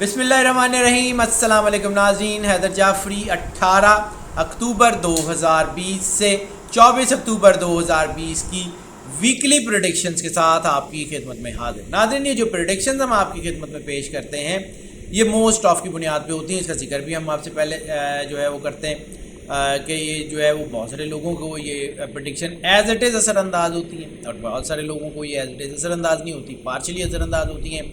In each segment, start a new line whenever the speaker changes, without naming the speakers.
بسم اللہ الرحمن الرحیم۔ السلام علیکم ناظرین، حیدر جعفری 18 اکتوبر 2020 سے 24 اکتوبر 2020 کی ویکلی پریڈکشنز کے ساتھ آپ کی خدمت میں حاضر۔ ناظرین، یہ جو پریڈکشنز ہم آپ کی خدمت میں پیش کرتے ہیں یہ موسٹ آف کی بنیاد پہ ہوتی ہیں۔ اس کا ذکر بھی ہم آپ سے پہلے جو ہے وہ کرتے ہیں کہ یہ جو ہے وہ بہت سارے لوگوں کو یہ پریڈکشن ایز اٹ از اثر انداز ہوتی ہیں اور بہت سارے لوگوں کو یہ ایز اٹ از اثر انداز نہیں ہوتی، پارشلی اثر انداز ہوتی ہیں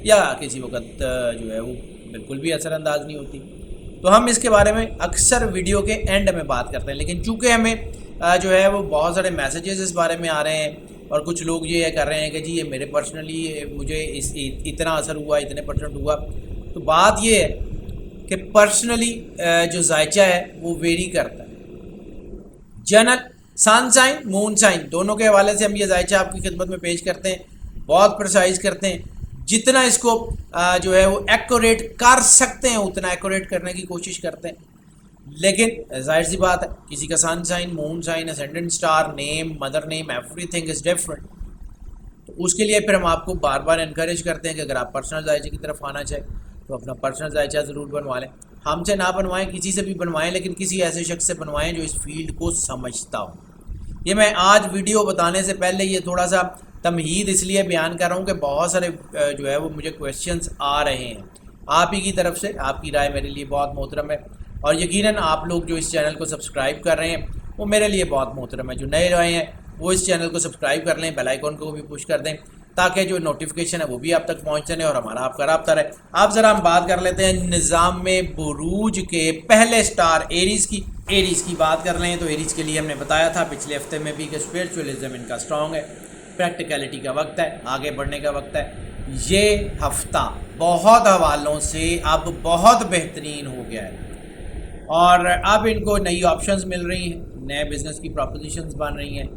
یا کسی وقت جو ہے وہ بالکل بھی اثر انداز نہیں ہوتی۔ تو ہم اس کے بارے میں اکثر ویڈیو کے اینڈ میں بات کرتے ہیں، لیکن چونکہ ہمیں جو ہے وہ بہت سارے میسیجز اس بارے میں آ رہے ہیں اور کچھ لوگ یہ کر رہے ہیں کہ جی یہ میرے پرسنلی مجھے اتنا اثر ہوا، اتنے پرسنٹ ہوا۔ تو بات یہ ہے کہ پرسنلی جو ذائچہ ہے وہ ویری کرتا ہے۔ جنرل سن سائن، مون سائن دونوں کے حوالے سے ہم یہ ذائچہ آپ کی خدمت میں پیش کرتے ہیں، بہت پرسائز کرتے ہیں، جتنا اس کو جو ہے وہ ایکوریٹ کر سکتے ہیں اتنا ایکوریٹ کرنے کی کوشش کرتے ہیں۔ لیکن ظاہر سی بات ہے کسی کا sun sign, moon sign, ascendant star, name, mother name, every thing is different. تو اس کے لیے پھر ہم آپ کو بار بار انکریج کرتے ہیں کہ اگر آپ پرسنل ذائچے کی طرف آنا چاہیں تو اپنا پرسنل ذائچہ ضرور بنوا لیں۔ ہم سے نہ بنوائیں، کسی سے بھی بنوائیں، لیکن کسی ایسے شخص سے بنوائیں جو اس فیلڈ کو سمجھتا ہو۔ یہ میں آج ویڈیو بتانے سے پہلے یہ تھوڑا سا تمہید اس لیے بیان کر رہا ہوں کہ بہت سارے جو ہے وہ مجھے کویشچنز آ رہے ہیں آپ ہی کی طرف سے۔ آپ کی رائے میرے لیے بہت محترم ہے اور یقیناً آپ لوگ جو اس چینل کو سبسکرائب کر رہے ہیں وہ میرے لیے بہت محترم ہے۔ جو نئے رہے ہیں وہ اس چینل کو سبسکرائب کر لیں، بیل آئیکن کو بھی پش کر دیں تاکہ جو نوٹیفیکیشن ہے وہ بھی آپ تک پہنچنے اور ہمارا آپ کا رابطہ رہے۔ آپ ذرا ہم بات کر لیتے ہیں نظام میں بروج کے پہلے سٹار ایریز کی بات کر لیں تو ایریز کے لیے ہم نے بتایا تھا پچھلے ہفتے میں بھی کہ اسپرچولیزم ان کا سٹرانگ ہے، پریکٹیکلٹی کا وقت ہے، آگے بڑھنے کا وقت ہے۔ یہ ہفتہ بہت حوالوں سے اب بہت بہترین ہو گیا ہے اور اب ان کو نئی آپشنز مل رہی ہیں، نئے بزنس کی پروپوزیشنز بن رہی ہیں،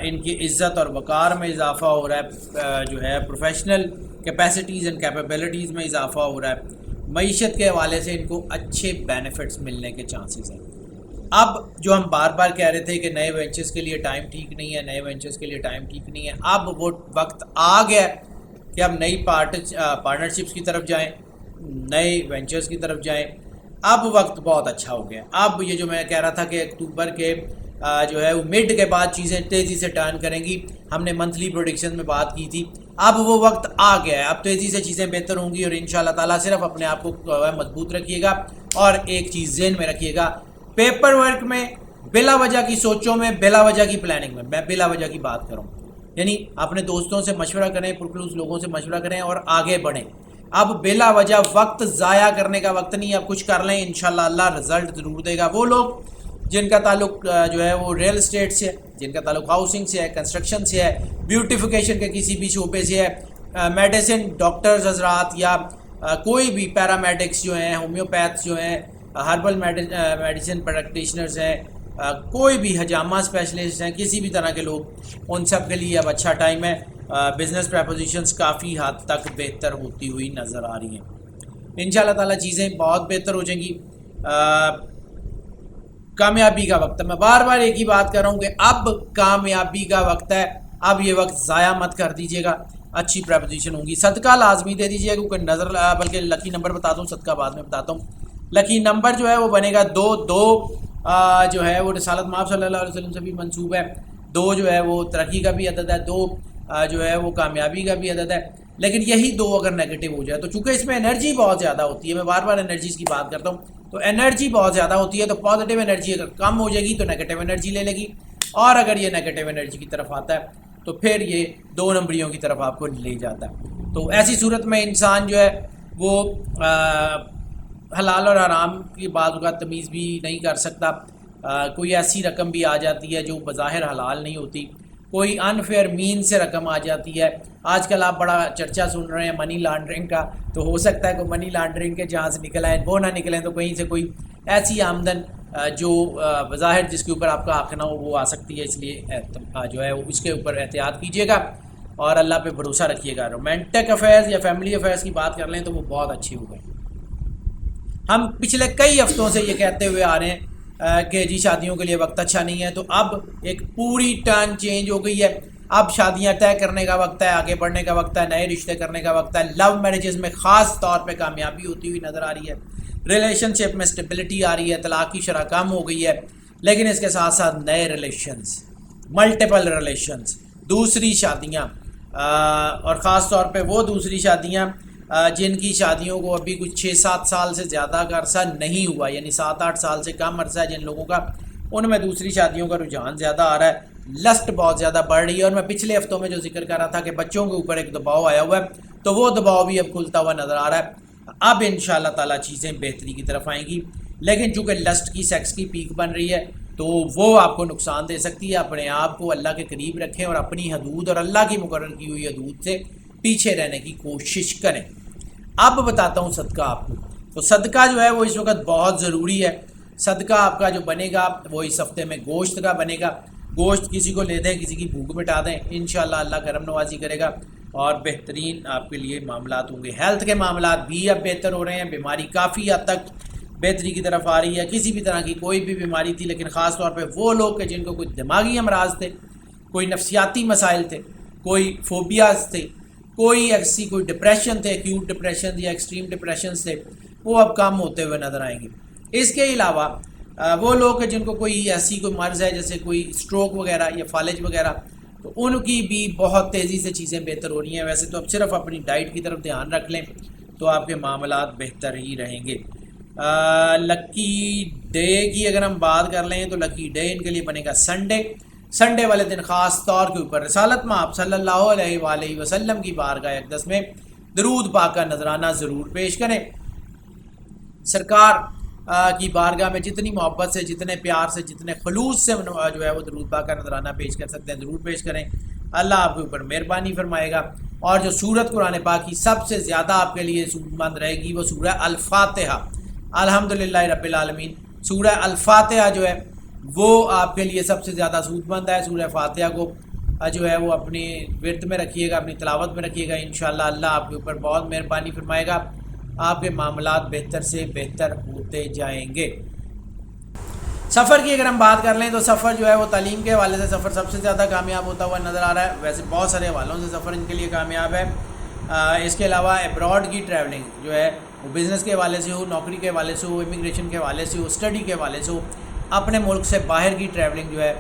ان کی عزت اور وقار میں اضافہ ہو رہا ہے، جو ہے پروفیشنل کیپیسٹیز اینڈ کیپیبلٹیز میں اضافہ ہو رہا ہے۔ معیشت کے حوالے سے ان کو اچھے بینیفٹس ملنے کے چانسز ہیں۔ اب جو ہم بار بار کہہ رہے تھے کہ نئے وینچرز کے لیے ٹائم ٹھیک نہیں ہے، نئے وینچرز کے لیے ٹائم ٹھیک نہیں ہے، اب وہ وقت آ گیا کہ اب نئی پارٹنرشپس کی طرف جائیں، نئے وینچرز کی طرف جائیں۔ اب وقت بہت اچھا ہو گیا۔ اب یہ جو میں کہہ رہا تھا کہ اکتوبر کے جو ہے وہ مڈ کے بعد چیزیں تیزی سے ٹرن کریں گی، ہم نے منتھلی پروڈکشن میں بات کی تھی، اب وہ وقت آ گیا ہے، اب تیزی سے چیزیں بہتر ہوں گی اور انشاءاللہ تعالیٰ صرف اپنے آپ کو مضبوط رکھیے گا اور ایک چیز ذہن میں رکھیے گا، پیپر ورک میں بلا وجہ کی سوچوں میں، بلا وجہ کی پلاننگ میں بلا وجہ کی بات کروں، یعنی اپنے دوستوں سے مشورہ کریں، پرکلوز لوگوں سے مشورہ کریں اور آگے بڑھیں۔ اب بلا وجہ وقت ضائع کرنے کا وقت نہیں، اب کچھ کر لیں، انشاءاللہ اللہ رزلٹ ضرور دے گا۔ وہ لوگ جن کا تعلق جو ہے وہ ریل اسٹیٹ سے ہے، جن کا تعلق ہاؤسنگ سے ہے، کنسٹرکشن سے ہے، بیوٹیفیکیشن کے کسی بھی شعبے سے ہے، میڈیسن ڈاکٹرز حضرات یا کوئی بھی پیرامیڈکس جو ہیں، ہومیوپیتھس جو ہیں، ہربل میڈیسن پریکٹیشنرز ہیں، کوئی بھی حجامہ اسپیشلسٹ ہیں، کسی بھی طرح کے لوگ، ان سب کے لیے اب اچھا ٹائم ہے۔ بزنس پریپوزیشنز کافی حد تک بہتر ہوتی ہوئی نظر آ رہی ہیں۔ انشاءاللہ تعالیٰ چیزیں بہت بہتر ہو جائیں گی۔ کامیابی کا وقت ہے، میں بار بار ایک ہی بات کر رہا ہوں کہ اب کامیابی کا وقت ہے، اب یہ وقت ضائع مت کر دیجیے گا، اچھی پریپوزیشن ہوں گی۔ صدقہ لازمی دے دیجیے گا، کیونکہ نظر بلکہ لکی نمبر بتاتا ہوں، صدقہ بعد میں بتاتا ہوں۔ لکی نمبر جو ہے وہ بنے گا 2 جو ہے وہ رسالت مآب صلی اللہ علیہ وسلم سے بھی منسوب ہے، 2 جو ہے وہ ترقی کا بھی عدد ہے، 2 جو ہے وہ کامیابی کا بھی عدد ہے، لیکن یہی 2 اگر نیگیٹو ہو جائے تو چونکہ اس میں انرجی بہت زیادہ ہوتی ہے، میں بار بار انرجیز کی بات کرتا ہوں، تو انرجی بہت زیادہ ہوتی ہے، تو پازیٹیو انرجی اگر کم ہو جائے گی تو نیگیٹو انرجی لے لے گی، اور اگر یہ نیگیٹو انرجی کی طرف آتا ہے تو پھر یہ 2 نمبریوں کی طرف آپ کو لے جاتا ہے۔ تو ایسی صورت میں انسان جو ہے وہ حلال اور حرام کی بعض اوقات تمیز بھی نہیں کر سکتا، کوئی ایسی رقم بھی آ جاتی ہے جو بظاہر حلال نہیں ہوتی، کوئی انفیئر مین سے رقم آ جاتی ہے۔ آج کل آپ بڑا چرچا سن رہے ہیں منی لانڈرنگ کا، تو ہو سکتا ہے کہ منی لانڈرنگ کے جہاں سے نکل آئے وہ نہ نکلیں، تو کہیں سے کوئی ایسی آمدن جو بظاہر جس کے اوپر آپ کا حق نہ ہو وہ آ سکتی ہے، اس لیے جو ہے اس کے اوپر احتیاط کیجیے گا اور اللہ پہ بھروسہ رکھیے گا۔ رومانٹک افیئرز یا فیملی افیئرز کی بات کر لیں تو وہ بہت اچھی ہو گئی۔ ہم پچھلے کئی ہفتوں سے یہ کہتے ہوئے آ رہے ہیں کہ جی شادیوں کے لیے وقت اچھا نہیں ہے، تو اب ایک پوری ٹرن چینج ہو گئی ہے۔ اب شادیاں طے کرنے کا وقت ہے، آگے بڑھنے کا وقت ہے، نئے رشتے کرنے کا وقت ہے. لو میرجز میں خاص طور پہ کامیابی ہوتی ہوئی نظر آ رہی ہے. ریلیشن شپ میں اسٹیبلٹی آ رہی ہے، طلاق کی شرح کم ہو گئی ہے. لیکن اس کے ساتھ ساتھ نئے ریلیشنز، ملٹیپل ریلیشنز، دوسری شادیاں، اور خاص طور پہ وہ دوسری شادیاں جن کی شادیوں کو ابھی کچھ 6-7 سال سے زیادہ کا عرصہ نہیں ہوا، یعنی 7-8 سال سے کم عرصہ ہے جن لوگوں کا، ان میں دوسری شادیوں کا رجحان زیادہ آ رہا ہے. لسٹ بہت زیادہ بڑھ رہی ہے. اور میں پچھلے ہفتوں میں جو ذکر کر رہا تھا کہ بچوں کے اوپر ایک دباؤ آیا ہوا ہے، تو وہ دباؤ بھی اب کھلتا ہوا نظر آ رہا ہے. اب انشاءاللہ تعالیٰ چیزیں بہتری کی طرف آئیں گی. لیکن چونکہ لسٹ کی، سیکس کی پیک بن رہی ہے، تو وہ آپ کو نقصان دے سکتی ہے. اپنے آپ کو اللہ کے قریب رکھیں اور اپنی حدود اور اللہ کی مقرر کی ہوئی حدود سے پیچھے رہنے کی کوشش کریں. اب بتاتا ہوں صدقہ آپ کو. تو صدقہ جو ہے وہ اس وقت بہت ضروری ہے. صدقہ آپ کا جو بنے گا وہ اس ہفتے میں گوشت کا بنے گا. گوشت کسی کو لے دیں، کسی کی بھوک مٹا دیں، انشاءاللہ اللہ کرم نوازی کرے گا اور بہترین آپ کے لیے معاملات ہوں گے. ہیلتھ کے معاملات بھی اب بہتر ہو رہے ہیں. بیماری کافی حد تک بہتری کی طرف آ رہی ہے. کسی بھی طرح کی کوئی بھی بیماری تھی، لیکن خاص طور پہ وہ لوگ کہ جن کو کوئی دماغی امراض تھے، کوئی نفسیاتی مسائل تھے، کوئی فوبیاز تھے، کوئی ڈپریشن تھے، ایکیوٹ ڈپریشن یا ایکسٹریم ڈپریشنز تھے، وہ اب کم ہوتے ہوئے نظر آئیں گے. اس کے علاوہ وہ لوگ جن کو کوئی ایسی کوئی مرض ہے جیسے کوئی اسٹروک وغیرہ یا فالج وغیرہ، تو ان کی بھی بہت تیزی سے چیزیں بہتر ہو رہی ہیں. ویسے تو اب صرف اپنی ڈائٹ کی طرف دھیان رکھ لیں تو آپ کے معاملات بہتر ہی رہیں گے. لکی ڈے کی اگر ہم بات کر لیں تو لکی ڈے ان کے لیے بنے گا سنڈے. سنڈے والے دن خاص طور کے اوپر رسالت میں آپ صلی اللہ علیہ وآلہ وسلم کی بارگاہ اقدس میں درود پاک کا نذرانہ ضرور پیش کریں. سرکار کی بارگاہ میں جتنی محبت سے، جتنے پیار سے، جتنے خلوص سے جو ہے وہ درود پاک کا نذرانہ پیش کر سکتے ہیں ضرور پیش کریں. اللہ آپ کے اوپر مہربانی فرمائے گا. اور جو سورت قرآن پاک کی سب سے زیادہ آپ کے لیے سود مند رہے گی وہ سورہ الفاتحہ. الحمدللہ رب العالمین. سورہ الفاتحہ جو ہے وہ آپ کے لیے سب سے زیادہ سود مند ہے. سورہ فاتحہ کو جو ہے وہ اپنی ورد میں رکھیے گا، اپنی تلاوت میں رکھیے گا. انشاءاللہ اللہ آپ کے اوپر بہت مہربانی فرمائے گا. آپ کے معاملات بہتر سے بہتر ہوتے جائیں گے. سفر کی اگر ہم بات کر لیں تو سفر جو ہے وہ تعلیم کے حوالے سے سفر سب سے زیادہ کامیاب ہوتا ہوا نظر آ رہا ہے. ویسے بہت سارے حوالوں سے سفر ان کے لیے کامیاب ہے. اس کے علاوہ ابراڈ کی ٹریولنگ جو ہے وہ بزنس کے حوالے سے ہو، نوکری کے حوالے سے ہو، امیگریشن کے حوالے سے ہو، اسٹڈی کے حوالے سے ہو، اپنے ملک سے باہر کی ٹریولنگ جو ہے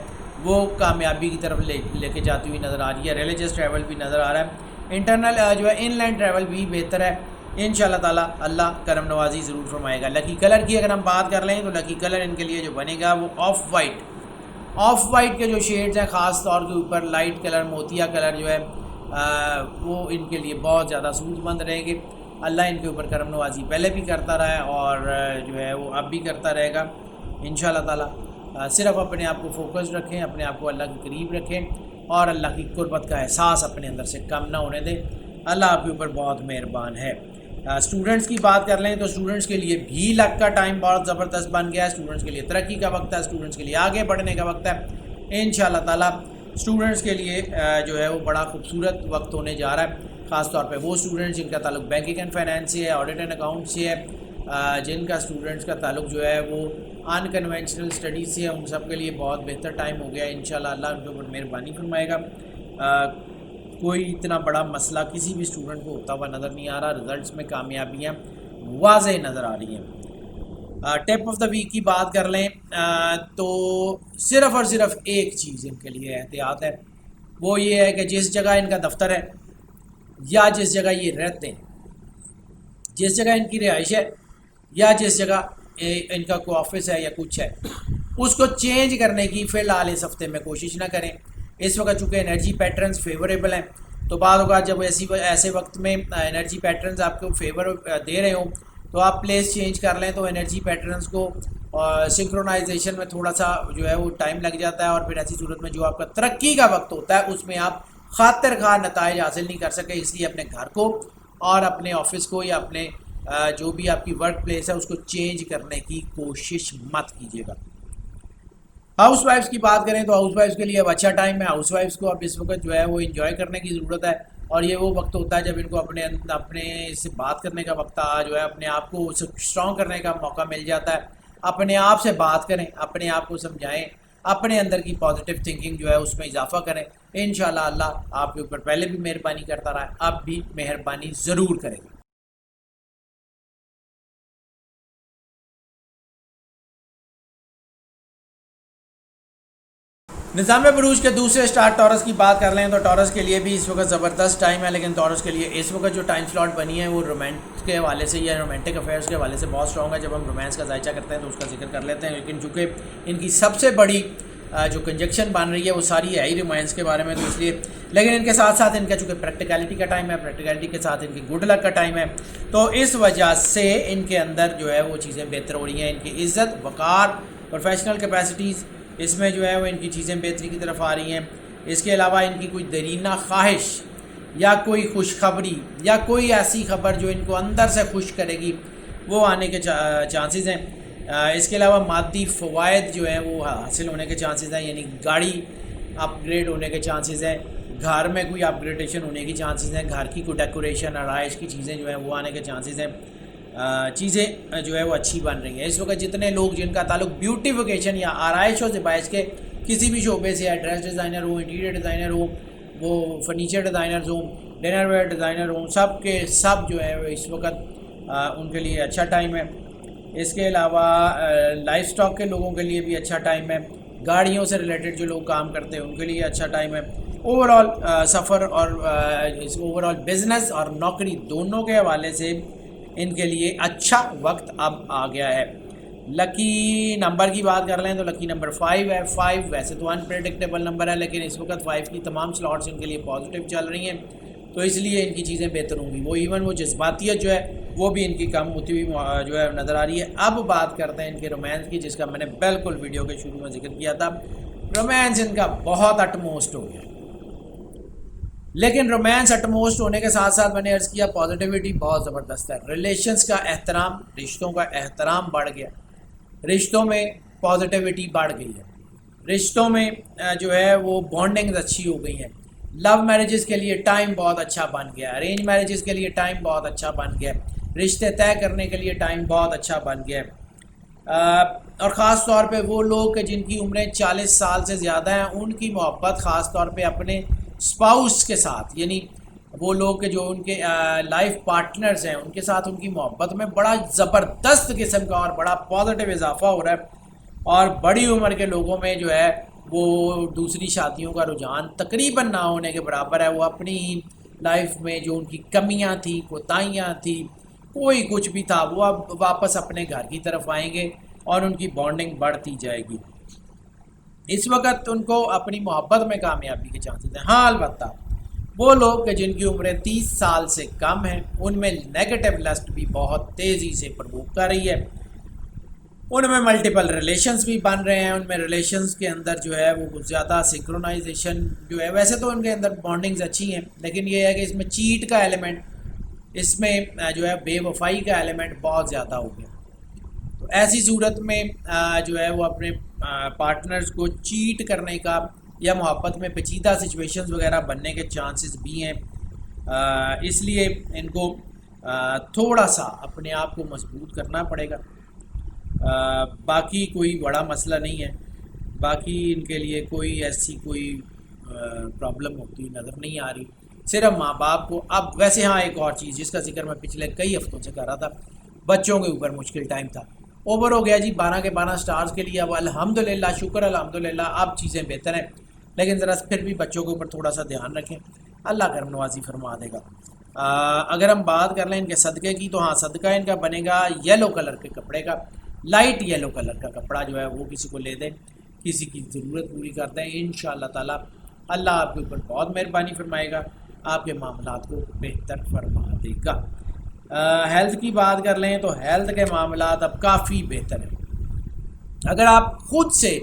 وہ کامیابی کی طرف لے کے جاتی ہوئی نظر آ رہی ہے. ریلیجس ٹریول بھی نظر آ رہا ہے. انٹرنل جو ہے ان لائن ٹریول بھی بہتر ہے. انشاءاللہ تعالیٰ اللہ کرم نوازی ضرور فرمائے گا. لکی کلر کی اگر ہم بات کر لیں تو لکی کلر ان کے لیے جو بنے گا وہ آف وائٹ. آف وائٹ کے جو شیڈز ہیں خاص طور کے اوپر لائٹ کلر، موتیا کلر جو ہے وہ ان کے لیے بہت زیادہ سود مند رہیں گے. اللہ ان کے اوپر کرم نوازی پہلے بھی کرتا رہا ہے اور جو ہے وہ اب بھی کرتا رہے گا انشاءاللہ تعالیٰ. صرف اپنے آپ کو فوکس رکھیں، اپنے آپ کو اللہ کے قریب رکھیں اور اللہ کی قربت کا احساس اپنے اندر سے کم نہ ہونے دیں. اللہ آپ کے اوپر بہت مہربان ہے. اسٹوڈنٹس کی بات کر لیں تو اسٹوڈنٹس کے لیے بھی لک کا ٹائم بہت زبردست بن گیا ہے. اسٹوڈنٹس کے لیے ترقی کا وقت ہے، اسٹوڈنٹس کے لیے آگے بڑھنے کا وقت ہے. انشاءاللہ تعالیٰ اسٹوڈنٹس کے لیے جو ہے وہ بڑا خوبصورت وقت ہونے جا رہا ہے. خاص طور پہ وہ اسٹوڈنٹس جن کا تعلق بینکنگ اینڈ فائنینس سے ہے، آڈٹ اینڈ اکاؤنٹ سے ہے، جن کا اسٹوڈنٹس کا تعلق جو ہے وہ ان کنونشنل اسٹڈیز سے ہے، ان سب کے لیے بہت بہتر ٹائم ہو گیا ہے. انشاءاللہ اللہ ان کے اوپر مہربانی فرمائے گا. کوئی اتنا بڑا مسئلہ کسی بھی اسٹوڈنٹ کو ہوتا ہوا نظر نہیں آ رہا. رزلٹس میں کامیابیاں واضح نظر آ رہی ہیں. ٹپ آف دا ویک کی بات کر لیں تو صرف اور صرف ایک چیز ان کے لیے احتیاط ہے، وہ یہ ہے کہ جس جگہ ان کا دفتر ہے یا جس جگہ یہ رہتے ہیں، جس جگہ ان کی رہائش ہے یا جس جگہ ان کا کوئی آفس ہے یا کچھ ہے، اس کو چینج کرنے کی فی الحال اس ہفتے میں کوشش نہ کریں. اس وقت چونکہ انرجی پیٹرنز فیوریبل ہیں تو بعد اوقات جب ایسے وقت میں انرجی پیٹرنز آپ کو فیور دے رہے ہوں تو آپ پلیس چینج کر لیں. تو انرجی پیٹرنز کو سنکرونائزیشن میں تھوڑا سا جو ہے وہ ٹائم لگ جاتا ہے اور پھر ایسی صورت میں جو آپ کا ترقی کا وقت ہوتا ہے اس میں آپ خاطر خواہ نتائج حاصل نہیں کر سکے. اس لیے اپنے گھر کو اور اپنے آفس کو یا اپنے جو بھی آپ کی ورک پلیس ہے اس کو چینج کرنے کی کوشش مت کیجیے گا. ہاؤس وائفس کی بات کریں تو ہاؤس وائفس کے لیے اب اچھا ٹائم ہے. ہاؤس وائفس کو اب اس وقت جو ہے وہ انجوائے کرنے کی ضرورت ہے اور یہ وہ وقت ہوتا ہے جب ان کو اپنے سے بات کرنے کا وقت جو ہے اپنے آپ کو اسٹرانگ کرنے کا موقع مل جاتا ہے. اپنے آپ سے بات کریں، اپنے آپ کو سمجھائیں اپنے اندر کی پازیٹیو تھنکنگ جو ہے اس میں اضافہ کریں، انشاءاللہ اللہ آپ کے اوپر پہلے بھی مہربانی کرتا رہا ہے، اب بھی مہربانی ضرور کرے گا۔ نظام بروج کے دوسرے سٹار ٹورس کی بات کر لیں تو ٹورس کے لیے بھی اس وقت زبردست ٹائم ہے، لیکن ٹورس کے لیے اس وقت جو ٹائم سلاٹ بنی ہے وہ رومانس کے حوالے سے یا رومانٹک افیئرس کے حوالے سے بہت اسٹرانگ ہے۔ جب ہم رومانس کا ذائچہ کرتے ہیں تو اس کا ذکر کر لیتے ہیں، لیکن چونکہ ان کی سب سے بڑی جو کنجکشن بن رہی ہے وہ ساری ہے ہی رومانس کے بارے میں، تو اس لیے لیکن ان کے ساتھ ساتھ ان کا چونکہ پریکٹیکلٹی کا ٹائم ہے، پریکٹیکلٹی کے ساتھ ان کی گڈ لک کا ٹائم ہے، تو اس وجہ سے ان کے اندر جو ہے وہ چیزیں بہتر ہو رہی ہیں۔ ان کی عزت، وقار، پروفیشنل کیپیسٹیز، اس میں جو ہے وہ ان کی چیزیں بہتری کی طرف آ رہی ہیں۔ اس کے علاوہ ان کی کوئی درینہ خواہش یا کوئی خوشخبری یا کوئی ایسی خبر جو ان کو اندر سے خوش کرے گی وہ آنے کے چانسز ہیں۔ اس کے علاوہ مادی فوائد جو ہیں وہ حاصل ہونے کے چانسز ہیں، یعنی گاڑی اپ گریڈ ہونے کے چانسز ہیں، گھر میں کوئی اپ گریڈیشن ہونے کی چانسز ہیں، گھر کی کوئی ڈیکوریشن، آرائش کی چیزیں جو ہیں وہ آنے کے چانسز ہیں، چیزیں جو ہے وہ اچھی بن رہی ہیں۔ اس وقت جتنے لوگ جن کا تعلق بیوٹیفیکیشن یا آرائش و زیبائش کے کسی بھی شعبے سے ہے، ڈریس ڈیزائنر ہوں، انٹیریئر ڈیزائنر ہوں، وہ فرنیچر ڈیزائنرز ہوں، ڈنر ویئر ڈیزائنر ہوں، سب کے سب جو ہے وہ اس وقت ان کے لیے اچھا ٹائم ہے۔ اس کے علاوہ لائف سٹاک کے لوگوں کے لیے بھی اچھا ٹائم ہے، گاڑیوں سے ریلیٹڈ جو لوگ کام کرتے ہیں ان کے لیے اچھا ٹائم ہے۔ اوور آل سفر اور اوور آل بزنس اور نوکری دونوں کے حوالے سے ان کے لیے اچھا وقت اب آ گیا ہے۔ لکی نمبر کی بات کر لیں تو لکی نمبر 5 ہے۔ 5 ویسے تو انپریڈکٹیبل نمبر ہے، لیکن اس وقت 5 کی تمام سلاٹس ان کے لیے پازیٹیو چل رہی ہیں، تو اس لیے ان کی چیزیں بہتر ہوں گی۔ وہ ایون وہ جذباتیت جو ہے وہ بھی ان کی کم ہوتی ہوئی جو ہے نظر آ رہی ہے۔ اب بات کرتے ہیں ان کے رومانس کی، جس کا میں نے بالکل ویڈیو کے شروع میں ذکر کیا تھا۔ رومانس ان کا بہت اٹموسٹ ہو گیا، لیکن رومانس اٹموسٹ ہونے کے ساتھ ساتھ میں نے عرض کیا پازیٹیوٹی بہت زبردست ہے۔ ریلیشنز کا احترام، رشتوں کا احترام بڑھ گیا، رشتوں میں پازیٹیوٹی بڑھ گئی ہے، رشتوں میں جو ہے وہ بانڈنگز اچھی ہو گئی ہیں۔ لو میرجز کے لیے ٹائم بہت اچھا بن گیا، ارینج میرجز کے لیے ٹائم بہت اچھا بن گیا، رشتے طے کرنے کے لیے ٹائم بہت اچھا بن گیا اور خاص طور پہ وہ لوگ جن کی عمریں 40 سال سے زیادہ ہیں ان کی محبت خاص طور پہ اپنے اسپاؤس کے ساتھ، یعنی وہ لوگ کہ جو ان کے لائف پارٹنرز ہیں ان کے ساتھ ان کی محبت میں بڑا زبردست قسم کا اور بڑا پازیٹیو اضافہ ہو رہا ہے، اور بڑی عمر کے لوگوں میں جو ہے وہ دوسری شادیوں کا رجحان تقریباً نہ ہونے کے برابر ہے۔ وہ اپنی لائف میں جو ان کی کمیاں تھیں، کوتاہیاں تھیں، کوئی کچھ بھی تھا، وہ اب واپس اپنے گھر کی طرف آئیں گے اور ان کی بانڈنگ بڑھتی جائے گی۔ اس وقت ان کو اپنی محبت میں کامیابی کے چانسز ہیں۔ ہاں البتہ وہ لوگ کہ جن کی عمریں 30 سال سے کم ہیں ان میں نیگیٹو لسٹ بھی بہت تیزی سے پرووک کر رہی ہے، ان میں ملٹیپل ریلیشنز بھی بن رہے ہیں، ان میں ریلیشنز کے اندر جو ہے وہ کچھ زیادہ سنکرونائزیشن جو ہے، ویسے تو ان کے اندر بانڈنگز اچھی ہیں لیکن یہ ہے کہ اس میں چیٹ کا ایلیمنٹ، اس میں جو ہے بے وفائی کا ایلیمنٹ بہت زیادہ ہو گیا، تو ایسی صورت میں جو ہے وہ اپنے پارٹنرز کو چیٹ کرنے کا یا محبت میں پیچیدہ سچویشنز وغیرہ بننے کے چانسز بھی ہیں۔ اس لیے ان کو تھوڑا سا اپنے آپ کو مضبوط کرنا پڑے گا، باقی کوئی بڑا مسئلہ نہیں ہے، باقی ان کے لیے کوئی ایسی کوئی پرابلم ہوتی نظر نہیں آ رہی، صرف ماں باپ کو اب ویسے ہاں ایک اور چیز جس کا ذکر میں پچھلے کئی ہفتوں سے کر رہا تھا، بچوں کے اوپر مشکل ٹائم تھا، اوور ہو گیا جی 12 کے 12 سٹارز کے لیے، اب الحمدللہ شکر الحمدللہ اب چیزیں بہتر ہیں، لیکن ذرا پھر بھی بچوں کے اوپر تھوڑا سا دھیان رکھیں، اللہ کرم نوازی فرما دے گا۔ اگر ہم بات کر لیں ان کے صدقے کی تو ہاں صدقہ ان کا بنے گا یلو کلر کے کپڑے کا، لائٹ یلو کلر کا کپڑا جو ہے وہ کسی کو لے دیں، کسی کی ضرورت پوری کر دیں، انشاءاللہ تعالی اللہ آپ کے اوپر بہت مہربانی فرمائے گا، آپ کے معاملات کو بہتر فرما دے گا۔ ہیلتھ کی بات کر لیں تو ہیلتھ کے معاملات اب کافی بہتر ہیں۔ اگر آپ خود سے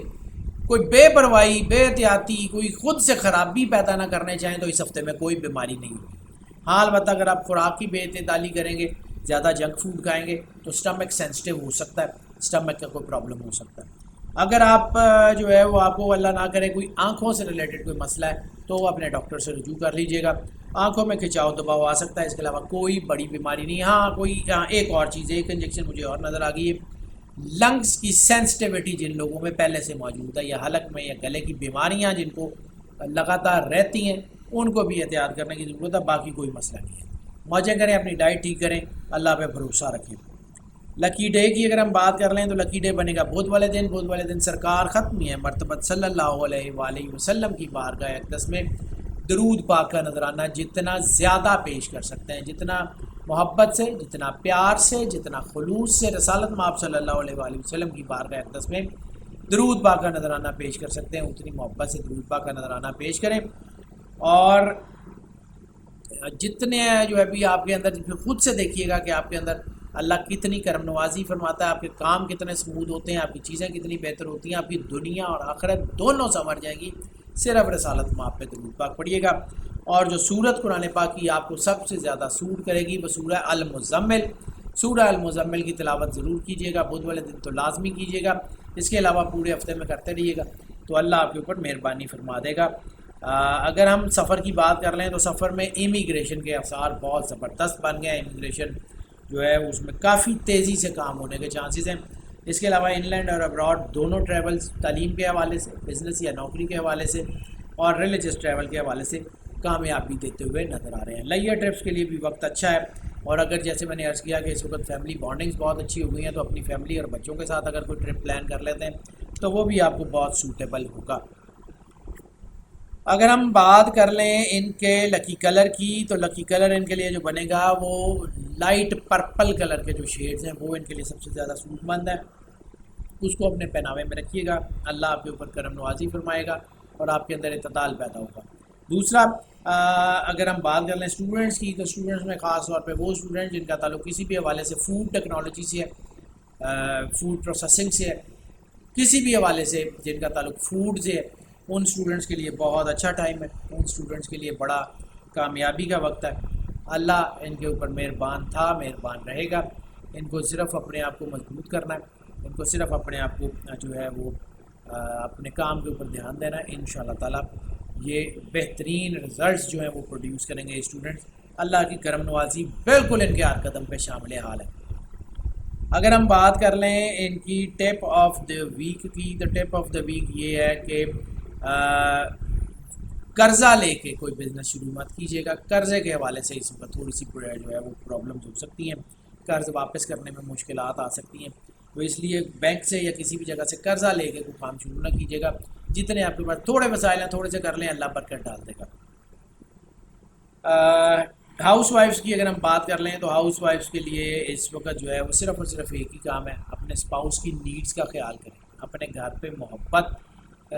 کوئی بے پرواہی، بے احتیاطی، کوئی خود سے خرابی پیدا نہ کرنے چاہیں تو اس ہفتے میں کوئی بیماری نہیں ہوگی۔ ہاں البتہ اگر آپ خوراک کی بے اعتدالی کریں گے، زیادہ جنک فوڈ کھائیں گے تو سٹمک سینسٹیو ہو سکتا ہے، سٹمک کا کوئی پرابلم ہو سکتا ہے۔ اگر آپ جو ہے وہ آپ کو اللہ نہ کرے کوئی آنکھوں سے ریلیٹڈ کوئی مسئلہ ہے تو وہ اپنے ڈاکٹر سے رجوع کر لیجئے گا، آنکھوں میں کھچاؤ دباؤ آ سکتا ہے، اس کے علاوہ کوئی بڑی بیماری نہیں۔ ہاں کوئی ایک اور چیز ہے، ایک انجیکشن مجھے اور نظر آ گئی ہے، لنگس کی سینسٹیوٹی جن لوگوں میں پہلے سے موجود ہے، یا حلق میں یا گلے کی بیماریاں جن کو لگاتار رہتی ہیں، ان کو بھی احتیاط کرنے کی ضرورت ہے، باقی کوئی مسئلہ نہیں ہے۔ موجیں کریں، اپنی ڈائٹ ٹھیک کریں، اللہ پہ بھروسہ رکھیں۔ لکی ڈے کی اگر ہم بات کر لیں تو لکی ڈے بنے گا بدھ والے دن۔ بدھ والے دن سرکار ختم ہے مرتبت صلی اللہ علیہ وآلہ وسلم کی بارگاہ اقدس میں درود پاک کا نذرانہ جتنا زیادہ پیش کر سکتے ہیں، جتنا محبت سے، جتنا پیار سے، جتنا خلوص سے رسالت مآب صلی اللہ علیہ وآلہ وسلم کی بارگاہ اقدس میں درود پاک کا نذرانہ پیش کر سکتے ہیں، اتنی محبت سے درود پاک کا نذرانہ پیش کریں۔ اور جتنے جو ہے بھی آپ کے اندر خود سے دیکھیے گا کہ آپ کے اندر اللہ کتنی کرم نوازی فرماتا ہے، آپ کے کام کتنے سمودھ ہوتے ہیں، آپ کی چیزیں کتنی بہتر ہوتی ہیں، آپ کی دنیا اور آخرت دونوں سنور جائیں گی، صرف رسالت مآب پہ درود پاک پڑھیے گا۔ اور جو سورت قرآن پاک کی آپ کو سب سے زیادہ سوٹ کرے گی وہ سورہ المزمل۔ سورہ المزمل کی تلاوت ضرور کیجیے گا، بدھ والے دن تو لازمی کیجیے گا، اس کے علاوہ پورے ہفتے میں کرتے رہیے گا تو اللہ آپ کے اوپر مہربانی فرما دے گا۔ اگر ہم سفر کی بات کر لیں تو سفر میں امیگریشن کے آثار بہت زبردست بن گئے ہیں۔ امیگریشن جو ہے اس میں کافی تیزی سے کام ہونے کے چانسز ہیں۔ اس کے علاوہ ان لینڈ اور ابراڈ دونوں ٹریولز تعلیم کے حوالے سے، بزنس یا نوکری کے حوالے سے اور ریلیجس ٹریول کے حوالے سے کامیابی دیتے ہوئے نظر آ رہے ہیں۔ لیہ ٹرپس کے لیے بھی وقت اچھا ہے، اور اگر جیسے میں نے عرض کیا کہ اس وقت فیملی بانڈنگز بہت اچھی ہو گئی ہیں تو اپنی فیملی اور بچوں کے ساتھ اگر کوئی ٹرپ پلان کر لیتے ہیں تو وہ بھی آپ کو بہت سوٹیبل ہوگا۔ اگر ہم بات کر لیں ان کے لکی کلر کی تو لکی کلر ان کے لیے جو بنے گا وہ لائٹ پرپل کلر کے جو شیڈز ہیں وہ ان کے لیے سب سے زیادہ سوٹ مند ہے، اس کو اپنے پہناوے میں رکھیے گا، اللہ آپ کے اوپر کرم نوازی فرمائے گا اور آپ کے اندر اعتدال پیدا ہوگا۔ دوسرا اگر ہم بات کر لیں اسٹوڈنٹس کی تو اسٹوڈنٹس میں خاص طور پہ وہ اسٹوڈنٹ جن کا تعلق کسی بھی حوالے سے فوڈ ٹیکنالوجی سے ہے، فوڈ پروسیسنگ سے ہے، کسی بھی حوالے سے جن کا تعلق فوڈ سے ہے، ان اسٹوڈنٹس کے لیے بہت اچھا ٹائم ہے، ان اسٹوڈنٹس کے لیے بڑا کامیابی کا وقت ہے۔ اللہ ان کے اوپر مہربان تھا، مہربان رہے گا۔ ان کو صرف اپنے آپ کو مضبوط کرنا ہے، ان کو صرف اپنے آپ کو جو ہے وہ اپنے کام کے اوپر دھیان دینا ہے۔ انشاءاللہ تعالیٰ یہ بہترین رزلٹس جو ہیں وہ پروڈیوس کریں گے اسٹوڈنٹس۔ اللہ کی کرم نوازی بالکل ان کے ہر قدم پہ شامل حال ہے۔ اگر ہم بات کر لیں ان کی ٹپ آف دا ویک کی تو ٹپ آف دا ویک یہ ہے کہ قرضہ لے کے کوئی بزنس شروع مت کیجیے گا۔ قرضے کے حوالے سے اس وقت تھوڑی سی جو ہے وہ پرابلمز ہو سکتی ہیں، قرض واپس کرنے میں مشکلات آ سکتی ہیں، تو اس لیے بینک سے یا کسی بھی جگہ سے قرضہ لے کے کوئی کام شروع نہ کیجیے گا۔ جتنے آپ کے پاس تھوڑے وسائل ہیں تھوڑے سے کر لیں، اللہ برکت ڈال دے گا۔ ہاؤس وائفس کی اگر ہم بات کر لیں تو ہاؤس وائفس کے لیے اس وقت جو ہے وہ صرف اور صرف ایک ہی کام ہے، اپنے اسپاؤس کی نیڈز کا خیال کریں، اپنے گھر پہ محبت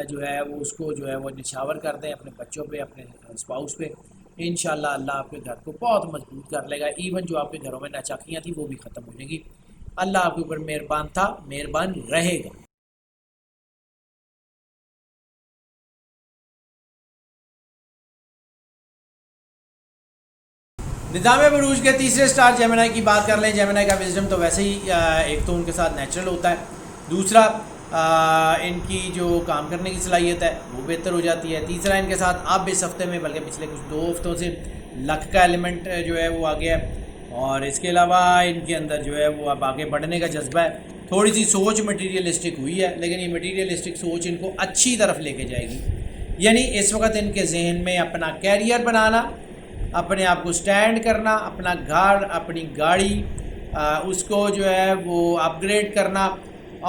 جو ہے وہ اس کو جو ہے وہ نشاور کر دیں اپنے بچوں پہ، اپنے اسپاؤس پہ۔ انشاءاللہ اللہ آپ کے گھر کو بہت مضبوط کر لے گا، ایون جو آپ کے گھروں میں ناچاکیاں تھیں وہ بھی ختم ہو جائیں گی۔ اللہ آپ کے اوپر مہربان تھا، مہربان رہے گا۔ نظام بروج کے تیسرے سٹار جیمنائی کی بات کر لیں، جیمنائی کا وزڈم تو ویسے ہی ایک تو ان کے ساتھ نیچرل ہوتا ہے، دوسرا ان کی جو کام کرنے کی صلاحیت ہے وہ بہتر ہو جاتی ہے، تیسرا ان کے ساتھ اب اس ہفتے میں بلکہ پچھلے کچھ 2 ہفتوں سے لک کا ایلیمنٹ جو ہے وہ آ گیا ہے، اور اس کے علاوہ ان کے اندر جو ہے وہ اب آگے بڑھنے کا جذبہ ہے۔ تھوڑی سی سوچ مٹیریلسٹک ہوئی ہے، لیکن یہ مٹیریلسٹک سوچ ان کو اچھی طرف لے کے جائے گی، یعنی اس وقت ان کے ذہن میں اپنا کیریئر بنانا، اپنے آپ کو سٹینڈ کرنا، اپنا گھر، اپنی گاڑی اس کو جو ہے وہ اپ گریڈ کرنا،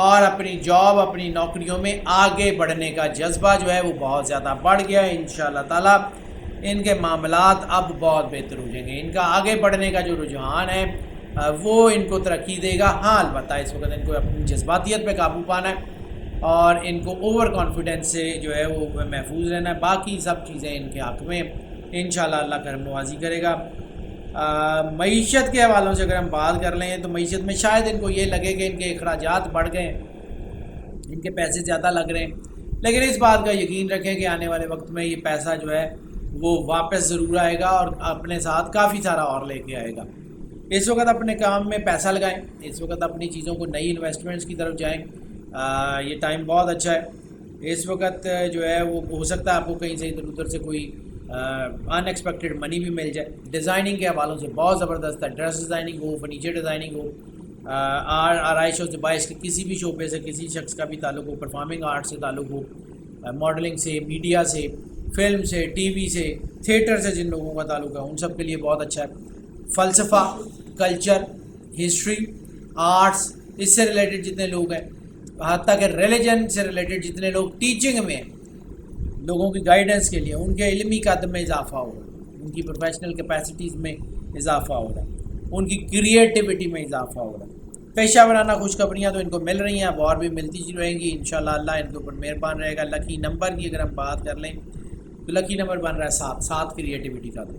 اور اپنی جاب، اپنی نوکریوں میں آگے بڑھنے کا جذبہ جو ہے وہ بہت زیادہ بڑھ گیا ہے۔ انشاءاللہ تعالیٰ ان کے معاملات اب بہت بہتر ہو جائیں گے، ان کا آگے بڑھنے کا جو رجحان ہے وہ ان کو ترقی دے گا۔ ہاں البتہ اس وقت ان کو اپنی جذباتیت پہ قابو پانا ہے اور ان کو اوور کانفیڈنس سے جو ہے وہ محفوظ رہنا ہے، باقی سب چیزیں ان کے حق میں انشاءاللہ اللہ کرم نوازی کرے گا۔ معیشت کے حوالوں سے اگر ہم بات کر لیں تو معیشت میں شاید ان کو یہ لگے کہ ان کے اخراجات بڑھ گئے ہیں، ان کے پیسے زیادہ لگ رہے ہیں، لیکن اس بات کا یقین رکھیں کہ آنے والے وقت میں یہ پیسہ جو ہے وہ واپس ضرور آئے گا اور اپنے ساتھ کافی سارا اور لے کے آئے گا۔ اس وقت اپنے کام میں پیسہ لگائیں، اس وقت اپنی چیزوں کو نئی انویسٹمنٹس کی طرف جائیں، یہ ٹائم بہت اچھا ہے۔ اس وقت جو ہے وہ ہو سکتا ہے آپ کو کہیں سے ادھر ادھر سے کوئی ان ایکسپیکٹڈ منی بھی مل جائے۔ ڈیزائننگ کے حوالوں سے بہت زبردست ہے، ڈریس ڈیزائننگ ہو، فرنیچر ڈیزائننگ ہو، آرائش و زبائش کے کسی بھی شعبے سے کسی شخص کا بھی تعلق ہو، پرفارمنگ آرٹ سے تعلق ہو، ماڈلنگ سے، میڈیا سے، فلم سے، ٹی وی سے، تھیٹر سے جن لوگوں کا تعلق ہے ان سب کے لیے بہت اچھا ہے۔ فلسفہ، کلچر، ہسٹری، آرٹس، اس سے ریلیٹڈ جتنے لوگ ہیں، حتیٰ کہ ریلیجن سے ریلیٹڈ جتنے لوگ ٹیچنگ میں ہیں، لوگوں کی گائیڈنس کے لیے، ان کے علمی قدر میں اضافہ ہو رہا ہے، ان کی پروفیشنل کیپیسٹیز میں اضافہ ہو رہا ہے، ان کی کریٹیوٹی میں اضافہ ہو رہا ہے۔ پیشہ ورانہ خوشخبریاں تو ان کو مل رہی ہیں، اب اور بھی ملتی رہیں گی انشاءاللہ، اللہ ان کے اوپر مہربان رہے گا۔ لکی نمبر کی اگر ہم بات کر لیں تو لکی نمبر بن رہا ہے 7 کریٹیوٹی کا۔ تو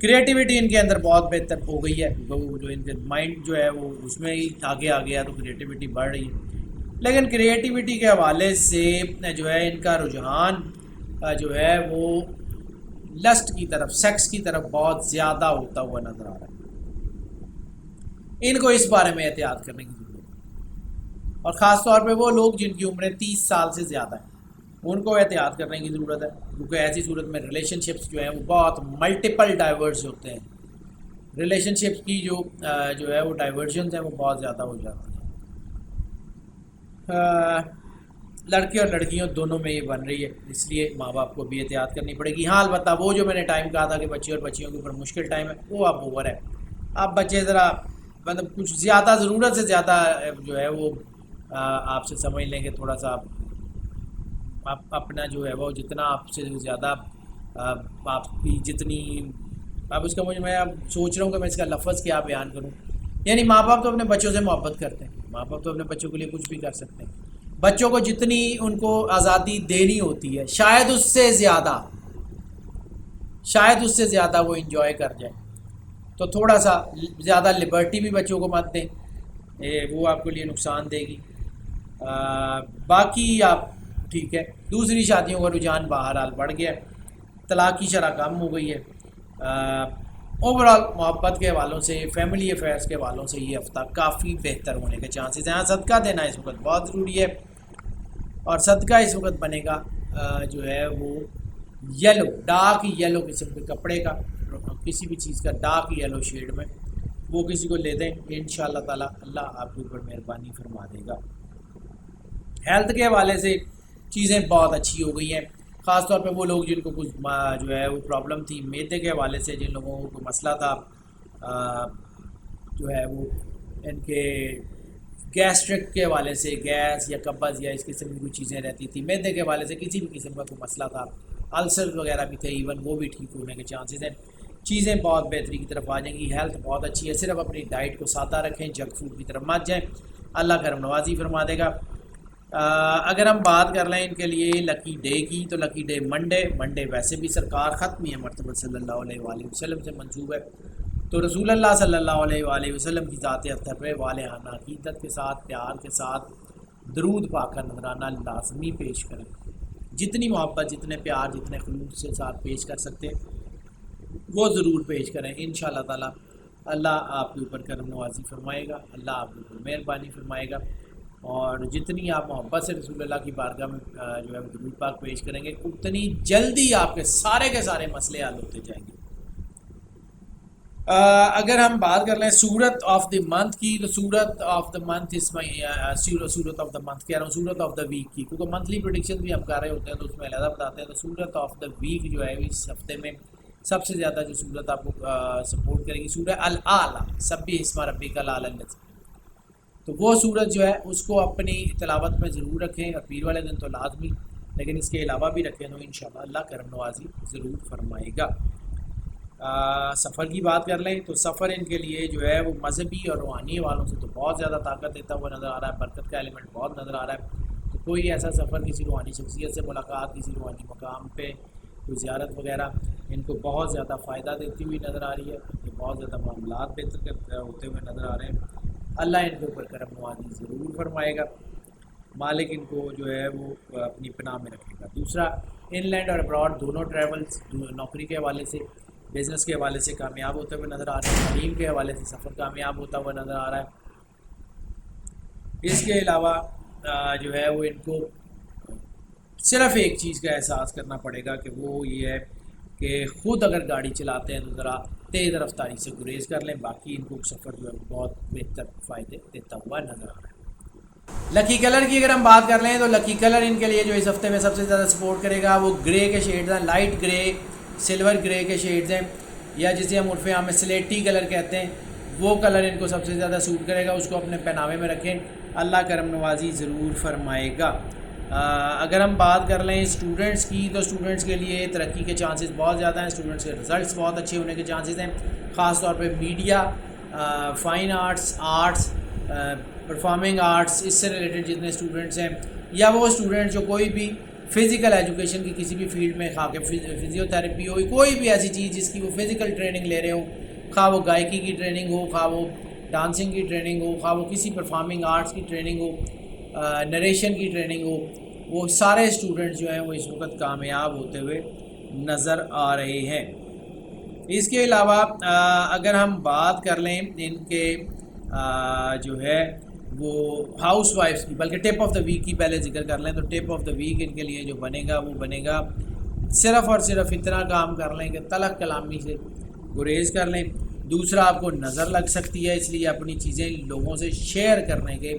کریٹیوٹی ان کے اندر بہت بہتر ہو گئی ہے، وہ جو ان کے مائنڈ جو ہے وہ اس میں ہی آگے آ گیا، تو کریٹیوٹی بڑھ رہی ہے۔ لیکن کریٹیوٹی کے حوالے سے جو ہے ان کا رجحان جو ہے وہ لسٹ کی طرف، سیکس کی طرف بہت زیادہ ہوتا ہوا نظر آ رہا ہے۔ ان کو اس بارے میں احتیاط کرنے کی ضرورت ہے، اور خاص طور پہ وہ لوگ جن کی عمریں 30 سال سے زیادہ ہیں ان کو احتیاط کرنے کی ضرورت ہے، کیونکہ ایسی صورت میں ریلیشن شپس جو ہیں وہ بہت ملٹیپل ڈائیورس ہوتے ہیں، ریلیشن شپس کی جو ہے وہ ڈائیورژنز ہیں وہ بہت زیادہ ہو جاتی ہیں۔ لڑکے اور لڑکیوں دونوں میں یہ بن رہی ہے، اس لیے ماں باپ کو بھی احتیاط کرنی پڑے گی۔ ہاں البتہ وہ جو میں نے ٹائم کہا تھا کہ بچے اور بچیوں کے اوپر مشکل ٹائم ہے، وہ اب اوور ہے۔ اب بچے ذرا مطلب کچھ زیادہ ضرورت سے زیادہ جو ہے وہ آپ سے سمجھ لیں کہ تھوڑا سا اپنا جو ہے وہ جتنا آپ سے زیادہ آپ کی جتنی اب اس کا میں اب سوچ رہا ہوں کہ میں اس کا لفظ کیا بیان کروں، یعنی ماں باپ تو اپنے بچوں سے محبت کرتے ہیں، ماں باپ تو اپنے بچوں کے لیے کچھ بھی کر سکتے ہیں، بچوں کو جتنی ان کو آزادی دینی ہوتی ہے شاید اس سے زیادہ وہ انجوائے کر جائیں، تو تھوڑا سا زیادہ لبرٹی بھی بچوں کو مت دیں، وہ آپ کے لیے نقصان دے گی۔ باقی آپ ٹھیک ہے، دوسری شادیوں کا رجحان بہرحال بڑھ گیا، طلاق کی شرح کم ہو گئی ہے۔ اوور آل محبت کے حوالوں سے، فیملی افیئرس کے حوالوں سے یہ ہفتہ کافی بہتر ہونے کے چانسز ہیں۔ صدقہ دینا اس وقت بہت ضروری ہے، اور صدقہ اس وقت بنے گا جو ہے وہ یلو، ڈارک یلو قسم کے کپڑے کا، کسی بھی چیز کا ڈارک یلو شیڈ میں، وہ کسی کو لے دیں، انشاءاللہ تعالی اللہ آپ کے اوپر مہربانی فرما دے گا۔ ہیلتھ کے حوالے سے چیزیں بہت اچھی ہو گئی ہیں، خاص طور پہ وہ لوگ جن کو کچھ جو ہے وہ پرابلم تھی معدے کے حوالے سے، جن لوگوں کو مسئلہ تھا جو ہے وہ ان کے گیسٹرک کے حوالے سے، گیس یا قبض یا اس قسم کی کوئی چیزیں رہتی تھی، معدے کے حوالے سے کسی بھی قسم کا کوئی مسئلہ تھا، السر وغیرہ بھی تھے ایون، وہ بھی ٹھیک ہونے کے چانسز ہیں۔ چیزیں بہت بہتری کی طرف آ جائیں گی، ہیلتھ بہت اچھی ہے، صرف اپنی ڈائٹ کو سادہ رکھیں، جنک فوڈ کی طرف مت جائیں، اللہ کرم نوازی فرما دے گا۔ اگر ہم بات کر لیں ان کے لیے لکی ڈے کی، تو لکی ڈے منڈے ویسے بھی سرکار ختمی ہے مرتبہ صلی اللہ علیہ وآلہ وسلم سے منسوب ہے، تو رسول اللہ صلی اللہ علیہ وآلہ وسلم کی ذات اطہر پہ والہانہ عقیدت کے ساتھ، پیار کے ساتھ درود پاک کا نذرانہ لازمی پیش کریں، جتنی محبت، جتنے پیار، جتنے خلوص کے ساتھ پیش کر سکتے وہ ضرور پیش کریں، انشاءاللہ تعالی اللہ آپ کے اوپر کرم نوازی فرمائے گا، اللہ آپ کے اوپر مہربانی فرمائے گا، اور جتنی آپ محبت سے رسول اللہ کی بارگاہ میں جو ہے درود پاک پیش کریں گے، اتنی جلدی آپ کے سارے مسئلے حل ہوتے جائیں گے۔ اگر ہم بات کر لیں سورت آف دی منتھ کی، تو سورت آف دا منتھ اس میں سورت آف دا منتھ کہہ رہا ہوں، سورت آف دا ویک کی، کیونکہ منتھلی پریڈکشن بھی ہم کر رہے ہوتے ہیں تو اس میں علیحدہ بتاتے ہیں، تو سورت آف دا ویک جو ہے اس ہفتے میں سب سے زیادہ جو سورت آپ کو سپورٹ کرے گی سورہ الاعلیٰ، سبح اسم ربک الاعلیٰ، تو وہ سورت جو ہے اس کو اپنی تلاوت میں ضرور رکھیں، اور پیر والے دن تو لازمی، لیکن اس کے علاوہ بھی رکھیں تو انشاءاللہ اللہ کرم نوازی ضرور فرمائے گا۔ سفر کی بات کر لیں تو سفر ان کے لیے جو ہے وہ مذہبی اور روحانی والوں سے تو بہت زیادہ طاقت دیتا ہوا نظر آ رہا ہے، برکت کا ایلیمنٹ بہت نظر آ رہا ہے، تو کوئی ایسا سفر کسی روحانی شخصیت سے ملاقات، کسی روحانی مقام پہ کوئی زیارت وغیرہ ان کو بہت زیادہ فائدہ دیتی ہوئی نظر آ رہی ہے، کہ بہت زیادہ معاملات بہتر ہوتے ہوئے نظر آ رہے ہیں، اللہ ان کے اوپر کرم نوازی ضرور فرمائے گا، مالک ان کو جو ہے وہ اپنی پناہ میں رکھے گا۔ دوسرا، ان لینڈ اور ابراڈ دونوں ٹریولز، نوکری کے حوالے سے، بزنس کے حوالے سے کامیاب ہوتے ہوئے نظر آ رہے ہیں، تعلیم کے حوالے سے سفر کامیاب ہوتا ہوا نظر آ رہا ہے۔ اس کے علاوہ جو ہے وہ ان کو صرف ایک چیز کا احساس کرنا پڑے گا کہ وہ یہ ہے کہ خود اگر گاڑی چلاتے ہیں تو ذرا تیز رفتاری سے گریز کر لیں. باقی ان کو سفر جو ہے بہت بہتر فائدے دیتا ہوا نظر آ رہا ہے. لکی کلر کی اگر ہم بات کر لیں تو لکی کلر ان کے لیے جو اس ہفتے میں سب سے زیادہ سپورٹ کرے گا وہ گرے کے شیڈز ہیں, لائٹ گرے, سلور گرے کے شیڈز ہیں, یا جسے ہم عرف عام میں سلیٹی کلر کہتے ہیں, وہ کلر ان کو سب سے زیادہ سوٹ کرے گا. اس کو اپنے پہناوے میں رکھیں, اللہ کرم نوازی ضرور فرمائے گا. اگر ہم بات کر لیں اسٹوڈنٹس کی تو اسٹوڈنٹس کے لیے ترقی کے چانسز بہت زیادہ ہیں. اسٹوڈنٹس کے رزلٹس بہت اچھے ہونے کے چانسز ہیں, خاص طور پہ media, fine arts, performing arts, اس سے ریلیٹڈ جتنے اسٹوڈنٹس ہیں, یا وہ اسٹوڈنٹ جو کوئی بھی فزیکل ایجوکیشن کی کسی بھی فیلڈ میں, خواہ کہ فزیو تھراپی ہو, کوئی بھی ایسی چیز جس کی وہ فزیکل ٹریننگ لے رہے ہوں, خواہ وہ گائیکی کی ٹریننگ ہو, خواہ وہ ڈانسنگ کی ٹریننگ ہو, خواہ وہ کسی پرفارمنگ آرٹس کی ٹریننگ ہو, نریشن کی ٹریننگ ہو, وہ سارے اسٹوڈنٹس جو ہیں وہ اس وقت کامیاب ہوتے ہوئے نظر آ رہے ہیں. اس کے علاوہ اگر ہم بات کر لیں ان کے جو ہے وہ ہاؤس وائفس کی, بلکہ ٹپ آف دا ویک کی پہلے ذکر کر لیں تو ٹپ آف دا ویک ان کے لیے جو بنے گا وہ بنے گا صرف اور صرف اتنا کام کر لیں کہ تلخ کلامی سے گریز کر لیں. دوسرا, آپ کو نظر لگ سکتی ہے, اس لیے اپنی چیزیں لوگوں سے شیئر کرنے کے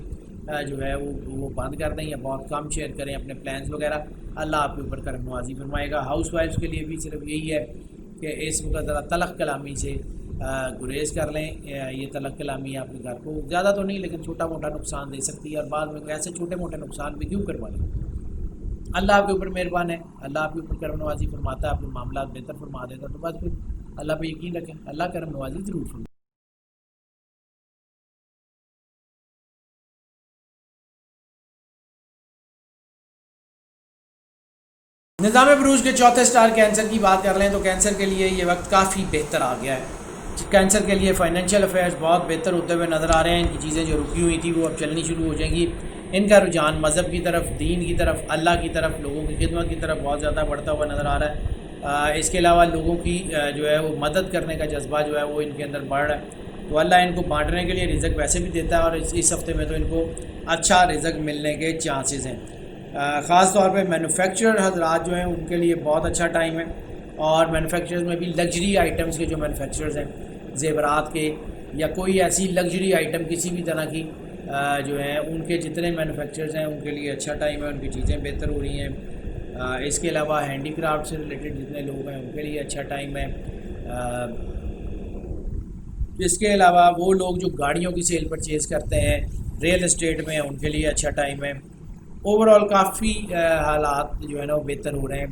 جو ہے وہ بند کر دیں یا بہت کم شیئر کریں اپنے پلانز وغیرہ. اللہ آپ کے اوپر کرم نوازی فرمائے گا. ہاؤس وائفس کے لیے بھی صرف یہی ہے کہ اس وقت ذرا تلخ کلامی سے گریز کر لیں. یہ تلخ کلامی آپ کے گھر کو زیادہ تو نہیں لیکن چھوٹا موٹا نقصان دے سکتی ہے, اور بعد میں ایسے چھوٹے موٹے نقصان بھی کیوں کروا لیں. اللہ آپ کے اوپر مہربان ہے, اللہ آپ کے اوپر کرم نوازی فرماتا ہے, اپنے معاملات بہتر فرما دیتا ہے. تو بس پھر اللہ پہ یقین رکھیں, اللہ کرم نوازی ضرور فرمائے. نظام بروج کے چوتھے سٹار کینسر کی بات کر لیں تو کینسر کے لیے یہ وقت کافی بہتر آ گیا ہے. کینسر کے لیے فائنینشیل افیئرز بہت بہتر ہوتے ہوئے نظر آ رہے ہیں. ان کی چیزیں جو رکی ہوئی تھی وہ اب چلنی شروع ہو جائیں گی. ان کا رجحان مذہب کی طرف, دین کی طرف, اللہ کی طرف, لوگوں کی خدمت کی طرف بہت زیادہ بڑھتا ہوا نظر آ رہا ہے. اس کے علاوہ لوگوں کی جو ہے وہ مدد کرنے کا جذبہ جو ہے وہ ان کے اندر بڑھ رہا ہے. تو اللہ ان کو بانٹنے کے لیے رزق ویسے بھی دیتا ہے, اور اس ہفتے میں تو ان کو اچھا رزق ملنے کے چانسز ہیں. خاص طور پہ مینوفیکچرر حضرات جو ہیں ان کے لیے بہت اچھا ٹائم ہے, اور مینوفیکچررز میں بھی لگژری آئٹمس کے جو مینوفیکچررز ہیں, زیورات کے یا کوئی ایسی لگژری آئٹم کسی بھی طرح کی جو ہیں, ان کے جتنے مینوفیکچررز ہیں ان کے لیے اچھا ٹائم ہے, ان کی چیزیں بہتر ہو رہی ہیں. اس کے علاوہ ہینڈی کرافٹ سے ریلیٹڈ جتنے لوگ ہیں ان کے لیے اچھا ٹائم ہے. اس کے علاوہ وہ لوگ جو گاڑیوں کی سیل پرچیز کرتے ہیں ریئل اسٹیٹ میں, ان کے لیے اچھا ٹائم ہے. اوور آل کافی حالات جو ہے نا وہ بہتر ہو رہے ہیں.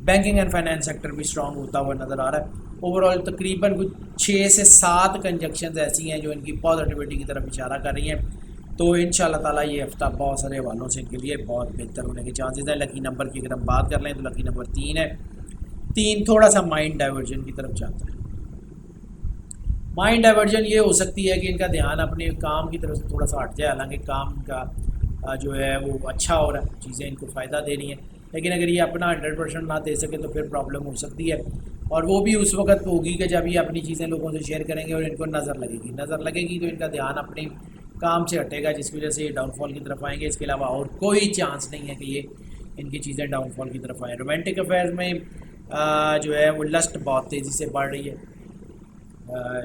بینکنگ اینڈ فائنانس سیکٹر بھی اسٹرانگ ہوتا ہوا نظر آ رہا ہے. اوور آل تقریباً کچھ 6 سے 7 کنجکشنز ایسی ہیں جو ان کی پازیٹیوٹی کی طرف اشارہ کر رہی ہیں. تو ان شاء اللہ تعالیٰ یہ ہفتہ بہت سارے حوالوں سے ان کے لیے بہت بہتر ہونے کے چانسز ہیں. لکی نمبر کی اگر ہم بات کر لیں تو لکی نمبر 3 ہے. 3 تھوڑا سا مائنڈ ڈائیورجن کی طرف جاتا ہے. مائنڈ ڈائیورجن یہ ہو سکتی ہے کہ ان کا دھیان اپنے کام کی طرف سے تھوڑا سا ہٹ جائے, حالانکہ کام کا جو ہے وہ اچھا ہو رہا ہے, چیزیں ان کو فائدہ دے رہی ہیں, لیکن اگر یہ اپنا 100% نہ دے سکے تو پھر پرابلم ہو سکتی ہے. اور وہ بھی اس وقت ہوگی کہ جب یہ اپنی چیزیں لوگوں سے شیئر کریں گے اور ان کو نظر لگے گی تو ان کا دھیان اپنے کام سے ہٹے گا, جس کی وجہ سے یہ ڈاؤن فال کی طرف آئیں گے. اس کے علاوہ اور کوئی چانس نہیں ہے کہ یہ ان کی چیزیں ڈاؤن فال کی طرف آئیں. رومانٹک افیئرز میں جو ہے وہ لسٹ بہت تیزی سے بڑھ رہی ہے,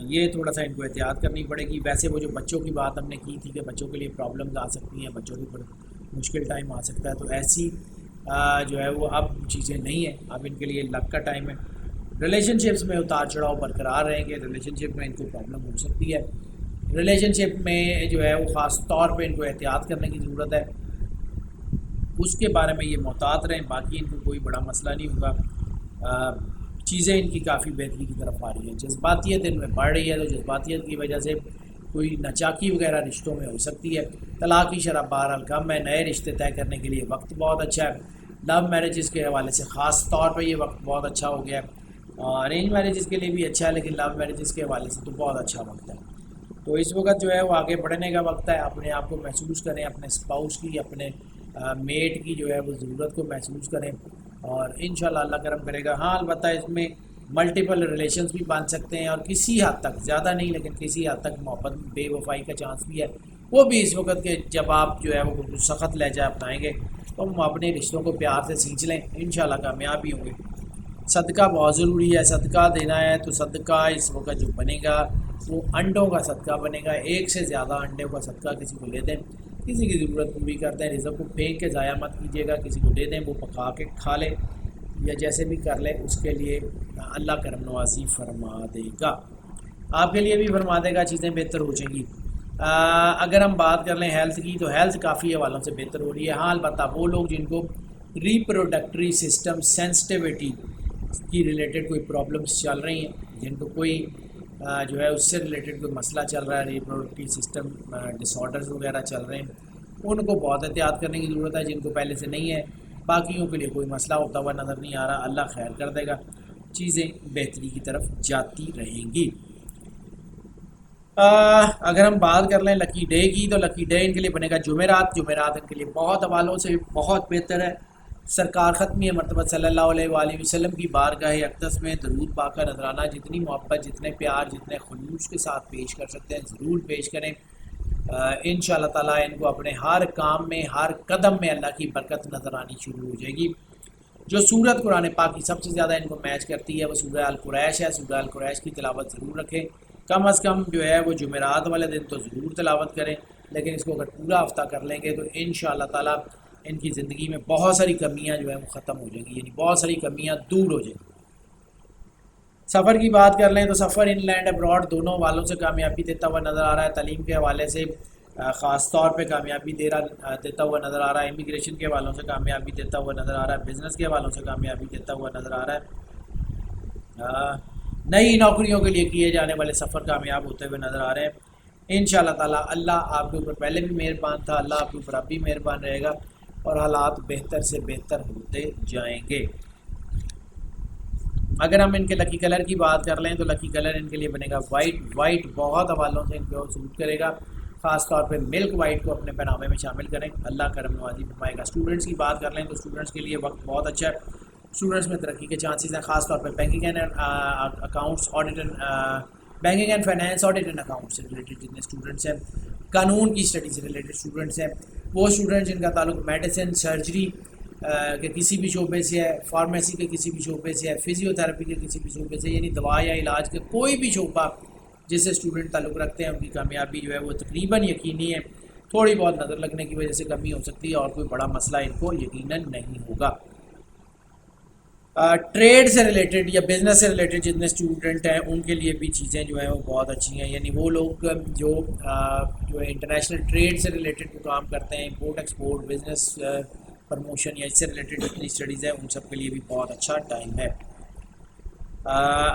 یہ تھوڑا سا ان کو احتیاط کرنی پڑے گی. ویسے وہ جو بچوں کی بات ہم نے کی تھی کہ بچوں کے لیے پرابلمز آ سکتی ہیں, بچوں کے اوپر مشکل ٹائم آ سکتا ہے, تو ایسی جو ہے وہ اب چیزیں نہیں ہیں. اب ان کے لیے لک کا ٹائم ہے. ریلیشن شپس میں اتار چڑھاؤ برقرار رہیں گے, ریلیشن شپ میں ان کو پرابلم ہو سکتی ہے. ریلیشن شپ میں جو ہے وہ خاص طور پہ ان کو احتیاط کرنے کی ضرورت ہے, اس کے بارے میں یہ محتاط رہیں. باقی ان کو کوئی بڑا مسئلہ نہیں ہوگا, چیزیں ان کی کافی بہتری کی طرف آ رہی ہیں. جذباتیت ان میں بڑھ رہی ہے, تو جذباتیت کی وجہ سے کوئی ناچاکی وغیرہ رشتوں میں ہو سکتی ہے. طلاق کی شرح بہرحال کم ہے. نئے رشتے طے کرنے کے لیے وقت بہت اچھا ہے. لو میرجز کے حوالے سے خاص طور پہ یہ وقت بہت اچھا ہو گیا ہے. ارینج میرجز کے لیے بھی اچھا ہے, لیکن لو میرجز کے حوالے سے تو بہت اچھا وقت ہے. تو اس وقت جو ہے وہ آگے بڑھنے کا وقت ہے. اپنے آپ کو محسوس کریں, اپنے اسپاؤس کی, اپنے میٹ کی جو ہے وہ ضرورت کو محسوس کریں, اور انشاءاللہ اللہ کرم کرے گا. ہاں البتہ اس میں ملٹیپل ریلیشنز بھی بن سکتے ہیں, اور کسی حد تک, زیادہ نہیں لیکن کسی حد تک محبت بے وفائی کا چانس بھی ہے. وہ بھی اس وقت کے جب آپ جو ہے وہ بالکل سخت لہجہ اپنائیں گے تو ہم اپنے رشتوں کو پیار سے سینچ لیں, انشاءاللہ کامیاب بھی ہوں گے. صدقہ بہت ضروری ہے، صدقہ دینا ہے تو صدقہ اس وقت جو بنے گا وہ انڈوں کا صدقہ بنے گا، ایک سے زیادہ انڈوں کا صدقہ کسی کو لے دیں، کسی کی ضرورت پوری کر دیں، رزق کو پھینک کے ضائع مت کیجیے گا، کسی کو دے دیں، وہ پکا کے کھا لے یا جیسے بھی کر لے، اس کے لیے اللہ کرم نوازی فرما دے گا، آپ کے لیے بھی فرما دے گا، چیزیں بہتر ہو جائیں گی۔ اگر ہم بات کر لیں ہیلتھ کی تو ہیلتھ کافی حوالوں سے بہتر ہو رہی ہے، ہاں البتہ وہ لوگ جن کو ریپروڈکٹری سسٹم سینسٹیوٹی کی ریلیٹڈ کوئی پرابلمس چل رہی ہیں، جن کو کوئی جو ہے اس سے ریلیٹڈ کوئی مسئلہ چل رہا ہے، ریپروڈکٹیو سسٹم ڈس آرڈرز وغیرہ چل رہے ہیں، ان کو بہت احتیاط کرنے کی ضرورت ہے، جن کو پہلے سے نہیں ہے باقیوں کے لیے کوئی مسئلہ ہوتا ہوا نظر نہیں آ رہا، اللہ خیر کر دے گا، چیزیں بہتری کی طرف جاتی رہیں گی۔ اگر ہم بات کر لیں لکی ڈے کی تو لکی ڈے ان کے لیے بنے گا جمعرات، جمعرات ان کے لیے بہت حوالوں سے بہت بہتر ہے، سرکار ختمی مرتبہ صلی اللہ علیہ وآلہ وسلم کی بارگاہ اقدس میں درود پاک کا نذرانہ جتنی محبت، جتنے پیار، جتنے خلوص کے ساتھ پیش کر سکتے ہیں ضرور پیش کریں، ان شاء اللہ تعالیٰ ان کو اپنے ہر کام میں ہر قدم میں اللہ کی برکت نظر آنی شروع ہو جائے گی۔ جو سورت قرآن پاک کی سب سے زیادہ ان کو میچ کرتی ہے وہ سورہ القریش ہے، سورہ القریش کی تلاوت ضرور رکھیں، کم از کم جو ہے وہ جمعرات والے دن تو ضرور تلاوت کریں، لیکن اس کو اگر پورا ہفتہ کر لیں گے تو ان شاء اللہ تعالیٰ ان کی زندگی میں بہت ساری کمیاں جو ہیں وہ ختم ہو جائیں گی، یعنی بہت ساری کمیاں دور ہو جائیں گی۔ سفر کی بات کر لیں تو سفر ان لینڈ ابراڈ دونوں والوں سے کامیابی دیتا ہوا نظر آ رہا ہے، تعلیم کے حوالے سے خاص طور پہ کامیابی دیتا ہوا نظر آ رہا ہے، امیگریشن کے حوالوں سے کامیابی دیتا ہوا نظر آ رہا ہے، بزنس کے حوالوں سے کامیابی دیتا ہوا نظر آ رہا ہے، نئی نوکریوں کے لیے کیے جانے والے سفر کامیاب ہوتے ہوئے نظر آ رہے ہیں ان شاء اللہ تعالیٰ۔ اللہ آپ کے اوپر پہلے بھی مہربان تھا، اللہ آپ کے اوپر اب بھی مہربان رہے گا اور حالات بہتر سے بہتر ہوتے جائیں گے۔ اگر ہم ان کے لکی کلر کی بات کر لیں تو لکی کلر ان کے لیے بنے گا وائٹ، وائٹ بہت حوالوں سے ان کو سوٹ کرے گا، خاص طور پہ ملک وائٹ کو اپنے پہناوے میں شامل کریں، اللہ کرم نوازی فرمائے گا۔ اسٹوڈنٹس کی بات کر لیں تو اسٹوڈنٹس کے لیے وقت بہت اچھا ہے، اسٹوڈنٹس میں ترقی کے چانسز ہیں، خاص طور پہ banking and accounts audit banking and finance audit and accounts سے ریلیٹڈ جتنے اسٹوڈنٹس ہیں، قانون کی اسٹڈی سے ریلیٹڈ اسٹوڈنٹس ہیں، وہ اسٹوڈنٹ جن کا تعلق میڈیسن، سرجری کے کسی بھی شعبے سے ہے، فارمیسی کے کسی بھی شعبے سے ہے، فزیو تھراپی کے کسی بھی شعبے سے، یعنی دوا یا علاج کے کوئی بھی شعبہ جس سے اسٹوڈنٹ تعلق رکھتے ہیں ان کی کامیابی جو ہے وہ تقریباً یقینی ہے، تھوڑی بہت نظر لگنے کی وجہ سے کمی ہو سکتی ہے اور کوئی بڑا مسئلہ ان کو یقیناً نہیں ہوگا۔ ٹریڈ سے ریلیٹڈ یا بزنس سے ریلیٹڈ جتنے اسٹوڈنٹ ہیں ان کے لیے بھی چیزیں جو ہیں وہ بہت اچھی ہیں، یعنی وہ لوگ جو انٹرنیشنل ٹریڈ سے ریلیٹڈ کو کام کرتے ہیں، امپورٹ ایکسپورٹ، بزنس پروموشن یا اس سے ریلیٹڈ جتنی اسٹڈیز ہیں ان سب کے لیے بھی بہت اچھا ٹائم ہے۔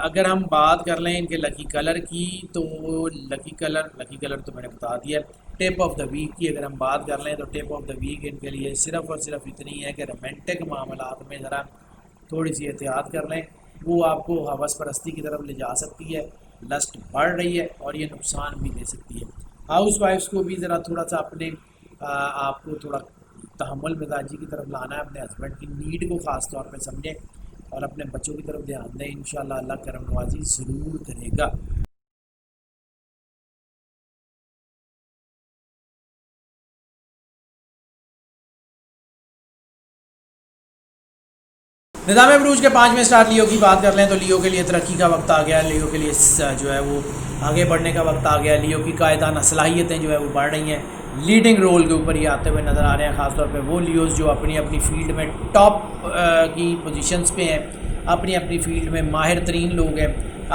اگر ہم بات کر لیں ان کے لکی کلر کی تو لکی کلر تو میں نے بتا دیا۔ ٹپ آف دا ویک کی اگر ہم بات کر لیں تو ٹپ آف دا ویک ان کے لیے صرف اور صرف اتنی ہے کہ رومانٹک معاملات میں ذرا تھوڑی سی احتیاط کر لیں، وہ آپ کو ہوس پرستی کی طرف لے جا سکتی ہے، لسٹ بڑھ رہی ہے اور یہ نقصان بھی دے سکتی ہے۔ ہاؤس وائفس کو بھی ذرا تھوڑا سا اپنے آپ کو تھوڑا تحمل مزاجی کی طرف لانا ہے، اپنے ہسبینڈ کی نیڈ کو خاص طور پہ سمجھیں اور اپنے بچوں کی طرف دھیان دیں، انشاءاللہ اللہ کرم نوازی ضرور کرے گا۔ نظام عروج کے 5ویں سٹار لیو کی بات کر لیں تو لیو کے لیے ترقی کا وقت آ گیا، لیو کے لیے جو ہے وہ آگے بڑھنے کا وقت آ گیا، لیو کی قائدانہ صلاحیتیں جو ہے وہ بڑھ رہی ہیں، لیڈنگ رول کے اوپر یہ آتے ہوئے نظر آ رہے ہیں، خاص طور پہ وہ لیوز جو اپنی اپنی فیلڈ میں ٹاپ کی پوزیشنز پہ ہیں، اپنی اپنی فیلڈ میں ماہر ترین لوگ ہیں،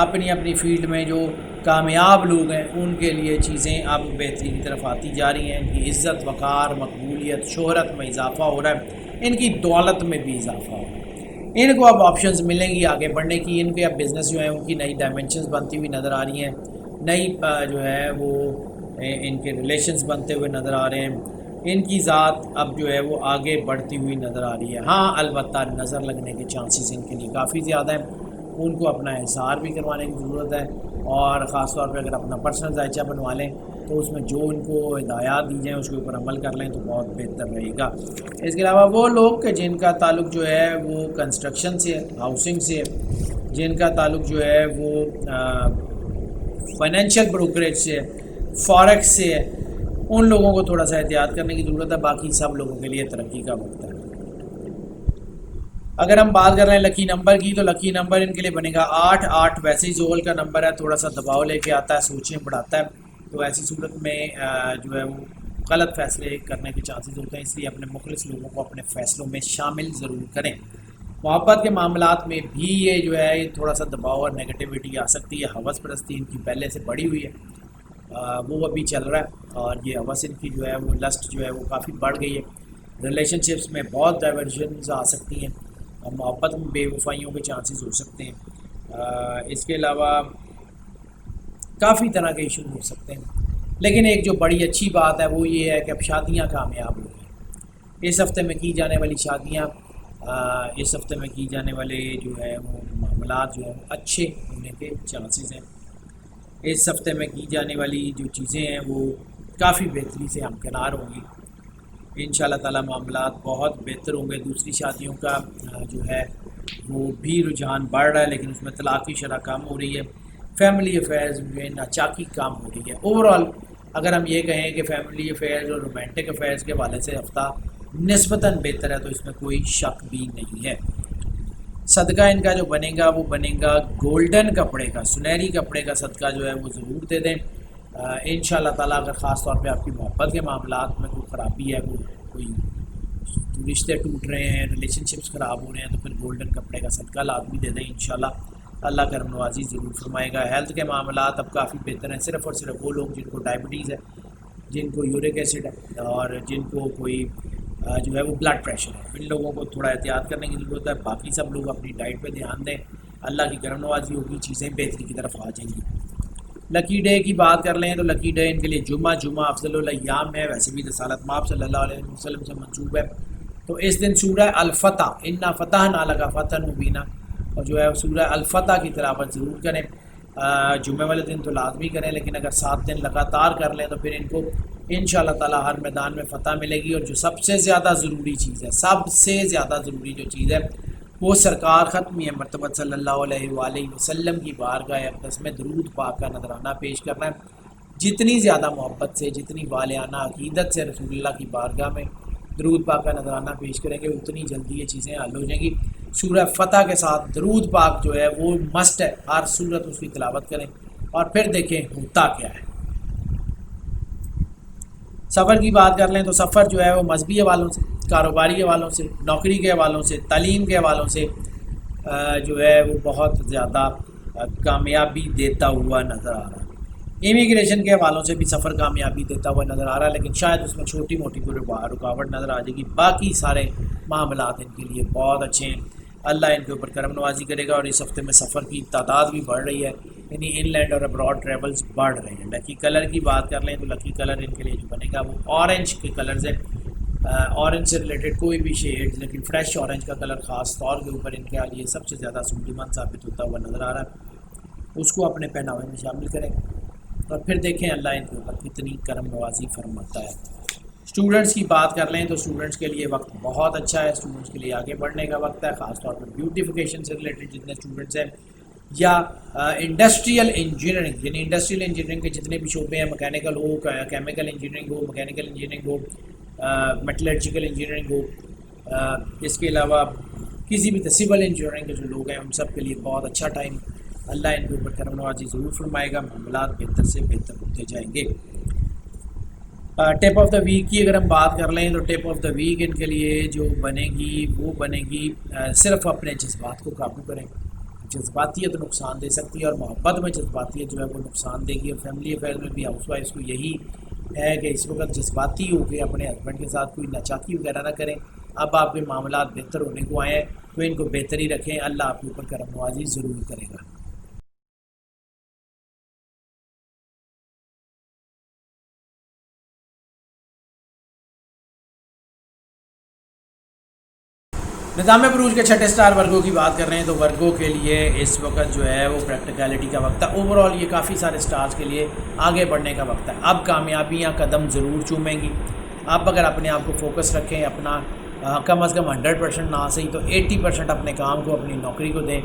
اپنی اپنی فیلڈ میں جو کامیاب لوگ ہیں ان کے لیے چیزیں اب بہتری کی طرف آتی جا رہی ہیں، ان کی عزت، وقار، مقبولیت، شہرت میں اضافہ ہو رہا ہے، ان کی دولت میں بھی اضافہ ہو رہا ہے، ان کو اب آپشنز ملیں گی آگے بڑھنے کی، ان کے اب بزنس جو ہیں ان کی نئی ڈائمنشنز بنتی ہوئی نظر آ رہی ہیں، نئی جو ہے وہ ان کے ریلیشنز بنتے ہوئے نظر آ رہے ہیں، ان کی ذات اب جو ہے وہ آگے بڑھتی ہوئی نظر آ رہی ہے۔ ہاں البتہ نظر لگنے کے چانسز ان کے لیے کافی زیادہ ہیں، ان کو اپنا احصار بھی کروانے کی ضرورت ہے، اور خاص طور پہ اگر اپنا پرسنل ذائچہ بنوا لیں تو اس میں جو ان کو ہدایات دی جائیں اس کے اوپر عمل کر لیں تو بہت بہتر رہے گا۔ اس کے علاوہ وہ لوگ کہ جن کا تعلق جو ہے وہ کنسٹرکشن سے ہے، ہاؤسنگ سے ہے، جن کا تعلق جو ہے وہ فائنینشیل بروکریج سے ہے، فارکس سے ہے، ان لوگوں کو تھوڑا سا احتیاط کرنے کی ضرورت ہے، باقی سب لوگوں کے لیے ترقی کا وقت ہے۔ اگر ہم بات کر رہے ہیں لکی نمبر کی تو لکی نمبر ان کے لیے بنے گا 8 8 ویسے ہی زول کا نمبر ہے، تھوڑا سا دباؤ لے کے آتا ہے، سوچیں بڑھاتا ہے، تو ایسی صورت میں جو ہے وہ غلط فیصلے کرنے کے چانسز ہوتے ہیں، اس لیے اپنے مخلص لوگوں کو اپنے فیصلوں میں شامل ضرور کریں۔ محبت کے معاملات میں بھی یہ جو ہے یہ تھوڑا سا دباؤ اور نگیٹیوٹی آ سکتی ہے، ہوس پرستی ان کی پہلے سے بڑھی ہوئی ہے، وہ ابھی چل رہا ہے، اور یہ ہوس ان کی جو ہے وہ لسٹ جو ہے وہ کافی بڑھ گئی ہے۔ ریلیشن شپس میں بہت ڈائیورژنز آ سکتی ہیں، محبت میں بے وفائیوں کے چانسز ہو سکتے ہیں، اس کے علاوہ کافی طرح کے ایشو ہو سکتے ہیں، لیکن ایک جو بڑی اچھی بات ہے وہ یہ ہے کہ اب شادیاں کامیاب ہو رہی ہیں۔ اس ہفتے میں کی جانے والی شادیاں، اس ہفتے میں کی جانے والے جو ہے وہ معاملات جو ہے وہ اچھے ہونے کے چانسز ہیں۔ اس ہفتے میں کی جانے والی جو چیزیں ہیں وہ کافی بہتری سے ہمکنار ہوں گی، ان شاء اللہ تعالیٰ معاملات بہت بہتر ہوں گے۔ دوسری شادیوں کا جو ہے وہ بھی رجحان بڑھ رہا ہے، لیکن اس میں طلاق کی شرح کم ہو رہی ہے، فیملی افیئرز میں ناچاکی کم ہو رہی ہے۔ اوور آل اگر ہم یہ کہیں کہ فیملی افیئرز اور رومانٹک افیئرز کے حوالے سے ہفتہ نسبتاً بہتر ہے، تو اس میں کوئی شک بھی نہیں ہے۔ صدقہ ان کا جو بنے گا وہ بنے گا گولڈن کپڑے کا، سنہری کپڑے کا صدقہ جو ہے وہ ضرور دے دیں۔ ان شاء اللہ تعالیٰ اگر خاص طور پہ آپ کی محبت کے معاملات میں کوئی خرابی ہے، کوئی رشتے ٹوٹ رہے ہیں، ریلیشن شپس خراب ہو رہے ہیں، تو پھر گولڈن کپڑے کا صدقہ لازمی دے دیں، انشاءاللہ اللہ کرم نوازی ضرور فرمائے گا۔ ہیلتھ کے معاملات اب کافی بہتر ہیں، صرف اور صرف وہ لوگ جن کو ڈائبٹیز ہے، جن کو یورک ایسڈ ہے، اور جن کو کوئی جو ہے وہ بلڈ پریشر ہے، ان لوگوں کو تھوڑا احتیاط کرنے کی ضرورت ہے۔ باقی سب لوگ اپنی ڈائٹ پہ دھیان دیں، اللہ کی کرم نوازی ہوگی، چیزیں بہتری کی طرف آ جائیں گی۔ لکی ڈے کی بات کر لیں تو لکی ڈے ان کے لیے جمعہ افضل الایام ہے، ویسے بھی رسالت مآب صلی اللہ علیہ وسلم سے منسوب ہے، تو اس دن سورہ الفتح، انا فتحنا لک فتحا مبینا، اور جو ہے سورہ الفتح کی تلاوت ضرور کریں۔ جمعہ والے دن تو لازمی کریں، لیکن اگر 7 دن لگاتار کر لیں تو پھر ان کو ان شاء اللہ تعالیٰ ہر میدان میں فتح ملے گی۔ اور جو سب سے زیادہ ضروری چیز ہے، سب سے زیادہ ضروری جو چیز ہے، وہ سرکار ختمی مرتبہ صلی اللہ علیہ وآلہ وسلم کی بارگاہ اقدس میں درود پاک کا نذرانہ پیش کرنا ہے۔ جتنی زیادہ محبت سے، جتنی والہانہ عقیدت سے رسول اللہ کی بارگاہ میں درود پاک کا نذرانہ پیش کریں گے، اتنی جلدی یہ چیزیں حل ہو جائیں گی۔ سورہ فتح کے ساتھ درود پاک جو ہے وہ مسٹ ہے، ہر صورت اس کی تلاوت کریں، اور پھر دیکھیں ہوتا کیا ہے۔ سفر کی بات کر لیں تو سفر جو ہے وہ مذہبی حوالوں سے، کاروباری حوالوں سے، نوکری کے حوالوں سے، تعلیم کے حوالوں سے جو ہے وہ بہت زیادہ کامیابی دیتا ہوا نظر آ رہا ہے۔ امیگریشن کے حوالوں سے بھی سفر کامیابی دیتا ہوا نظر آ رہا ہے، لیکن شاید اس میں چھوٹی موٹی کوئی رکاوٹ نظر آ جائے گی۔ باقی سارے معاملات ان کے لیے بہت اچھے ہیں، اللہ ان کے اوپر کرم نوازی کرے گا، اور اس ہفتے میں سفر کی تعداد بھی بڑھ رہی ہے، یعنی ان لینڈ اور ابراڈ ٹریولز بڑھ رہے ہیں۔ لکی کلر کی بات کر لیں تو لکی کلر ان کے لیے جو بنے گا وہ اورنج کے کلرز ہیں، اورنج سے ریلیٹڈ کوئی بھی شیڈ، لیکن فریش اورنج کا کلر خاص طور کے اوپر ان کے لیے سب سے زیادہ سودمند ثابت ہوتا ہوا نظر آ رہا ہے، اس کو اپنے پہناوے میں شامل کریں، اور پھر دیکھیں اللہ ان کے اوپر کتنی کرم نوازی فرماتا ہے۔ اسٹوڈنٹس کی بات کر لیں تو اسٹوڈنٹس کے لیے وقت بہت اچھا ہے، اسٹوڈنٹس کے لیے آگے بڑھنے کا وقت ہے، خاص طور پر بیوٹیفیکیشن سے ریلیٹڈ جتنے اسٹوڈنٹس ہیں، یا انڈسٹریل انجینئرنگ، یعنی انڈسٹریل انجینئرنگ کے جتنے بھی شعبے ہیں، مکینیکل ہو، کیمیکل انجینئرنگ ہو، مکینیکل انجینئرنگ ہو، میٹلرجیکل انجینئرنگ ہو، اس کے علاوہ کسی بھی سول انجینئرنگ کے جو لوگ ہیں ان سب کے لیے بہت اچھا ٹائم، اللہ ان کے اوپر کرم نوازی ضرور فرمائے گا، معاملات بہتر سے بہتر ہوتے جائیں گے۔ ٹپ آف دا ویک کی اگر ہم بات کر لیں تو ٹپ آف دا ویک ان کے لیے جو بنے گی وہ بنے گی صرف اپنے جذبات کو قابو کریں۔ جذباتیت نقصان دے سکتی ہے، اور محبت میں جذباتیت جو ہے وہ نقصان دے گی، اور فیملی افیئر میں بھی ہاؤس وائفس کو یہی ہے کہ اس وقت جذباتی ہو کے اپنے ہسبینڈ کے ساتھ کوئی ناچاکی وغیرہ نہ کریں۔ اب آپ کے معاملات بہتر ہونے کو آئے ہیں تو ان کو بہتری رکھیں، اللہ آپ کے اوپر کرم نوازی ضرور کرے گا۔ نظام بروج کے چھٹے سٹار ورگوں کی بات کر رہے ہیں تو ورگوں کے لیے اس وقت جو ہے وہ پریکٹیکلٹی کا وقت ہے، اوور آل یہ کافی سارے سٹارز کے لیے آگے بڑھنے کا وقت ہے۔ اب کامیابیاں قدم ضرور چومیں گی، آپ اگر اپنے آپ کو فوکس رکھیں، اپنا کم از کم 100% نہ صحیح تو 80% اپنے کام کو، اپنی نوکری کو دیں،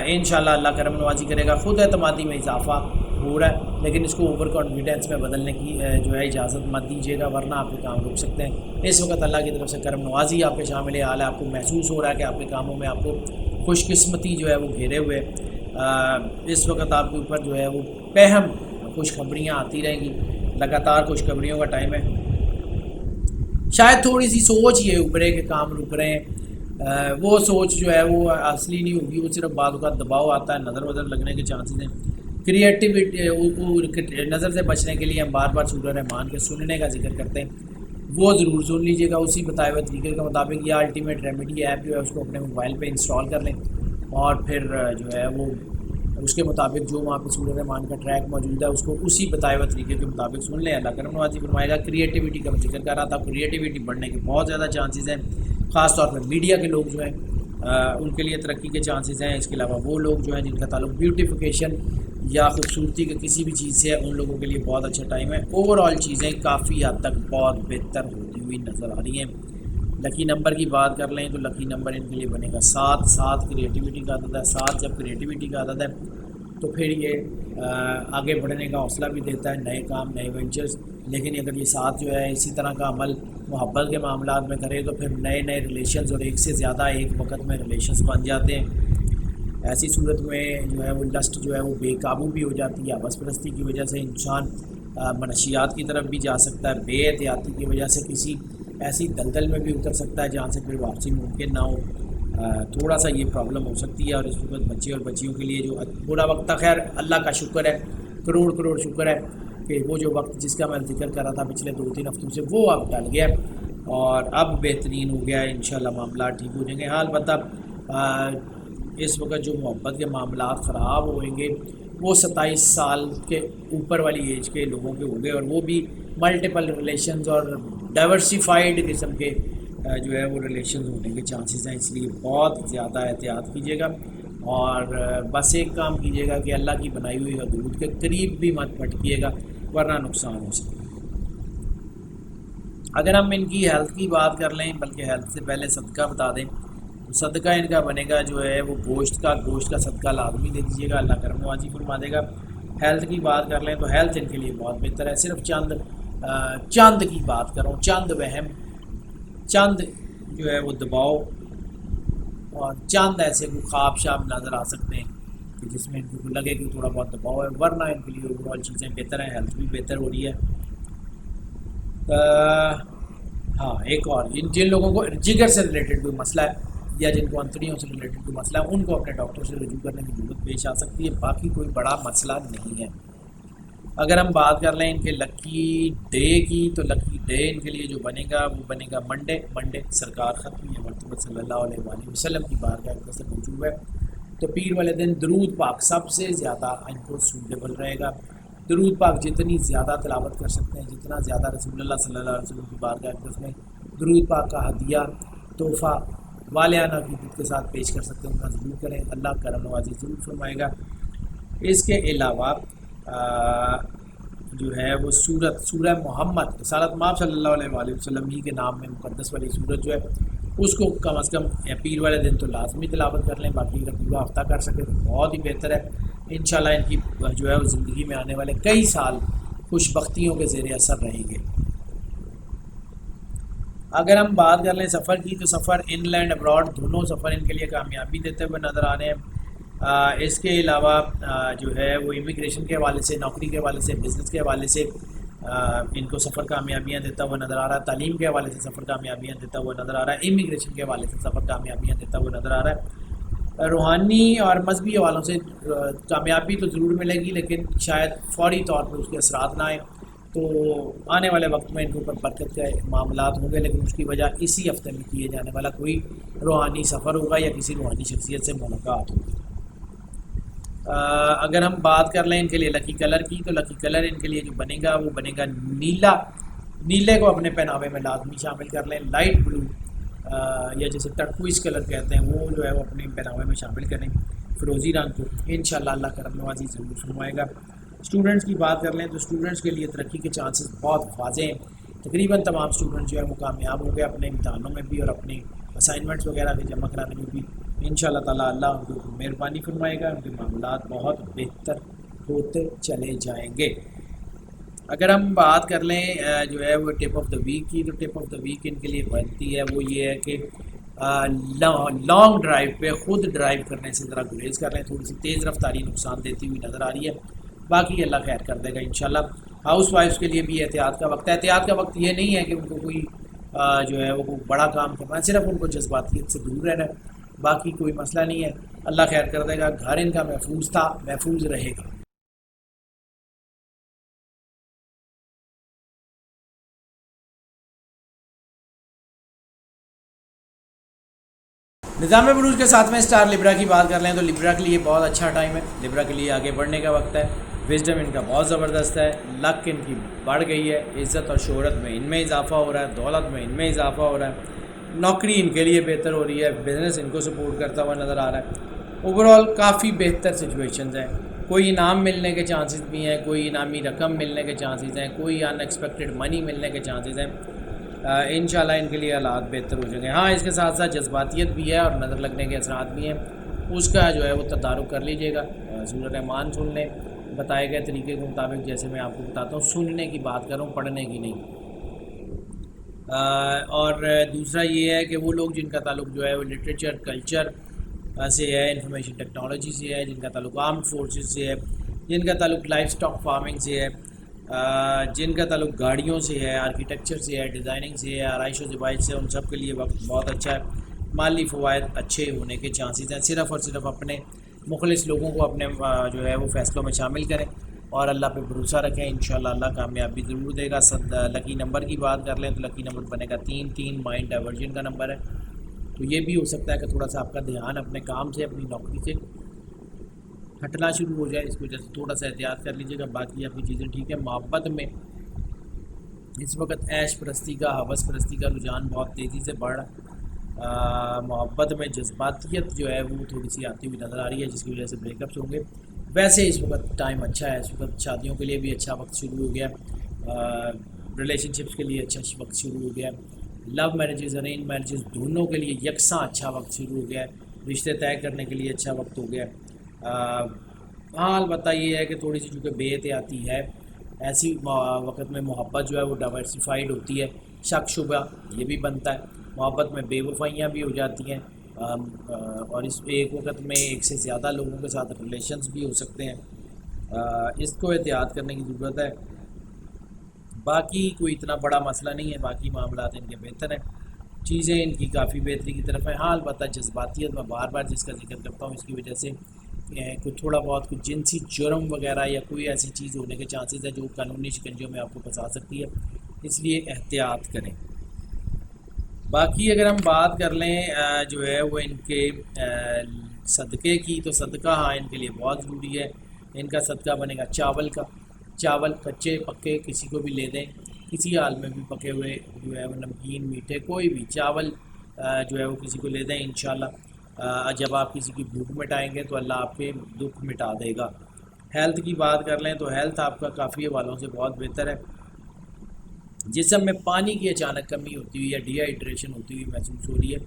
انشاءاللہ اللہ کرم نوازی کرے گا۔ خود اعتمادی میں اضافہ، ہو رہا ہے، لیکن اس کو اوور کانفیڈنس میں بدلنے کی جو ہے اجازت مت دیجیے گا، ورنہ آپ کے کام رک سکتے ہیں۔ اس وقت اللہ کی طرف سے کرم نوازی آپ کے شامل حال ہے، آپ کو محسوس ہو رہا ہے کہ آپ کے کاموں میں آپ کو خوش قسمتی جو ہے وہ گھیرے ہوئے، اس وقت آپ کے اوپر جو ہے وہ پہم خوشخبریاں آتی رہیں گی، لگاتار خوشخبریوں کا ٹائم ہے۔ شاید تھوڑی سی سوچ یہ ابھرے کہ کام رک رہے ہیں، وہ سوچ جو ہے وہ اصلی نہیں ہوگی، وہ صرف بعض اوقات دباؤ آتا ہے، نظر وظر لگنے کے چانسز ہیں۔ کریٹیوٹی نظر سے بچنے کے لیے ہم بار بار سورہ رحمان کے سننے کا ذکر کرتے ہیں، وہ ضرور سن لیجیے گا اسی بتائے ہوئے طریقے کے مطابق، یا الٹیمیٹ ریمیڈی ایپ جو ہے اس کو اپنے موبائل پہ انسٹال کر لیں، اور پھر جو ہے وہ اس کے مطابق جو وہاں پہ سورہ رحمان کا ٹریک موجود ہے اس کو اسی بتائے ہوئے طریقے کے مطابق سن لیں۔ اللہ کرم نوازی فرمائے گا۔ کریٹیوٹی کا میں ذکر کر رہا تھا، کریٹیوٹی بڑھنے کے بہت زیادہ چانسز ہیں، خاص طور پہ میڈیا کے لوگ جو ہیں ان کے لیے ترقی کے چانسز ہیں۔ اس کے علاوہ وہ لوگ جو ہیں جن کا تعلق بیوٹیفیکیشن یا خوبصورتی کے کسی بھی چیز سے ہے، ان لوگوں کے لیے بہت اچھا ٹائم ہے۔ اوور آل چیزیں کافی حد تک بہت بہتر ہوتی ہوئی نظر آ رہی ہیں۔ لکی نمبر کی بات کر لیں تو لکی نمبر ان کے لیے بنے گا 7۔ 7 کریٹیوٹی کا عدد ہے، 7 جب کریٹیوٹی کا عدد ہے تو پھر یہ آگے بڑھنے کا حوصلہ بھی دیتا ہے، نئے کام، نئے وینچرز۔ لیکن اگر یہ 7 جو ہے اسی طرح کا عمل محبت کے معاملات میں کرے تو پھر نئے نئے ریلیشنز، اور ایک سے زیادہ ایک وقت میں ریلیشنز بن جاتے ہیں۔ ایسی صورت میں جو ہے وہ لسٹ جو ہے وہ بے قابو بھی ہو جاتی ہے، حوث پرستی کی وجہ سے انسان منشیات کی طرف بھی جا سکتا ہے، بے احتیاطی کی وجہ سے کسی ایسی دلدل میں بھی اتر سکتا ہے جہاں سے پھر واپسی ممکن نہ ہو۔ تھوڑا سا یہ پرابلم ہو سکتی ہے، اور اس وقت بچے اور بچیوں کے لیے جو برا وقت تھا، خیر اللہ کا شکر ہے، کروڑ کروڑ شکر ہے کہ وہ جو وقت جس کا میں ذکر کر رہا تھا پچھلے 2-3 ہفتوں سے، وہ اب ٹل گیا اور اب بہترین ہو گیا ہے۔ انشاءاللہ معاملات ٹھیک ہو جائیں گے۔ حال بتہ اس وقت جو محبت کے معاملات خراب ہوئیں گے وہ 27 سال کے اوپر والی ایج کے لوگوں کے ہوں گے، اور وہ بھی ملٹیپل ریلیشنز اور ڈائیورسیفائڈ قسم کے جو ہے وہ ریلیشنز ہونے کے چانسز ہیں۔ اس لیے بہت زیادہ احتیاط کیجیے گا، اور بس ایک کام کیجیے گا کہ اللہ کی بنائی ہوئی حدود کے قریب بھی مت پھٹکیے گا، ورنہ نقصان ہو سکتا ہے۔ اگر ہم ان کی ہیلتھ کی بات کر لیں، بلکہ ہیلتھ سے پہلے صدقہ بتا دیں، تو صدقہ ان کا بنے گا جو ہے وہ گوشت کا صدقہ لازمی دے دیجیے گا، اللہ کرم نوازی فرما دے گا۔ ہیلتھ کی بات کر لیں تو ہیلتھ ان کے لیے بہت بہتر ہے۔ صرف چند کی بات کروں، چند وہم، چند جو ہے وہ دباؤ، اور چند ایسے کوئی خواب شاب نظر آ سکتے ہیں کہ جس میں ان کو لگے کہ تھوڑا بہت دباؤ ہے، ورنہ ان کے لیے اوور آل چیزیں بہتر ہیں، ہیلتھ بھی بہتر ہو رہی ہے۔ ہاں، ایک اور، جن لوگوں کو جگر سے ریلیٹڈ کوئی مسئلہ ہے یا جن کو انتڑیوں سے ریلیٹڈ کوئی مسئلہ ہے، ان کو اپنے ڈاکٹر سے رجوع کرنے کی ضرورت پیش آ سکتی ہے، باقی کوئی بڑا مسئلہ نہیں ہے۔ اگر ہم بات کر لیں ان کے لکی ڈے کی، تو لکی ڈے ان کے لیے جو بنے گا وہ بنے گا منڈے سرکار ختم مرتبہ صلی اللہ علیہ وآلہ وسلم کی بارگاہ سے موجود ہے، تو پیر والے دن درود پاک سب سے زیادہ ان کو سوٹیبل رہے گا۔ درود پاک جتنی زیادہ تلاوت کر سکتے ہیں، جتنا زیادہ رسول اللہ صلی اللہ علیہ وسلم کی بارگاہ میں درود پاک کا ہدیہ تحفہ والہانہ عقیدت کے ساتھ پیش کر سکتے ہیں، اتنا ضرور کریں، اللہ کرم نوازی ضرور فرمائے گا۔ اس کے علاوہ جو ہے وہ سورہ محمد رسالت مآب صلی اللہ علیہ وآلہ وسلم ہی کے نام میں مقدس والی سورت جو ہے اس کو کم از کم پیر والے دن تو لازمی تلاوت کر لیں، باقی اگر پورا ہفتہ کر سکے تو بہت ہی بہتر ہے۔ انشاءاللہ ان کی جو ہے وہ زندگی میں آنے والے کئی سال خوش بختیوں کے زیر اثر رہیں گے۔ اگر ہم بات کر لیں سفر کی، تو سفر ان لینڈ ابراڈ دونوں سفر ان کے لیے کامیابی دیتے ہوئے نظر آ رہے ہیں۔ اس کے علاوہ جو ہے وہ امیگریشن کے حوالے سے، نوکری کے حوالے سے، بزنس کے حوالے سے ان کو سفر کامیابیاں دیتا ہوا نظر آ رہا ہے، تعلیم کے حوالے سے سفر کامیابیاں دیتا ہوا نظر آ رہا ہے، امیگریشن کے حوالے سے سفر کامیابیاں دیتا ہوا نظر آ رہا ہے۔ روحانی اور مذہبی حوالوں سے کامیابی تو ضرور ملے گی، لیکن شاید فوری طور پر اس کے اثرات نہ آئیں، تو آنے والے وقت میں ان کے اوپر برکت کے معاملات ہوں گے، لیکن اس کی وجہ اسی ہفتے میں کیے جانے والا کوئی روحانی سفر ہوگا یا کسی روحانی شخصیت سے ملاقات ہوگی۔ اگر ہم بات کر لیں ان کے لیے لکی کلر کی، تو لکی کلر ان کے لیے جو بنے گا وہ بنے گا نیلا۔ نیلے کو اپنے پہناوے میں لازمی شامل کر لیں، لائٹ بلو یا جیسے ٹرکوئز کلر کہتے ہیں وہ جو ہے وہ اپنے پہناوے میں شامل کریں، فیروزی رنگ کو، انشاءاللہ اللہ کرم نوازی ضرور فرمائے گا۔ اسٹوڈنٹس کی بات کر لیں تو اسٹوڈنٹس کے لیے ترقی کے چانسز بہت واضح ہیں، تقریباً تمام اسٹوڈنٹ جو ہے وہ کامیاب ہو گئے اپنے امتحانوں میں بھی اور اپنے اسائنمنٹس وغیرہ بھی جمع کرانے میں بھی، انشاءاللہ تعالیٰ اللہ ان کو مہربانی فرمائے گا، ان کے معاملات بہت بہتر ہوتے چلے جائیں گے. اگر ہم بات کر لیں جو ہے وہ ٹپ آف دا ویک کی، تو ٹپ آف دا ویک ان کے لیے بنتی ہے وہ یہ ہے کہ لانگ ڈرائیو پہ خود ڈرائیو کرنے سے ذرا گریز کر لیں. تھوڑی سی تیز رفتاری نقصان دیتی ہوئی نظر آ رہی ہے، باقی اللہ خیر کر دے گا انشاءاللہ. ہاؤس وائفس کے لیے بھی احتیاط کا وقت ہے. احتیاط کا وقت یہ نہیں ہے کہ ان کو کوئی جو ہے وہ بڑا کام کرنا ہے، صرف ان کو جذباتیت سے دور رہنا ہے، باقی کوئی مسئلہ نہیں ہے. اللہ خیر کر دے گا. گھر ان کا محفوظ تھا، محفوظ رہے گا. نظام بروج کے ساتھ میں اسٹار لبرا کی بات کر لیں تو لبرا کے لیے بہت اچھا ٹائم ہے. لبرا کے لیے آگے بڑھنے کا وقت ہے. وزڈم ان کا بہت زبردست ہے. لک ان کی بڑھ گئی ہے. عزت اور شہرت میں ان میں اضافہ ہو رہا ہے. دولت میں ان میں اضافہ ہو رہا ہے. نوکری ان کے لیے بہتر ہو رہی ہے. بزنس ان کو سپورٹ کرتا ہوا نظر آ رہا ہے. اوور آل کافی بہتر سچویشنز ہیں. کوئی انعام ملنے کے چانسز بھی ہیں، کوئی انعامی رقم ملنے کے چانسز ہیں، کوئی ان ایکسپیکٹڈ منی ملنے کے چانسز ہیں. انشاءاللہ ان کے لیے حالات بہتر ہو جائیں گے. ہاں اس کے ساتھ ساتھ جذباتیت بھی ہے اور نظر لگنے کے اثرات بھی ہیں، اس کا جو ہے وہ تدارک کر لیجیے گا. سورۃ رحمان سن لیں بتائے گئے طریقے کے مطابق، جیسے میں آپ کو بتاتا ہوں. سننے کی بات کروں، پڑھنے کی نہیں. اور دوسرا یہ ہے کہ وہ لوگ جن کا تعلق جو ہے وہ لٹریچر کلچر سے ہے، انفارمیشن ٹیکنالوجی سے ہے، جن کا تعلق آرمڈ فورسز سے ہے، جن کا تعلق لائف سٹاک فارمنگ سے ہے، جن کا تعلق گاڑیوں سے ہے، آرکیٹیکچر سے ہے، ڈیزائننگ سے ہے، آرائش و زیبائش سے، ان سب کے لیے وقت بہت اچھا ہے. مالی فوائد اچھے ہونے کے چانسز ہیں. صرف اور صرف اپنے مخلص لوگوں کو اپنے جو ہے وہ فیصلوں میں شامل کریں اور اللہ پہ بھروسہ رکھیں. انشاءاللہ اللہ کامیابی ضرور دے گا. لکی نمبر کی بات کر لیں تو لکی نمبر بنے گا 3 مائنڈ ڈائیورژن کا نمبر ہے. تو یہ بھی ہو سکتا ہے کہ تھوڑا سا آپ کا دھیان اپنے کام سے، اپنی نوکری سے ہٹنا شروع ہو جائے. اس کی وجہ سے تھوڑا سا احتیاط کر لیجیے گا. باقی آپ کی چیزیں ٹھیک ہے. محبت میں اس وقت عیش پرستی کا، ہوس پرستی کا رجحان بہت تیزی سے بڑھ رہا ہے. محبت میں جذباتیت جو ہے وہ تھوڑی سی آتی ہوئی نظر آ رہی ہے، جس کی وجہ سے بریک اپس ہوں گے. ویسے اس وقت ٹائم اچھا ہے. اس وقت شادیوں کے لیے بھی اچھا وقت شروع ہو گیا. ریلیشن شپس کے لیے اچھا وقت شروع ہو گیا. لو میرجز، ارینج میرجز دونوں کے لیے یکساں اچھا وقت شروع ہو گیا ہے. رشتے طے کرنے کے لیے اچھا وقت ہو گیا. ہاں البتہ یہ ہے کہ تھوڑی سی چونکہ بے احتیاطی ہے، ایسی وقت میں محبت جو ہے وہ ڈائیورسیفائڈ ہوتی ہے. شک شبہ یہ بھی بنتا ہے. محبت میں بے وفائیاں بھی ہو جاتی ہیں، اور اس ایک وقت میں ایک سے زیادہ لوگوں کے ساتھ ریلیشنز بھی ہو سکتے ہیں. اس کو احتیاط کرنے کی ضرورت ہے. باقی کوئی اتنا بڑا مسئلہ نہیں ہے. باقی معاملات ان کے بہتر ہیں. چیزیں ان کی کافی بہتری کی طرف ہیں. ہاں البتہ جذباتیت میں بار بار جس کا ذکر کرتا ہوں، اس کی وجہ سے کوئی تھوڑا بہت کوئی جنسی جرم وغیرہ یا کوئی ایسی چیز ہونے کے چانسز ہے جو قانونی شکنجوں میں آپ کو پھنسا سکتی ہے. اس لیے احتیاط کریں. باقی اگر ہم بات کر لیں جو ہے وہ ان کے صدقے کی، تو صدقہ ہاں ان کے لیے بہت ضروری ہے. ان کا صدقہ بنے گا چاول کا. چاول کچے پکے کسی کو بھی لے دیں، کسی حال میں بھی پکے ہوئے جو ہے وہ نمکین میٹھے کوئی بھی چاول جو ہے وہ کسی کو لے دیں. انشاءاللہ جب آپ کسی کی بھوک مٹائیں گے تو اللہ آپ کے دکھ مٹا دے گا. ہیلتھ کی بات کر لیں تو ہیلتھ آپ کا کافی حوالوں سے بہت بہتر ہے. جسم میں پانی کی اچانک کمی ہوتی ہوئی یا ڈی ہائیڈریشن ہوتی ہوئی محسوس ہو رہی ہے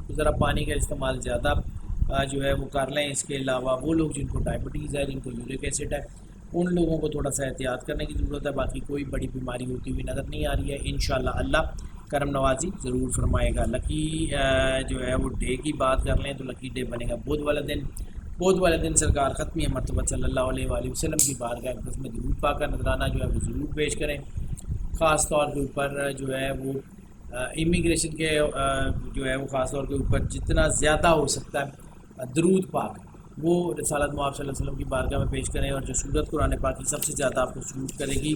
تو ذرا پانی کا استعمال زیادہ جو ہے وہ کر لیں. اس کے علاوہ وہ لوگ جن کو ڈائبٹیز ہے، جن کو یورک ایسڈ ہے، ان لوگوں کو تھوڑا سا احتیاط کرنے کی ضرورت ہے. باقی کوئی بڑی بیماری ہوتی ہوئی نظر نہیں آ رہی ہے. انشاءاللہ اللہ کرم نوازی ضرور فرمائے گا. لکی جو ہے وہ ڈے کی بات کر لیں تو لکی ڈے بنے گا بدھ والا دن. بدھ والے دن سرکار ختمی مرتبہ صلی اللہ علیہ وآلہ وسلم کی بارگاہ اقدس میں درود پاک کا نذرانہ جو ہے وہ ضرور پیش کریں. خاص طور کے اوپر جو ہے وہ امیگریشن کے جو ہے وہ خاص طور کے اوپر جتنا زیادہ ہو سکتا ہے درود پاک وہ رسالت مآب صلی اللہ علیہ وسلم کی بارگاہ میں پیش کریں. اور جو سورت قرآن پاک کی سب سے زیادہ آپ کو سورت کرے گی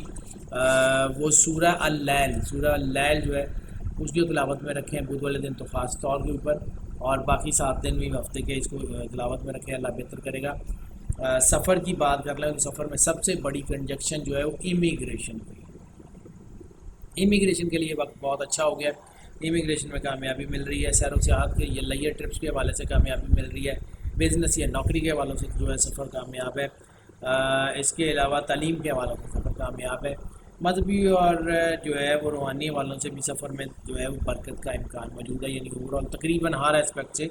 وہ سورہ اللیل. سورہ اللیل جو ہے اس کی تلاوت میں رکھیں بدھ والے دن تو خاص طور کے اوپر، اور باقی 7 دن بھی ہفتے کے اس کو تلاوت میں رکھیں. اللہ بہتر کرے گا. سفر کی بات کر لیں تو سفر میں سب سے بڑی کنجکشن جو ہے وہ امیگریشن کے لیے وقت بہت اچھا ہو گیا. امیگریشن میں کامیابی مل رہی ہے. سیر و سیاحت کے یہ لیہ ٹرپس کے حوالے سے کامیابی مل رہی ہے. بزنس یا نوکری کے حوالوں سے جو ہے سفر کامیاب ہے. اس کے علاوہ تعلیم کے حوالوں سے سفر کامیاب ہے. مذہبی اور جو ہے وہ روحانی حوالوں سے بھی سفر میں جو ہے وہ برکت کا امکان موجود ہے. یعنی اوور آل تقریباً ہر اسپیکٹ سے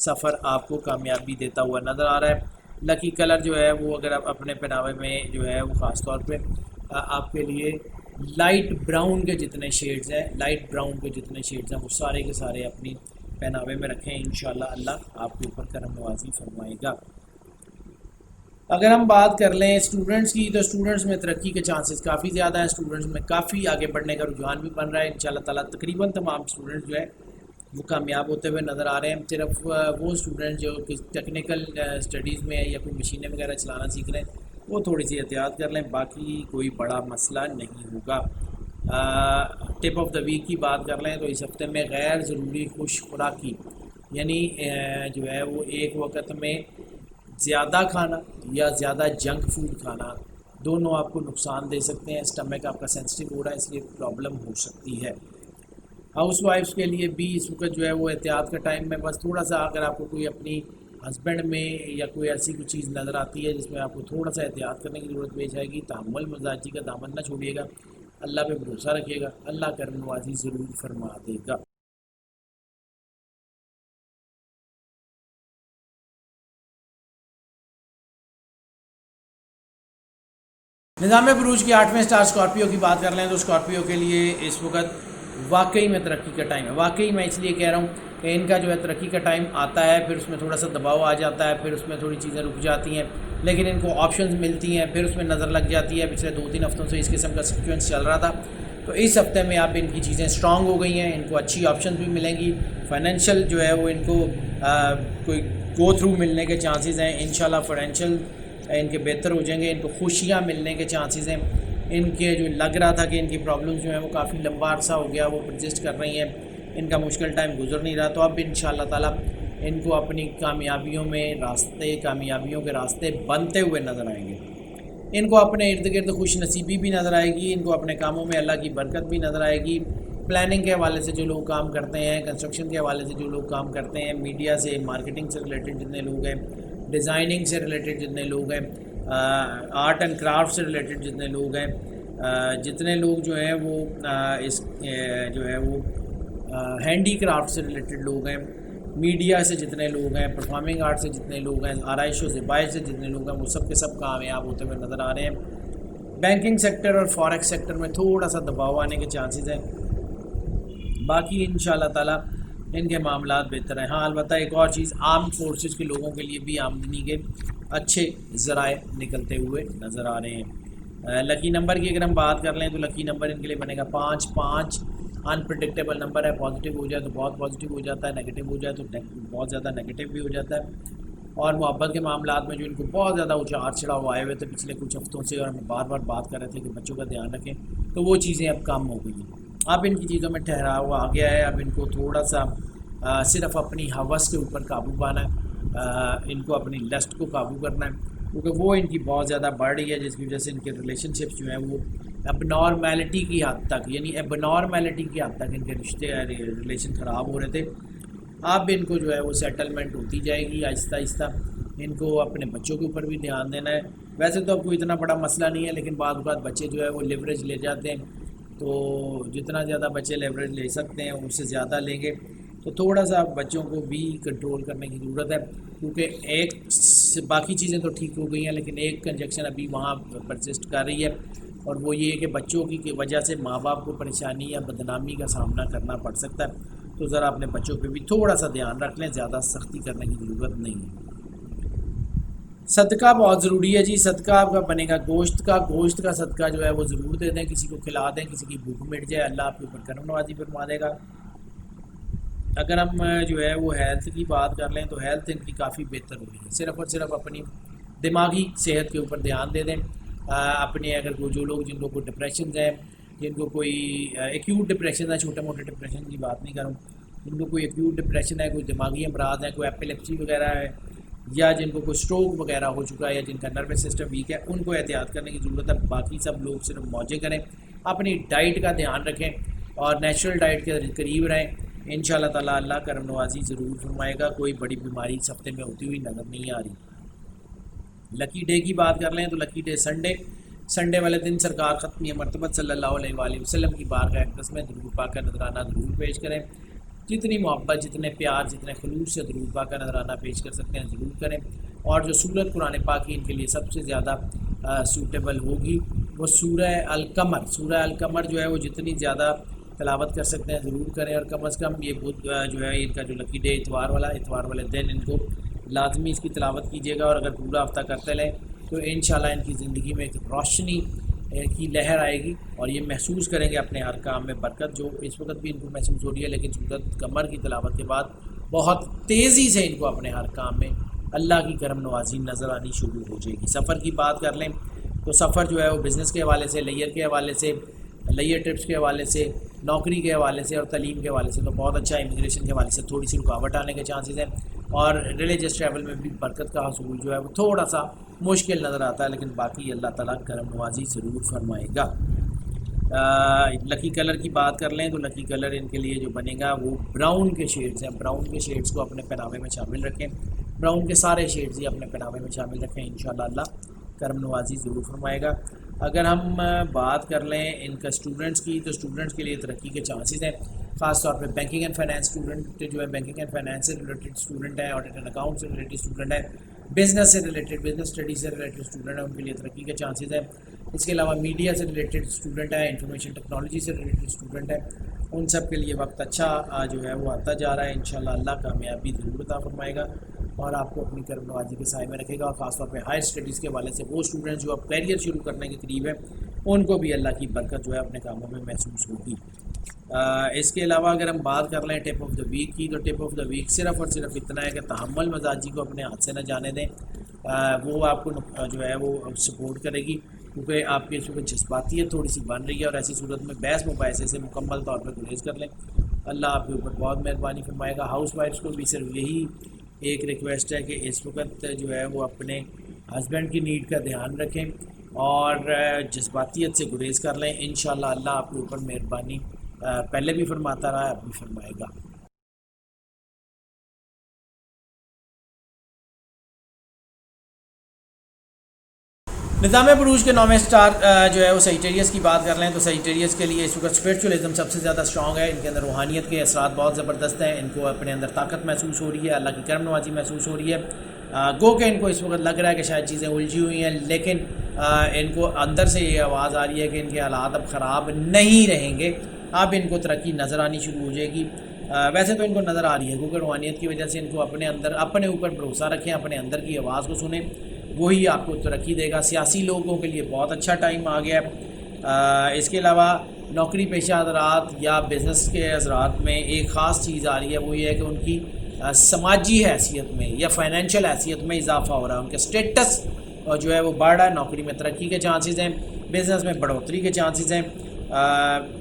سفر آپ کو کامیابی دیتا ہوا نظر آ رہا ہے. لکی کلر جو ہے وہ اگر آپ اپنے پہناوے میں جو ہے وہ خاص طور پہ آپ کے لیے لائٹ براؤن کے جتنے شیڈز ہیں، لائٹ براؤن کے جتنے شیڈز ہیں وہ سارے کے سارے اپنی پہناوے میں رکھیں، انشاءاللہ اللہ آپ کے اوپر کرم نوازی فرمائے گا۔ اگر ہم بات کر لیں اسٹوڈنٹس کی تو اسٹوڈنٹس میں ترقی کے چانسز کافی زیادہ ہیں، اسٹوڈنٹس میں کافی آگے بڑھنے کا رجحان بھی بن رہا ہے انشاءاللہ تعالیٰ۔ تقریباً تمام اسٹوڈنٹس جو ہے وہ کامیاب ہوتے ہوئے نظر آ رہے ہیں، صرف وہ اسٹوڈنٹ جو کہ ٹیکنیکل اسٹڈیز میں یا کوئی مشینیں وغیرہ چلانا سیکھ رہے ہیں وہ تھوڑی سی احتیاط کر لیں، باقی کوئی بڑا مسئلہ نہیں ہوگا۔ ٹپ آف دا ویک کی بات کر لیں تو اس ہفتے میں غیر ضروری خوش خوراکی یعنی جو ہے وہ ایک وقت میں زیادہ کھانا یا زیادہ جنک فوڈ کھانا دونوں آپ کو نقصان دے سکتے ہیں، اسٹمک آپ کا سینسٹیو ہو رہا ہے اس لیے پرابلم ہو سکتی ہے۔ ہاؤس وائفس کے لیے بھی اس وقت جو ہے وہ احتیاط کا ٹائم میں بس تھوڑا سا اگر آپ کو کوئی اپنی ہسبینڈ میں یا کوئی ایسی کوئی چیز نظر آتی ہے جس میں آپ کو تھوڑا سا احتیاط کرنے کی ضرورت پیش آئے گی، تحمل مزاجی کا دامن نہ چھوڑیے گا، اللہ پہ بھروسہ رکھیے گا، اللہ کرم نوازی ضرور فرما دے گا۔ نظام بروج کی 8ویں سٹار اسکارپیو کی بات کر لیں تو اسکارپیو کے لیے اس وقت واقعی میں ترقی کا ٹائم ہے۔ واقعی میں اس لیے کہہ رہا ہوں کہ ان کا جو ہے ترقی کا ٹائم آتا ہے، پھر اس میں تھوڑا سا دباؤ آ جاتا ہے، پھر اس میں تھوڑی چیزیں رک جاتی ہیں، لیکن ان کو آپشنز ملتی ہیں، پھر اس میں نظر لگ جاتی ہے۔ پچھلے 2-3 ہفتوں سے اس قسم کا سیکوینس چل رہا تھا، تو اس ہفتے میں اب ان کی چیزیں اسٹرانگ ہو گئی ہیں، ان کو اچھی آپشنز بھی ملیں گی، فائنینشیل جو ہے وہ ان کو کوئی گو تھرو ملنے کے چانسز ہیں، انشاءاللہ فائنینشیل ان کے بہتر ہو جائیں گے، ان کو خوشیاں ملنے کے چانسز ہیں۔ ان کے جو لگ رہا تھا کہ ان کی پرابلمز جو ہیں وہ کافی لمبا عرصہ ہو گیا وہ پرزسٹ کر رہی ہیں، ان کا مشکل ٹائم گزر نہیں رہا، تو اب انشاءاللہ تعالیٰ ان کو اپنی کامیابیوں کے راستے بنتے ہوئے نظر آئیں گے۔ ان کو اپنے ارد گرد خوش نصیبی بھی نظر آئے گی، ان کو اپنے کاموں میں اللہ کی برکت بھی نظر آئے گی۔ پلاننگ کے حوالے سے جو لوگ کام کرتے ہیں، کنسٹرکشن کے حوالے سے جو لوگ کام کرتے ہیں، میڈیا سے مارکیٹنگ سے ریلیٹڈ جتنے لوگ ہیں، ڈیزائننگ سے ریلیٹڈ جتنے لوگ ہیں، آرٹ اینڈ کرافٹ سے ریلیٹڈ جتنے لوگ ہیں، جتنے لوگ جو ہیں وہ اس جو ہے وہ ہینڈی کرافٹ سے ریلیٹڈ لوگ ہیں، میڈیا سے جتنے لوگ ہیں، پرفارمنگ آرٹ سے جتنے لوگ ہیں، آرائش و زیبائش سے جتنے لوگ ہیں، وہ سب کے سب کامیاب ہوتے ہوئے نظر آ رہے ہیں۔ بینکنگ سیکٹر اور فوریکس سیکٹر میں تھوڑا سا دباؤ آنے کے چانسز ہیں، باقی انشاءاللہ تعالیٰ ان کے معاملات بہتر ہیں۔ ہاں البتہ ایک اور چیز، آرمڈ فورسز کے لوگوں کے لیے بھی آمدنی کے اچھے ذرائع نکلتے ہوئے نظر آ رہے ہیں۔ لکی نمبر کی اگر ہم بات کر لیں تو لکی نمبر ان کے لیے بنے گا 5 انپریڈکٹیبل نمبر ہے، پازیٹیو ہو جائے تو بہت پازیٹیو ہو جاتا ہے، نیگیٹیو ہو جائے تو بہت زیادہ نیگیٹیو بھی ہو جاتا ہے۔ اور محبت کے معاملات میں جو ان کو بہت زیادہ اتار چڑھاؤ آئے ہوئے تھے پچھلے کچھ ہفتوں سے، اور ہم بار بار بات کر رہے تھے کہ بچوں کا دھیان رکھیں، تو وہ چیزیں اب کم ہو گئی ہیں، اب ان کی چیزوں میں ٹھہراؤ آ گیا ہے۔ اب ان کو تھوڑا سا صرف اپنی ہوس کے اوپر قابو پانا ہے، ان کو اپنی لسٹ کو قابو کرنا ہے، کیونکہ وہ ان کی بہت زیادہ بڑھ رہی ہے، جس کی وجہ سے ان کے ریلیشن شپس جو ہیں وہ اب نارمیلٹی کی حد تک، یعنی اب نارمیلٹی کی حد تک ان کے رشتے ریلیشن خراب ہو رہے تھے۔ اب ان کو جو ہے وہ سیٹلمنٹ ہوتی جائے گی آہستہ آہستہ۔ ان کو اپنے بچوں کے اوپر بھی دھیان دینا ہے، ویسے تو اب کوئی اتنا بڑا مسئلہ نہیں ہے، لیکن بعض اوقات بچے جو ہے وہ لیوریج لے جاتے ہیں، تو جتنا زیادہ بچے لیوریج لے سکتے ہیں اس سے زیادہ لیں گے، تو تھوڑا سا بچوں کو بھی کنٹرول کرنے کی ضرورت ہے، کیونکہ ایک باقی چیزیں تو ٹھیک ہو گئی ہیں لیکن ایک کنجکشن ابھی وہاں پرسسٹ کر رہی ہے، اور وہ یہ ہے کہ بچوں کی وجہ سے ماں باپ کو پریشانی یا بدنامی کا سامنا کرنا پڑ سکتا ہے، تو ذرا اپنے بچوں پہ بھی تھوڑا سا دھیان رکھ لیں، زیادہ سختی کرنے کی ضرورت نہیں ہے۔ صدقہ بہت ضروری ہے جی، صدقہ آپ کا بنے گا گوشت کا صدقہ جو ہے وہ ضرور دے دیں، کسی کو کھلا دیں، کسی کی بھوک مٹ جائے، اللہ آپ کے اوپر کرم نوازی فرما دے گا۔ اگر ہم جو ہے وہ ہیلتھ کی بات کر لیں تو ہیلتھ ان کی کافی بہتر ہو رہی ہے، صرف اور صرف اپنی دماغی صحت کے اوپر دھیان دے دیں۔ اپنے اگر جو لوگ جن کو کوئی ڈپریشنز ہیں، جن کو کوئی ایکیوٹ ڈپریشن ہے، چھوٹے موٹے ڈپریشن کی بات نہیں کروں، جن کو کوئی ایکیوٹ ڈپریشن ہے، کوئی دماغی امراض ہیں، کوئی ایپیلیپسی وغیرہ ہے، یا جن کو کوئی اسٹروک وغیرہ ہو چکا ہے، یا جن کا نروس سسٹم ویک ہے، ان کو احتیاط کرنے کی ضرورت ہے۔ باقی سب لوگ صرف موجے کریں، اپنی ڈائٹ کا دھیان رکھیں اور نیچرل ڈائٹ کے قریب رہیں، انشاءاللہ تعالیٰ اللہ کرم نوازی ضرور فرمائے گا۔ کوئی بڑی بیماری اس ہفتے میں ہوتی ہوئی نظر نہیں آ رہی۔ لکی ڈے کی بات کر لیں تو لکی ڈے سنڈے والے دن سرکار ختمی مرتبت صلی اللہ علیہ وآلہ وسلم کی بارگاہ اقدس میں درود پاک کا نذرانہ ضرور پیش کریں، جتنی محبت، جتنے پیار، جتنے خلوص سے درود پاک کا نذرانہ پیش کر سکتے ہیں ضرور کریں۔ اور جو سورت قرآن پاک کی ان کے لیے سب سے زیادہ سوٹیبل ہوگی وہ سورہ القمر. سورہ القمر جو ہے وہ جتنی زیادہ تلاوت کر سکتے ہیں ضرور کریں، اور کم از کم یہ بدھ جو ہے ان کا جو لکی ڈے اتوار والے دن ان کو لازمی اس کی تلاوت کیجیے گا، اور اگر پورا ہفتہ کرتے رہیں تو انشاءاللہ ان کی زندگی میں ایک روشنی کی لہر آئے گی، اور یہ محسوس کریں گے اپنے ہر کام میں برکت، جو اس وقت بھی ان کو محسوس ہو رہی ہے، لیکن سورۃ قمر کی تلاوت کے بعد بہت تیزی سے ان کو اپنے ہر کام میں اللہ کی کرم نوازی نظر آنی شروع ہو جائے گی. سفر کی بات کر لیں تو سفر جو ہے وہ بزنس کے حوالے سے، لیئر کے حوالے سے، لیئر ٹرپس کے حوالے سے، نوکری کے حوالے سے اور تعلیم کے حوالے سے تو بہت اچھا. امیگریشن کے حوالے سے تھوڑی سی رکاوٹ آنے کے چانسز ہیں، اور ریلیجس ٹریول میں بھی برکت کا حصول جو ہے وہ تھوڑا سا مشکل نظر آتا ہے، لیکن باقی اللہ تعالیٰ کرم نوازی ضرور فرمائے گا. لکی کلر کی بات کر لیں تو لکی کلر ان کے لیے جو بنے گا وہ براؤن کے شیڈز ہیں. براؤن کے شیڈز کو اپنے پہناوے میں شامل رکھیں، براؤن کے سارے شیڈز ہی اپنے پہناوے میں شامل رکھیں، انشاءاللہ اللہ کرم نوازی ضرور فرمائے گا. اگر ہم بات کر لیں ان کا اسٹوڈنٹس کی تو اسٹوڈنٹس کے لیے ترقی کے چانسز ہیں، خاص طور پہ بینکنگ اینڈ فائنانس اسٹوڈنٹ جو ہے بینکنگ اینڈ فائنانس سے ریلیٹڈ اسٹوڈنٹ ہیں، آڈٹ اینڈ اکاؤنٹ سے ریلیٹڈ اسٹوڈنٹ ہیں، بزنس سے ریلیٹڈ بزنس اسٹڈیز سے ریلیٹڈ اسٹوڈنٹ ہیں، ان کے لیے ترقی کے چانسز ہیں. اس کے علاوہ میڈیا سے ریلیٹڈ اسٹوڈنٹ ہیں، انفارمیشن ٹیکنالوجی سے ریلیٹڈ اسٹوڈنٹ ہیں، ان سب کے لیے وقت اچھا جو ہے وہ آتا جا رہا ہے. انشاءاللہ اللہ کامیابی ضرور عطا فرمائے گا اور آپ کو اپنی کرم نوازی کے سائے میں رکھے گا. اور خاص طور پہ ہائر اسٹڈیز کے حوالے سے وہ اسٹوڈنٹس جو اب کیریئر شروع کرنے کے قریب ہیں ان کو بھی اللہ کی برکت جو ہے اپنے کاموں میں محسوس ہوگی. اس کے علاوہ اگر ہم بات کر لیں ٹپ آف دا ویک کی تو ٹپ آف دا ویک صرف اور صرف اتنا ہے کہ تحمل مزاجی کو اپنے ہاتھ سے نہ جانے دیں. وہ آپ کو جو ہے وہ سپورٹ کرے گی، کیونکہ آپ کی اس وقت جذباتیت تھوڑی سی بن رہی ہے، اور ایسی صورت میں بحث مباحثے سے مکمل طور پر گریز کر لیں. اللہ آپ کے اوپر بہت مہربانی فرمائے گا. ہاؤس وائفس کو بھی صرف یہی ایک ریکویسٹ ہے کہ اس وقت جو ہے وہ اپنے ہسبینڈ کی نیڈ کا دھیان رکھیں اور جذباتیت سے گریز کر لیں. انشاءاللہ اللہ آپ کے اوپر مہربانی پہلے بھی فرماتا رہا ہے، اب بھی فرمائے گا. نظام بروج کے 9ویں سٹار جو ہے وہ سیجیٹیریس کی بات کر لیں تو سیجیٹیریس کے لیے اس وقت اسپرچولیزم سب سے زیادہ اسٹرانگ ہے. ان کے اندر روحانیت کے اثرات بہت زبردست ہیں، ان کو اپنے اندر طاقت محسوس ہو رہی ہے، اللہ کی کرم نوازی محسوس ہو رہی ہے. گو کہ ان کو اس وقت لگ رہا ہے کہ شاید چیزیں الجھی ہوئی ہیں، لیکن ان کو اندر سے یہ آواز آ رہی ہے کہ ان کے حالات اب خراب نہیں رہیں گے، اب ان کو ترقی نظر آنی شروع ہو جائے گی. ویسے تو ان کو نظر آ رہی ہے کیونکہ روحانیت کی وجہ سے ان کو اپنے اوپر بھروسہ رکھیں، اپنے اندر کی آواز کو سنیں، وہی آپ کو ترقی دے گا. سیاسی لوگوں کے لیے بہت اچھا ٹائم آ گیا ہے. اس کے علاوہ نوکری پیشہ حضرات یا بزنس کے حضرات میں ایک خاص چیز آ رہی ہے، وہ یہ ہے کہ ان کی سماجی حیثیت میں یا فائنینشیل حیثیت میں اضافہ ہو رہا ہے، ان کے اسٹیٹس جو ہے وہ بڑھ رہا ہے. نوکری میں ترقی کے چانسز ہیں، بزنس میں بڑھوتری کے چانسز ہیں،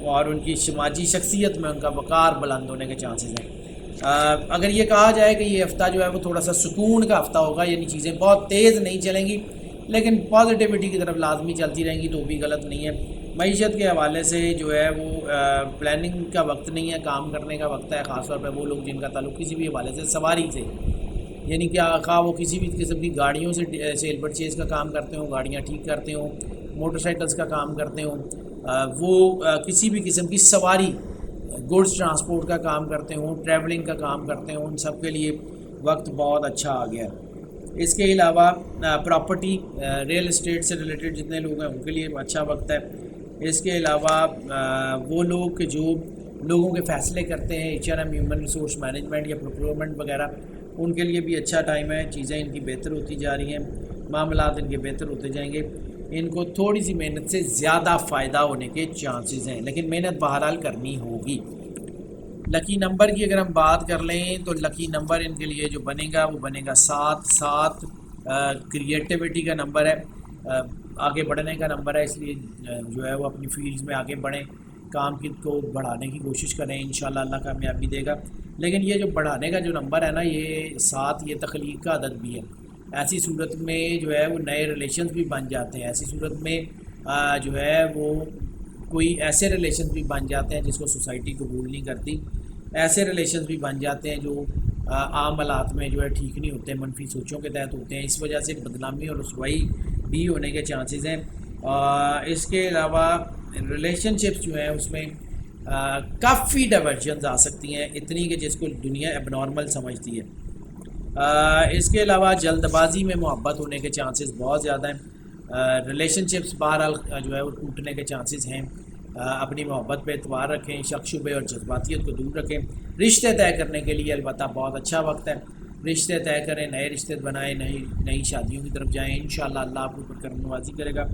اور ان کی سماجی شخصیت میں ان کا وقار بلند ہونے کے چانسز ہیں. اگر یہ کہا جائے کہ یہ ہفتہ جو ہے وہ تھوڑا سا سکون کا ہفتہ ہوگا، یعنی چیزیں بہت تیز نہیں چلیں گی لیکن پازیٹیوٹی کی طرف لازمی چلتی رہیں گی، تو بھی غلط نہیں ہے. معیشت کے حوالے سے جو ہے وہ پلاننگ کا وقت نہیں ہے، کام کرنے کا وقت ہے. خاص طور پہ وہ لوگ جن کا تعلق کسی بھی حوالے سے سواری سے، یعنی کہ خواہ وہ کسی بھی قسم کی گاڑیوں سے سیل پرچیز کا کام کرتے ہوں، گاڑیاں ٹھیک کرتے ہوں، موٹر سائیکلز کا کام کرتے ہوں، وہ کسی بھی قسم کی سواری گوڈس ٹرانسپورٹ کا کام کرتے ہوں، ٹریولنگ کا کام کرتے ہوں، ان سب کے لیے وقت بہت اچھا آ گیا. اس کے علاوہ پراپرٹی ریل اسٹیٹ سے ریلیٹڈ جتنے لوگ ہیں ان کے لیے اچھا وقت ہے. اس کے علاوہ وہ لوگ جو لوگوں کے فیصلے کرتے ہیں، HRM ہیومن ریسورس مینجمنٹ یا پروکیورمنٹ وغیرہ، ان کے لیے بھی اچھا ٹائم ہے. چیزیں ان کی بہتر ہوتی جا رہی ہیں، معاملات ان کے بہتر ہوتے جائیں گے. ان کو تھوڑی سی محنت سے زیادہ فائدہ ہونے کے چانسز ہیں، لیکن محنت بہرحال کرنی ہوگی. لکی نمبر کی اگر ہم بات کر لیں تو لکی نمبر ان کے لیے جو بنے گا وہ بنے گا 7. کریٹیوٹی کا نمبر ہے، آگے بڑھنے کا نمبر ہے، اس لیے جو ہے وہ اپنی فیلڈز میں آگے بڑھیں، کام کو بڑھانے کی کوشش کریں، انشاءاللہ اللہ کامیابی دے گا. لیکن یہ جو بڑھانے کا جو نمبر ہے نا، یہ 7 یہ تخلیق کا عدد بھی ہے. ایسی صورت میں جو ہے وہ نئے ریلیشنز بھی بن جاتے ہیں، ایسی صورت میں جو ہے وہ کوئی ایسے ریلیشنز بھی بن جاتے ہیں جس کو سوسائٹی قبول نہیں کرتی، ایسے ریلیشنز بھی بن جاتے ہیں جو عام حالات میں جو ہے ٹھیک نہیں ہوتے، منفی سوچوں کے تحت ہوتے ہیں. اس وجہ سے بدنامی اور رسوائی بھی ہونے کے چانسز ہیں. اس کے علاوہ ریلیشن شپس جو ہیں اس میں کافی ڈائیورجنز آ سکتی ہیں، اتنی کہ جس کو دنیا اب نارمل سمجھتی ہے. اس کے علاوہ جلد بازی میں محبت ہونے کے چانسز بہت زیادہ ہیں. ریلیشن شپس بہرحال جو ہے وہ ٹوٹنے کے چانسز ہیں. اپنی محبت پہ اعتبار رکھیں, شک شبے اور جذباتیت کو دور رکھیں. رشتے طے کرنے کے لیے البتہ بہت اچھا وقت ہے. رشتے طے کریں, نئے رشتے بنائیں, نئی شادیوں کی طرف جائیں. انشاءاللہ اللہ آپ کے اوپر کرم نوازی کرے گا.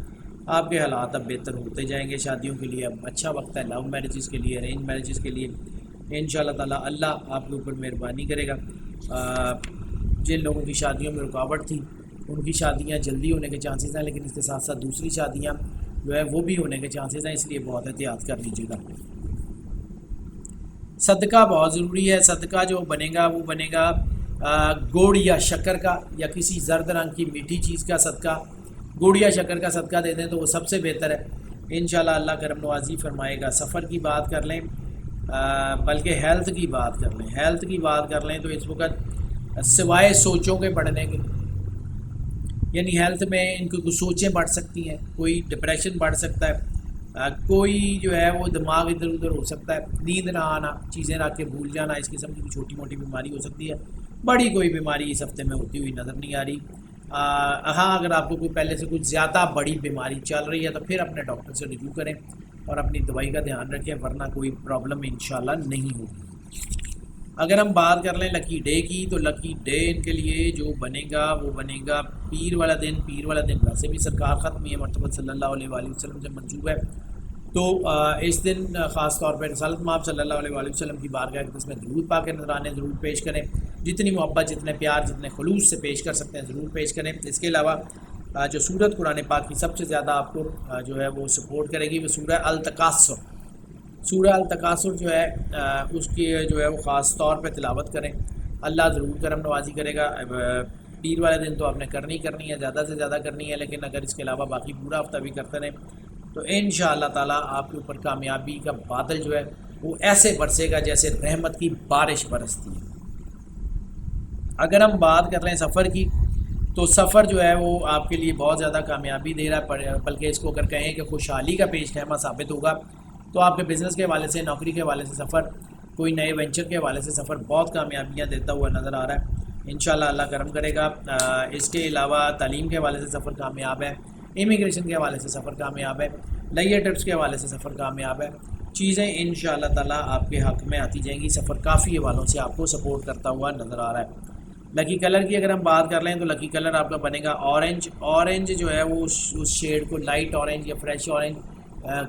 آپ کے حالات اب بہتر ہوتے جائیں گے. شادیوں کے لیے اب اچھا وقت ہے, لو میرجز کے لیے, ارینج میرجز کے لیے. انشاءاللہ تعالی اللہ آپ کے اوپر مہربانی کرے گا. جن لوگوں کی شادیوں میں رکاوٹ تھی ان کی شادیاں جلدی ہونے کے چانسز ہیں, لیکن اس کے ساتھ ساتھ دوسری شادیاں جو ہے وہ بھی ہونے کے چانسز ہیں, اس لیے بہت احتیاط کر لیجیے گا. صدقہ بہت ضروری ہے. صدقہ جو بنے گا وہ بنے گا گوڑ یا شکر کا, یا کسی زرد رنگ کی میٹھی چیز کا صدقہ. گوڑ یا شکر کا صدقہ دے دیں تو وہ سب سے بہتر ہے. انشاءاللہ اللہ کرم نوازی فرمائے گا. سفر کی بات کر لیں, بلکہ ہیلتھ کی بات کر لیں. ہیلتھ کی بات کر لیں تو اس وقت سوائے سوچوں کے بڑھنے کے, یعنی ہیلتھ میں ان کو کچھ سوچیں بڑھ سکتی ہیں, کوئی ڈپریشن بڑھ سکتا ہے, کوئی جو ہے وہ دماغ ادھر ادھر ہو سکتا ہے, نیند نہ آنا, چیزیں رکھ کے بھول جانا, اس قسم کی چھوٹی موٹی بیماری ہو سکتی ہے. بڑی کوئی بیماری اس ہفتے میں ہوتی ہوئی نظر نہیں آ رہی. ہاں اگر آپ کو کوئی پہلے سے کچھ زیادہ بڑی بیماری چل رہی ہے تو پھر اپنے ڈاکٹر سے رجوع کریں اور اپنی دوائی کا دھیان رکھیں, ورنہ کوئی پرابلم انشاءاللہ نہیں ہوگی. اگر ہم بات کر لیں لکی ڈے کی, تو لکی ڈے ان کے لیے جو بنے گا وہ بنے گا پیر والا دن. پیر والا دن ویسے بھی سرکار ختمی مرتبہ صلی اللہ علیہ وآلہ وسلم سے منسوب ہے, تو اس دن خاص طور پر رسالت مآب صلی اللہ علیہ وآلہ وسلم کی بارگاہ کے میں درود پاک نذرانے ضرور پیش کریں. جتنی محبت, جتنے پیار, جتنے خلوص سے پیش کر سکتے ہیں ضرور پیش کریں. اس کے علاوہ جو سورت قرآن پاک کی سب سے زیادہ آپ کو جو ہے وہ سپورٹ کرے گی وہ سورہ التکاثر. سورہ التکاثر جو ہے اس کی جو ہے وہ خاص طور پہ تلاوت کریں, اللہ ضرور کرم نوازی کرے گا. پیر والے دن تو آپ نے کرنی ہے, زیادہ سے زیادہ کرنی ہے, لیکن اگر اس کے علاوہ باقی پورا ہفتہ بھی کرتے رہیں تو انشاءاللہ تعالیٰ آپ کے اوپر کامیابی کا بادل جو ہے وہ ایسے برسے گا جیسے رحمت کی بارش برستی ہے. اگر ہم بات کر لیں سفر کی, تو سفر جو ہے وہ آپ کے لیے بہت زیادہ کامیابی دے رہا ہے, بلکہ اس کو اگر کہیں کہ خوشحالی کا پیش خیمہ ثابت ہوگا. تو آپ کے بزنس کے حوالے سے, نوکری کے حوالے سے سفر, کوئی نئے وینچر کے حوالے سے سفر بہت کامیابیاں دیتا ہوا نظر آ رہا ہے. انشاءاللہ اللہ کرم کرے گا. اس کے علاوہ تعلیم کے حوالے سے سفر کامیاب ہے, امیگریشن کے حوالے سے سفر کامیاب ہے, نئے ٹرپس کے حوالے سے سفر کامیاب ہے. چیزیں انشاءاللہ تعالیٰ آپ کے حق میں آتی جائیں گی. سفر کافی حوالوں سے آپ کو سپورٹ کرتا ہوا نظر آ رہا ہے. لکی کلر کی اگر ہم بات کر لیں تو لکی کلر آپ کا بنے گا اورنج. اورنج جو ہے وہ اس شیڈ کو, لائٹ اورنج یا فریش اورنج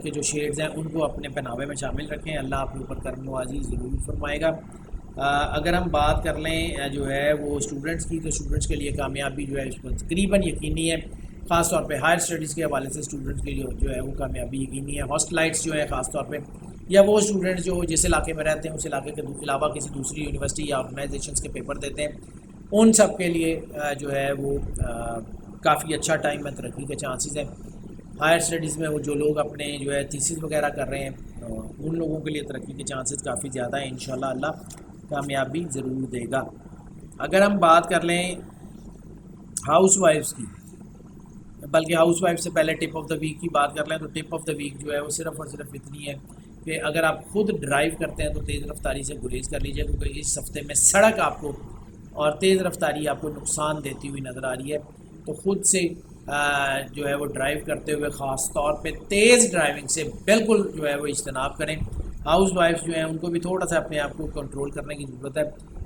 کے جو شیڈز ہیں ان کو اپنے پہناوے میں شامل رکھیں. اللہ آپ کے اوپر کرم نوازی ضرور فرمائے گا. اگر ہم بات کر لیں جو ہے وہ اسٹوڈنٹس کی, تو اسٹوڈنٹس کے لیے کامیابی جو ہے اس پر تقریباً یقینی ہے. خاص طور پہ ہائر اسٹڈیز کے حوالے سے اسٹوڈنٹس کے لیے جو ہے وہ کامیابی یقینی ہے. ہاسٹلائٹس جو ہے خاص طور پہ, یا وہ اسٹوڈنٹس جو جس علاقے میں رہتے ہیں اس علاقے کے علاوہ کسی دوسری یونیورسٹی یا آرگنائزیشنس کے پیپر دیتے ہیں, ان سب کے لیے جو ہے وہ کافی اچھا ٹائم ہے. ترقی کے چانسز ہیں. ہائر اسٹڈیز میں وہ جو لوگ اپنے جو ہے تھیسس وغیرہ کر رہے ہیں ان لوگوں کے لیے ترقی کے چانسز کافی زیادہ ہیں. انشاءاللہ اللہ کامیابی ضرور دے گا. اگر ہم بات کر لیں ہاؤس وائفس کی, بلکہ ہاؤس وائف سے پہلے ٹپ آف دا ویک کی بات کر لیں, تو ٹپ آف دا ویک جو ہے وہ صرف اور صرف اتنی ہے کہ اگر آپ خود ڈرائیو کرتے ہیں تو تیز رفتاری سے گریز کر لیجیے, کیونکہ اس ہفتے میں سڑک آپ کو اور تیز رفتاری آپ کو نقصان دیتی ہوئی نظر آ رہی ہے. تو خود سے جو ہے وہ ڈرائیو کرتے ہوئے خاص طور پہ تیز ڈرائیونگ سے بالکل جو ہے وہ اجتناب کریں. ہاؤس وائفس جو ہیں ان کو بھی تھوڑا سا اپنے آپ کو کنٹرول کرنے کی ضرورت ہے.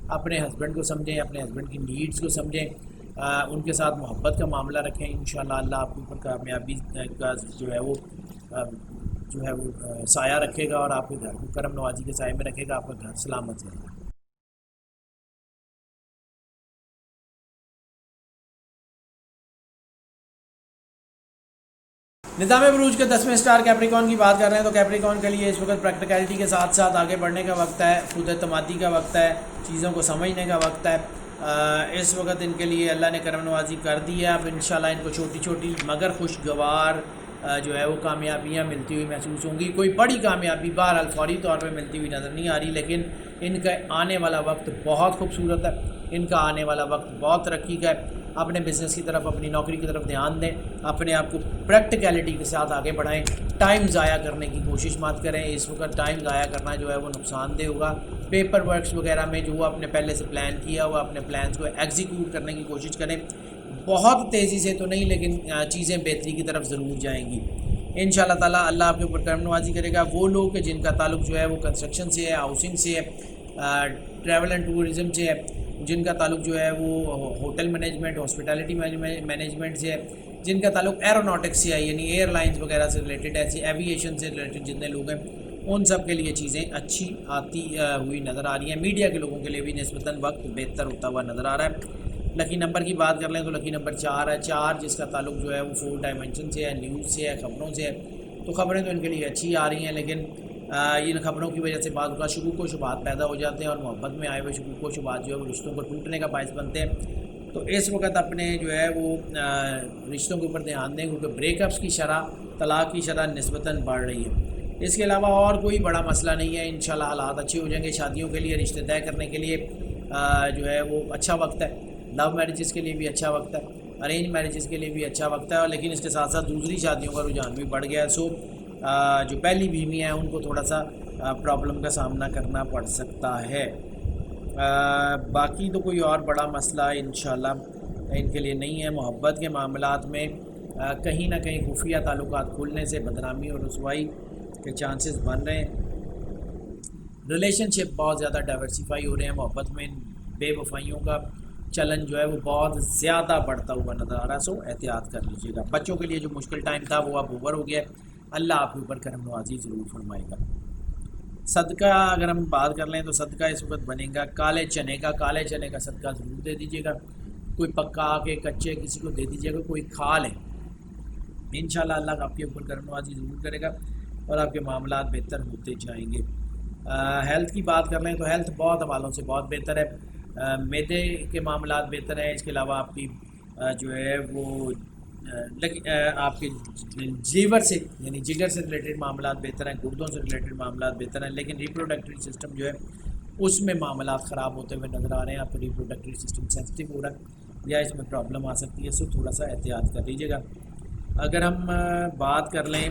اپنے ہسبینڈ کو سمجھیں, اپنے ہسبینڈ کی نیڈز کو سمجھیں, ان کے ساتھ محبت کا معاملہ رکھیں. انشاءاللہ اللہ آپ کے اوپر کامیابی کا جو ہے وہ سایہ رکھے گا اور آپ کے گھر کو کرم نوازی کے سائے میں رکھے گا. آپ کا گھر سلامت رہے گا. نظام بروج کے 10ویں سٹار کیپریکون کی بات کر رہے ہیں تو کیپریکون کے لیے اس وقت پریکٹیکلٹی کے ساتھ ساتھ آگے بڑھنے کا وقت ہے, خود اعتمادی کا وقت ہے, چیزوں کو سمجھنے کا وقت ہے. اس وقت ان کے لیے اللہ نے کرم نوازی کر دی ہے. اب انشاءاللہ ان کو چھوٹی چھوٹی مگر خوشگوار جو ہے وہ کامیابیاں ملتی ہوئی محسوس ہوں گی. کوئی بڑی کامیابی بہرحال فوری طور پہ ملتی ہوئی نظر نہیں آ رہی, لیکن ان کا آنے والا وقت بہت خوبصورت ہے. ان کا آنے والا وقت بہت ترقی کا ہے. اپنے بزنس کی طرف, اپنی نوکری کی طرف دھیان دیں, اپنے آپ کو پریکٹیکلٹی کے ساتھ آگے بڑھائیں. ٹائم ضائع کرنے کی کوشش مت کریں. اس وقت ٹائم ضائع کرنا جو ہے وہ نقصان دہ ہوگا. پیپر ورکس وغیرہ میں جو آپ نے پہلے سے پلان کیا ہوا اپنے پلانس کو ایگزیکیوٹ کرنے کی کوشش کریں. بہت تیزی سے تو نہیں لیکن چیزیں بہتری کی طرف ضرور جائیں گی ان شاء اللہ تعالیٰ. اللہ آپ کے اوپر کرم نوازی کرے گا. وہ لوگ جن کا تعلق جو ہے وہ کنسٹرکشن سے ہے, ہاؤسنگ سے ہے, ٹریول اینڈ ٹورزم سے ہے, جن کا تعلق جو ہے وہ ہوٹل مینجمنٹ, ہاسپٹیلٹی مینجمنٹ سے ہے, جن کا تعلق ایروناٹکس سے ہے یعنی ایئر لائنز وغیرہ سے ریلیٹڈ, ایسی ایویشن سے ریلیٹڈ جتنے لوگ ہیں ان سب کے لیے چیزیں اچھی آتی ہوئی نظر آ رہی ہیں. میڈیا کے لوگوں کے لیے بھی نسبتاً وقت بہتر ہوتا ہوا نظر آ رہا ہے. لکی نمبر کی بات کر لیں تو لکی نمبر 4 ہے. 4 جس کا تعلق جو ہے وہ 4 ڈائمنشن سے ہے, نیوز سے ہے, خبروں سے ہے. تو خبریں تو ان کے لیے اچھی آ رہی ہیں لیکن ان خبروں کی وجہ سے بعض اوقات شکوک و شبہات پیدا ہو جاتے ہیں اور محبت میں آئے ہوئے شکوک و شبہات جو ہے وہ رشتوں کو ٹوٹنے کا باعث بنتے ہیں. تو اس وقت اپنے جو ہے وہ رشتوں کے اوپر دھیان دیں کیونکہ بریک اپس کی شرح, طلاق کی شرح نسبتاً بڑھ رہی ہے. اس کے علاوہ اور کوئی بڑا مسئلہ نہیں ہے. انشاءاللہ حالات اچھے ہو جائیں گے. شادیوں کے لیے, رشتے طے کرنے کے لیے جو ہے وہ اچھا وقت ہے. لو میرجز کے لیے بھی اچھا وقت ہے, ارینج میرجز کے لیے بھی اچھا وقت ہے. لیکن اس کے ساتھ ساتھ دوسری شادیوں کا رجحان بھی بڑھ گیا ہے. سو جو پہلی بیوی ہیں ان کو تھوڑا سا پرابلم کا سامنا کرنا پڑ سکتا ہے. باقی تو کوئی اور بڑا مسئلہ انشاءاللہ ان کے لیے نہیں ہے. محبت کے معاملات میں کہیں نہ کہیں خفیہ تعلقات کھلنے سے بدنامی اور رسوائی کے چانسز بن رہے ہیں. ریلیشن شپ بہت زیادہ ڈائیورسیفائی ہو رہے ہیں. محبت میں بے وفائیوں کا چلن جو ہے وہ بہت زیادہ بڑھتا ہوا نظر آ رہا ہے. سو احتیاط کر لیجیے گا. بچوں کے لیے جو مشکل ٹائم تھا وہ اب اوور ہو گیا ہے. اللہ آپ کے اوپر کرم نوازی ضرور فرمائے گا. صدقہ اگر ہم بات کر لیں تو صدقہ اس وقت بنے گا کالے چنے کا. کالے چنے کا صدقہ ضرور دے دیجیے گا. کوئی پکا کے کچے کسی کو دے دیجیے گا, کوئی کھا لے. انشاءاللہ اللہ آپ کے اوپر کرم نوازی ضرور کرے گا اور آپ کے معاملات بہتر ہوتے جائیں گے. ہیلتھ کی بات کر لیں تو ہیلتھ بہت حوالوں سے بہت بہتر ہے. معدے کے معاملات بہتر ہیں. اس کے علاوہ آپ کی جو ہے وہ آپ کے لیور سے یعنی جگر سے ریلیٹڈ معاملات بہتر ہیں, گردوں سے ریلیٹڈ معاملات بہتر ہیں. لیکن ریپروڈکٹری سسٹم جو ہے اس میں معاملات خراب ہوتے ہوئے نظر آ رہے ہیں. آپ کا ریپروڈکٹری سسٹم سینسٹیو ہو رہا ہے یا اس میں پرابلم آ سکتی ہے. سو تھوڑا سا احتیاط کر لیجیے گا. اگر ہم بات کر لیں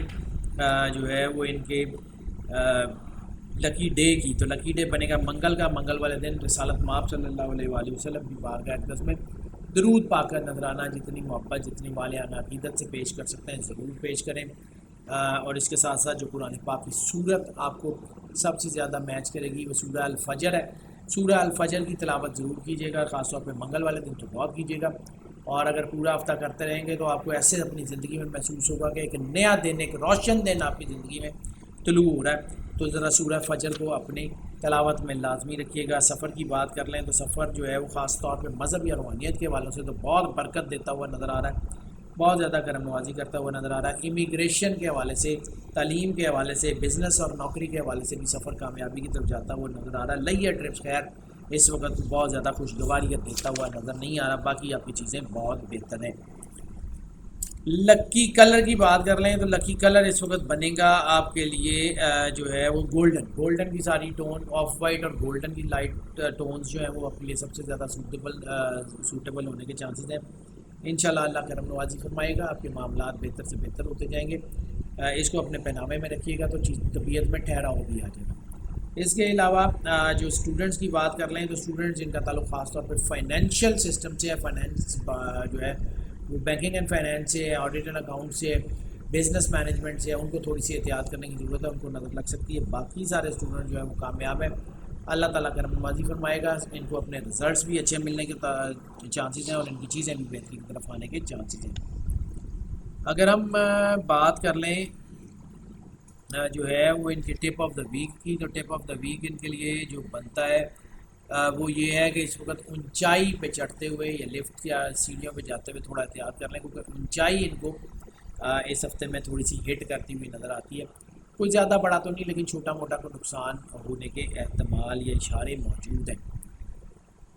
جو ہے وہ ان کے لکی ڈے کی تو لکی ڈے بنے گا منگل کا. منگل والے دن رسالت مآب صلی اللہ علیہ وآلہ وسلم کی بارگاہ اقدس میں درود پا کر نذرانہ جتنی محبت جتنی والہانہ عقیدت سے پیش کر سکتے ہیں ضرور پیش کریں. اور اس کے ساتھ ساتھ جو قرآن پاک کی صورت آپ کو سب سے زیادہ میچ کرے گی وہ سورہ الفجر ہے. سورہ الفجر کی تلاوت ضرور کیجیے گا, خاص طور پہ منگل والے دن تو بہت کیجیے گا. اور اگر پورا ہفتہ کرتے رہیں گے تو آپ کو ایسے اپنی زندگی میں محسوس ہوگا کہ ایک نیا دن, ایک روشن دن آپ کی زندگی میں طلوع ہو رہا ہے. تو ذرا سورہ فجر کو اپنی تلاوت میں لازمی رکھیے گا. سفر کی بات کر لیں تو سفر جو ہے وہ خاص طور پہ مذہب یا روحانیت کے حوالوں سے تو بہت برکت دیتا ہوا نظر آ رہا ہے, بہت زیادہ کرم نوازی کرتا ہوا نظر آ رہا ہے. امیگریشن کے حوالے سے, تعلیم کے حوالے سے, بزنس اور نوکری کے حوالے سے بھی سفر کامیابی کی طرف جاتا ہوا نظر آ رہا ہے. لئیے ٹرپس خیر اس وقت بہت زیادہ خوشگواریت دیتا ہوا نظر نہیں آ رہا. باقی آپ کی چیزیں بہت بہتر ہیں. لکی کلر کی بات کر لیں تو لکی کلر اس وقت بنے گا آپ کے لیے جو ہے وہ گولڈن. گولڈن کی ساری ٹون, آف وائٹ اور گولڈن کی لائٹ ٹونز جو ہیں وہ آپ کے لیے سب سے زیادہ سوٹیبل ہونے کے چانسز ہیں. انشاءاللہ اللہ کرم نوازی فرمائے گا. آپ کے معاملات بہتر سے بہتر ہوتے جائیں گے. اس کو اپنے پہناوے میں رکھیے گا تو طبیعت میں ٹھہراؤ بھی آ جائے گا. اس کے علاوہ جو اسٹوڈنٹس کی بات کر لیں تو اسٹوڈنٹس جن کا تعلق خاص طور پہ فائنینشیل سسٹم سے ہے, فائنینس جو ہے وہ بینکنگ اینڈ فائنینس سے, آڈٹ اینڈ اکاؤنٹ سے, بزنس مینجمنٹ سے, ان کو تھوڑی سی احتیاط کرنے کی ضرورت ہے. ان کو نظر لگ سکتی ہے. باقی سارے اسٹوڈنٹ جو ہے وہ کامیاب ہیں. اللہ تعالیٰ کرم نوازی فرمائے گا. ان کو اپنے رزلٹس بھی اچھے ملنے کے چانسز ہیں اور ان کی چیزیں بھی بہتری کی طرف آنے کے چانسز ہیں. اگر ہم بات کر لیں جو ہے وہ ان کے ٹپ آف دا ویک کی تو ٹپ آف دا ویک ان کے لیے جو بنتا ہے وہ یہ ہے کہ اس وقت اونچائی پہ چڑھتے ہوئے یا لفٹ یا سیڑھیوں پہ جاتے ہوئے تھوڑا احتیاط کر لیں کیونکہ اونچائی ان کو اس ہفتے میں تھوڑی سی ہٹ کرتی ہوئی نظر آتی ہے. کوئی زیادہ بڑا تو نہیں لیکن چھوٹا موٹا کو نقصان ہونے کے احتمال یا اشارے موجود ہیں.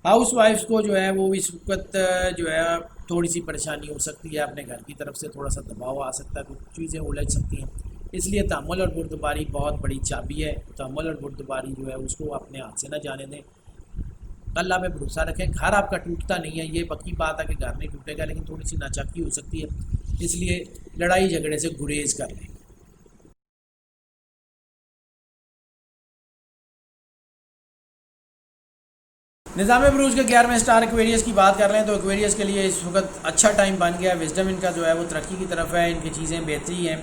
ہاؤس وائفس کو جو ہے وہ اس وقت جو ہے تھوڑی سی پریشانی ہو سکتی ہے. اپنے گھر کی طرف سے تھوڑا سا دباؤ آ سکتا ہے, کچھ چیزیں الجھ سکتی ہیں. اس لیے تحمل اور بردباری بہت بڑی چابی ہے. تحمل اور بردباری جو ہے اس کو اپنے ہاتھ سے نہ جانے دیں. اللہ پہ بھروسہ رکھیں. گھر آپ کا ٹوٹتا نہیں ہے, یہ پکی بات ہے کہ گھر نہیں ٹوٹے گا, لیکن تھوڑی سی ناچاکی ہو سکتی ہے. اس لیے لڑائی جھگڑے سے گریز کر لیں. نظام بروج کے 11ویں سٹار ایکویریس کی بات کر رہے ہیں تو ایکویریس کے لیے اس وقت اچھا ٹائم بن گیا ہے. وزڈم ان کا جو ہے وہ ترقی کی طرف ہے, ان کی چیزیں بہتری ہیں,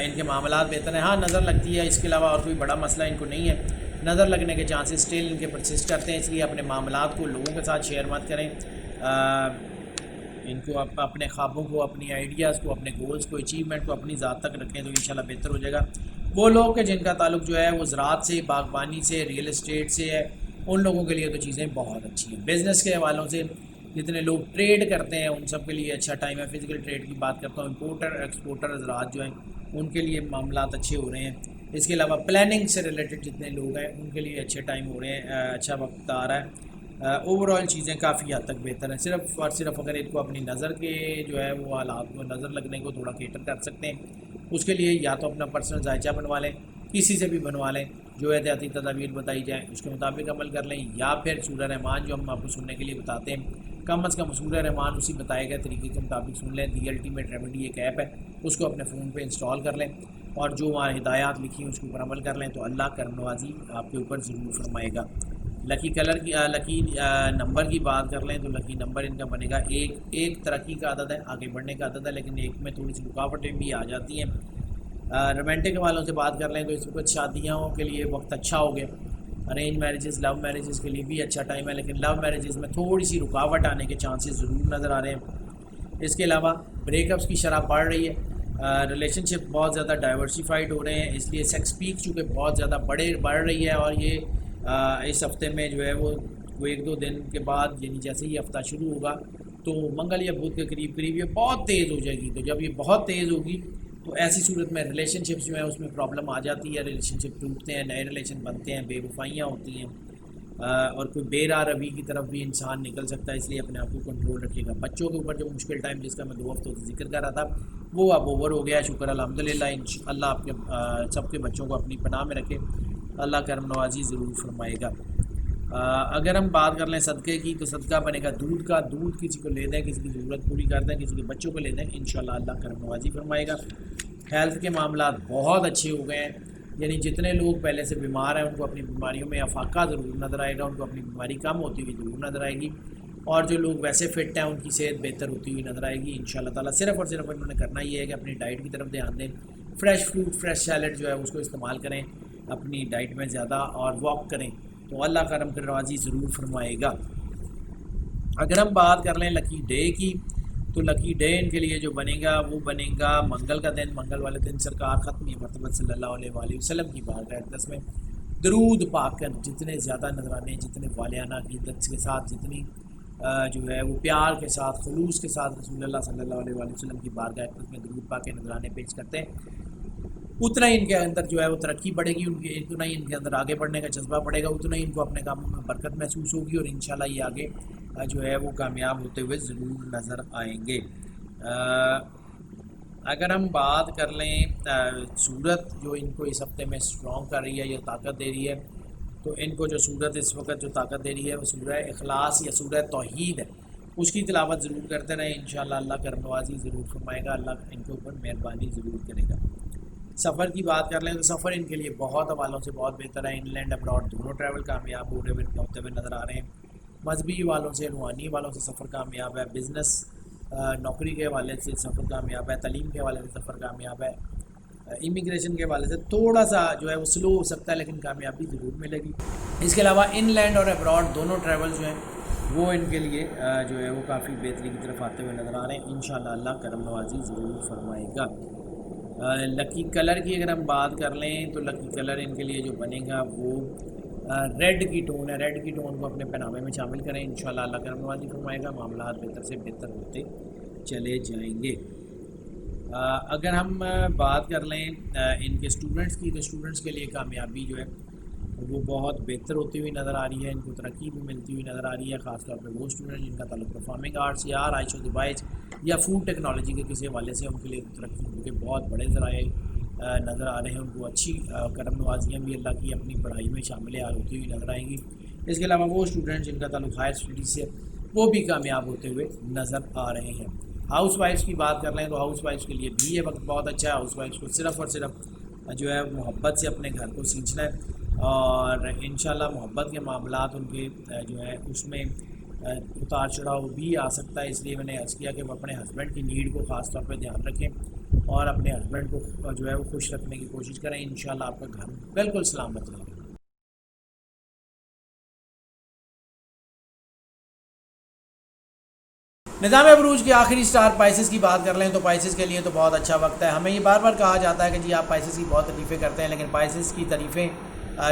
ان کے معاملات بہتر ہیں. ہاں نظر لگتی ہے, اس کے علاوہ اور کوئی بڑا مسئلہ ان کو نہیں ہے. نظر لگنے کے چانسز اسٹل ان کے پرسسٹ کرتے ہیں, اس لیے اپنے معاملات کو لوگوں کے ساتھ شیئر مت کریں. ان کو اپنے خوابوں کو, اپنی آئیڈیاز کو, اپنے گولز کو, اچیومنٹ کو اپنی ذات تک رکھیں تو انشاءاللہ بہتر ہو جائے گا. وہ لوگ کہ جن کا تعلق جو ہے وہ زراعت سے, باغبانی سے, ریئل اسٹیٹ سے ہے, ان لوگوں کے لیے تو چیزیں بہت اچھی ہیں. بزنس کے حوالوں سے جتنے لوگ ٹریڈ کرتے ہیں ان سب کے لیے اچھا ٹائم ہے. فزیکل ٹریڈ کی بات کرتا ہوں, امپورٹر ایکسپورٹر حضرات جو ہیں ان کے لیے معاملات اچھے ہو رہے ہیں. اس کے علاوہ پلاننگ سے ریلیٹڈ جتنے لوگ ہیں ان کے لیے اچھے ٹائم ہو رہے ہیں, اچھا وقت آ رہا ہے. اوور آل چیزیں کافی حد تک بہتر ہیں. صرف اور صرف اگر ان کو اپنی نظر کے جو ہے وہ حالات کو, نظر لگنے کو تھوڑا کیٹر کر سکتے ہیں, اس کے لیے یا تو اپنا پرسنل ذائچہ بنوا لیں, کسی سے بھی بنوا لیں, جو احتیاطی تدابیر بتائی جائیں اس کے مطابق عمل کر لیں, یا پھر سورہ رحمان جو ہم آپ کو سننے کے لیے بتاتے ہیں کم از کم سورہ رحمان اسی بتائے گئے طریقے کے مطابق سن لیں. دی الٹیمیٹ ریمیڈی ایک ایپ ہے, اس کو اپنے فون پہ انسٹال کر لیں اور جو وہاں ہدایات لکھی ہیں اس کے اوپر عمل کر لیں تو اللہ کرم نوازی آپ کے اوپر ضرور فرمائے گا. لکی کلر کی لکی نمبر کی بات کر لیں تو لکی نمبر ان کا بنے گا ایک ترقی کا عدد ہے, آگے بڑھنے کا عدد ہے, لیکن ایک میں تھوڑی سی رکاوٹیں بھی آ جاتی ہیں. رومانٹک والوں سے بات کر لیں تو اس وقت شادیوں کے لیے وقت اچھا ہو گیا. ارینج میرجز, لو میرجز کے لیے بھی اچھا ٹائم ہے, لیکن لو میرجز میں تھوڑی سی رکاوٹ آنے کے چانسز ضرور نظر آ رہے ہیں. اس کے علاوہ بریک اپس کی شرح بڑھ رہی ہے, ریلیشن شپ بہت زیادہ ڈائیورسیفائڈ ہو رہے ہیں, اس لیے سیکس پیک چونکہ بہت زیادہ بڑھ رہی ہے. اور یہ اس ہفتے میں جو ہے وہ 1-2 دن کے بعد, یعنی جیسے ہی ہفتہ شروع ہوگا تو منگل یا بدھ کے قریب یہ بہت تیز ہو جائے گی. تو جب یہ بہت تیز ہوگی تو ایسی صورت میں ریلیشن شپس جو ہیں اس میں پرابلم آ جاتی ہے, ریلیشن شپ ٹوٹتے ہیں, نئے ریلیشن بنتے ہیں, بے وفائیاں ہوتی ہیں, اور کوئی بے راہ روی کی طرف بھی انسان نکل سکتا ہے. اس لیے اپنے آپ کو کنٹرول رکھیے گا. بچوں کے اوپر جو مشکل ٹائم جس کا میں 2 ہفتوں سے ذکر کر رہا تھا وہ اب اوور ہو گیا, شکر الحمدللہ. اللہ آپ کے سب کے بچوں کو اپنی پناہ میں رکھے, اللہ کرم نوازی ضرور فرمائے گا. اگر ہم بات کر لیں صدقے کی تو صدقہ بنے گا دودھ کا. دودھ کسی کو لے دیں, کسی کی ضرورت پوری کر دیں, کسی کے بچوں کو لے دیں, انشاءاللہ اللہ کرم نوازی فرمائے گا. ہیلتھ کے معاملات بہت اچھے ہو گئے ہیں, یعنی جتنے لوگ پہلے سے بیمار ہیں ان کو اپنی بیماریوں میں افاقہ ضرور نظر آئے گا, ان کو اپنی بیماری کم ہوتی ہوئی ضرور نظر آئے گی, اور جو لوگ ویسے فٹ ہیں ان کی صحت بہتر ہوتی ہوئی نظر آئے گی انشاءاللہ تعالیٰ. صرف اور صرف انہوں نے کرنا یہ ہے کہ اپنی ڈائٹ کی طرف دھیان دیں, فریش فروٹ, فریش سیلڈ جو ہے اس کو استعمال کریں اپنی ڈائٹ میں زیادہ, اور واک کریں تو اللہ کرم نوازی ضرور فرمائے گا. اگر ہم بات کر لیں لکی ڈے کی تو لکی ڈے ان کے لیے جو بنے گا وہ بنے گا منگل کا دن. منگل والے دن سرکار ختمی مرتبہ صلی اللہ علیہ وآلہ وسلم کی بارگاہ میں درود پاک کر جتنے زیادہ نذرانے, جتنے والیانہ عقیدت کے ساتھ, جتنی جو ہے وہ پیار کے ساتھ, خلوص کے ساتھ رسول اللہ صلی اللہ علیہ وآلہ وسلم کی بارگاہ میں درود پاک کے نذرانے پیش کرتے ہیں, اتنا ہی ان کے اندر جو ہے وہ ترقی بڑھے گی, اتنا ہی ان کے اندر آگے بڑھنے کا جذبہ بڑھے گا, اتنا ہی ان کو اپنے کاموں میں برکت محسوس ہوگی, اور انشاءاللہ یہ آگے جو ہے وہ کامیاب ہوتے ہوئے ضرور نظر آئیں گے. اگر ہم بات کر لیں صورت جو ان کو اس ہفتے میں اسٹرانگ کر رہی ہے یا طاقت دے رہی ہے, تو ان کو جو صورت اس وقت جو طاقت دے رہی ہے وہ سورہ اخلاص یا سورہ توحید ہے, اس کی تلاوت ضرور کرتے رہیں, انشاءاللہ اللہ کرم نوازی ضرور فرمائے گا, اللہ ان کے اوپر مہربانی ضرور کرے گا. سفر کی بات کر لیں تو سفر ان کے لیے بہت حوالوں سے بہت بہتر ہے. ان لینڈ ابراڈ دونوں ٹریول کامیاب ہوتے ہوئے نظر آ رہے ہیں. مذہبی والوں سے, روحانی والوں سے سفر کامیاب ہے. بزنس نوکری کے حوالے سے سفر کامیاب ہے. تعلیم کے حوالے سے سفر کامیاب ہے. امیگریشن کے حوالے سے تھوڑا سا جو ہے وہ سلو ہو سکتا ہے, لیکن کامیابی ضرور ملے گی. اس کے علاوہ ان لینڈ اور ابراڈ دونوں ٹریول جو ہیں وہ ان کے لیے جو ہے وہ کافی بہتری کی طرف آتے ہوئے نظر آ رہے ہیں. انشاءاللہ اللہ کرم نوازی ضرور فرمائے گا. لکی کلر کی اگر ہم بات کر لیں تو لکی کلر ان کے لیے جو بنے گا وہ ریڈ کی ٹون ہے. ریڈ کی ٹون کو اپنے پہناوے میں شامل کریں, انشاءاللہ اللہ کرم نوازی فرمائے گا, معاملات بہتر سے بہتر ہوتے چلے جائیں گے. اگر ہم بات کر لیں ان کے اسٹوڈنٹس کی تو اسٹوڈنٹس کے لیے کامیابی جو ہے وہ بہت بہتر ہوتی ہوئی نظر آ رہی ہے, ان کو ترقی بھی ملتی ہوئی نظر آ رہی ہے, خاص طور پہ وہ اسٹوڈنٹ جن کا تعلق پرفارمنگ آرٹس یا آرائش و ڈیوائس یا فوڈ ٹیکنالوجی کے کسی حوالے سے, ان کے لیے ترقی کے بہت بڑے ذرائع نظر آ رہے ہیں. ان کو اچھی کرم نوازیاں بھی اللہ کی اپنی پڑھائی میں شامل ہوتی ہوئی نظر آئیں گی. اس کے علاوہ وہ اسٹوڈنٹ جن کا تعلق ہائر اسٹڈیز سے وہ بھی کامیاب ہوتے ہوئے نظر آ رہے ہیں. ہاؤس وائفس کی بات کر لیں تو ہاؤس وائفس کے لیے بھی یہ وقت بہت اچھا ہے. ہاؤس وائفس کو صرف اور صرف جو ہے محبت سے اپنے گھر کو سینچنا ہے, اور انشاءاللہ محبت کے معاملات ان کے جو ہے اس میں اتار چڑھاؤ بھی آ سکتا ہے، اس لیے میں نے عرض کیا کہ وہ اپنے ہسبینڈ کی نیڈ کو خاص طور پہ دھیان رکھیں اور اپنے ہسبینڈ کو جو ہے وہ خوش رکھنے کی کوشش کریں، انشاءاللہ آپ کا گھر بالکل سلامت رہے گا۔ نظام عروج کے آخری سٹار پائسز کی بات کر لیں تو پائسز کے لیے تو بہت اچھا وقت ہے۔ ہمیں یہ بار بار کہا جاتا ہے کہ جی آپ پائسز کی بہت تعریفیں کرتے ہیں، لیکن پائسز کی تعریفیں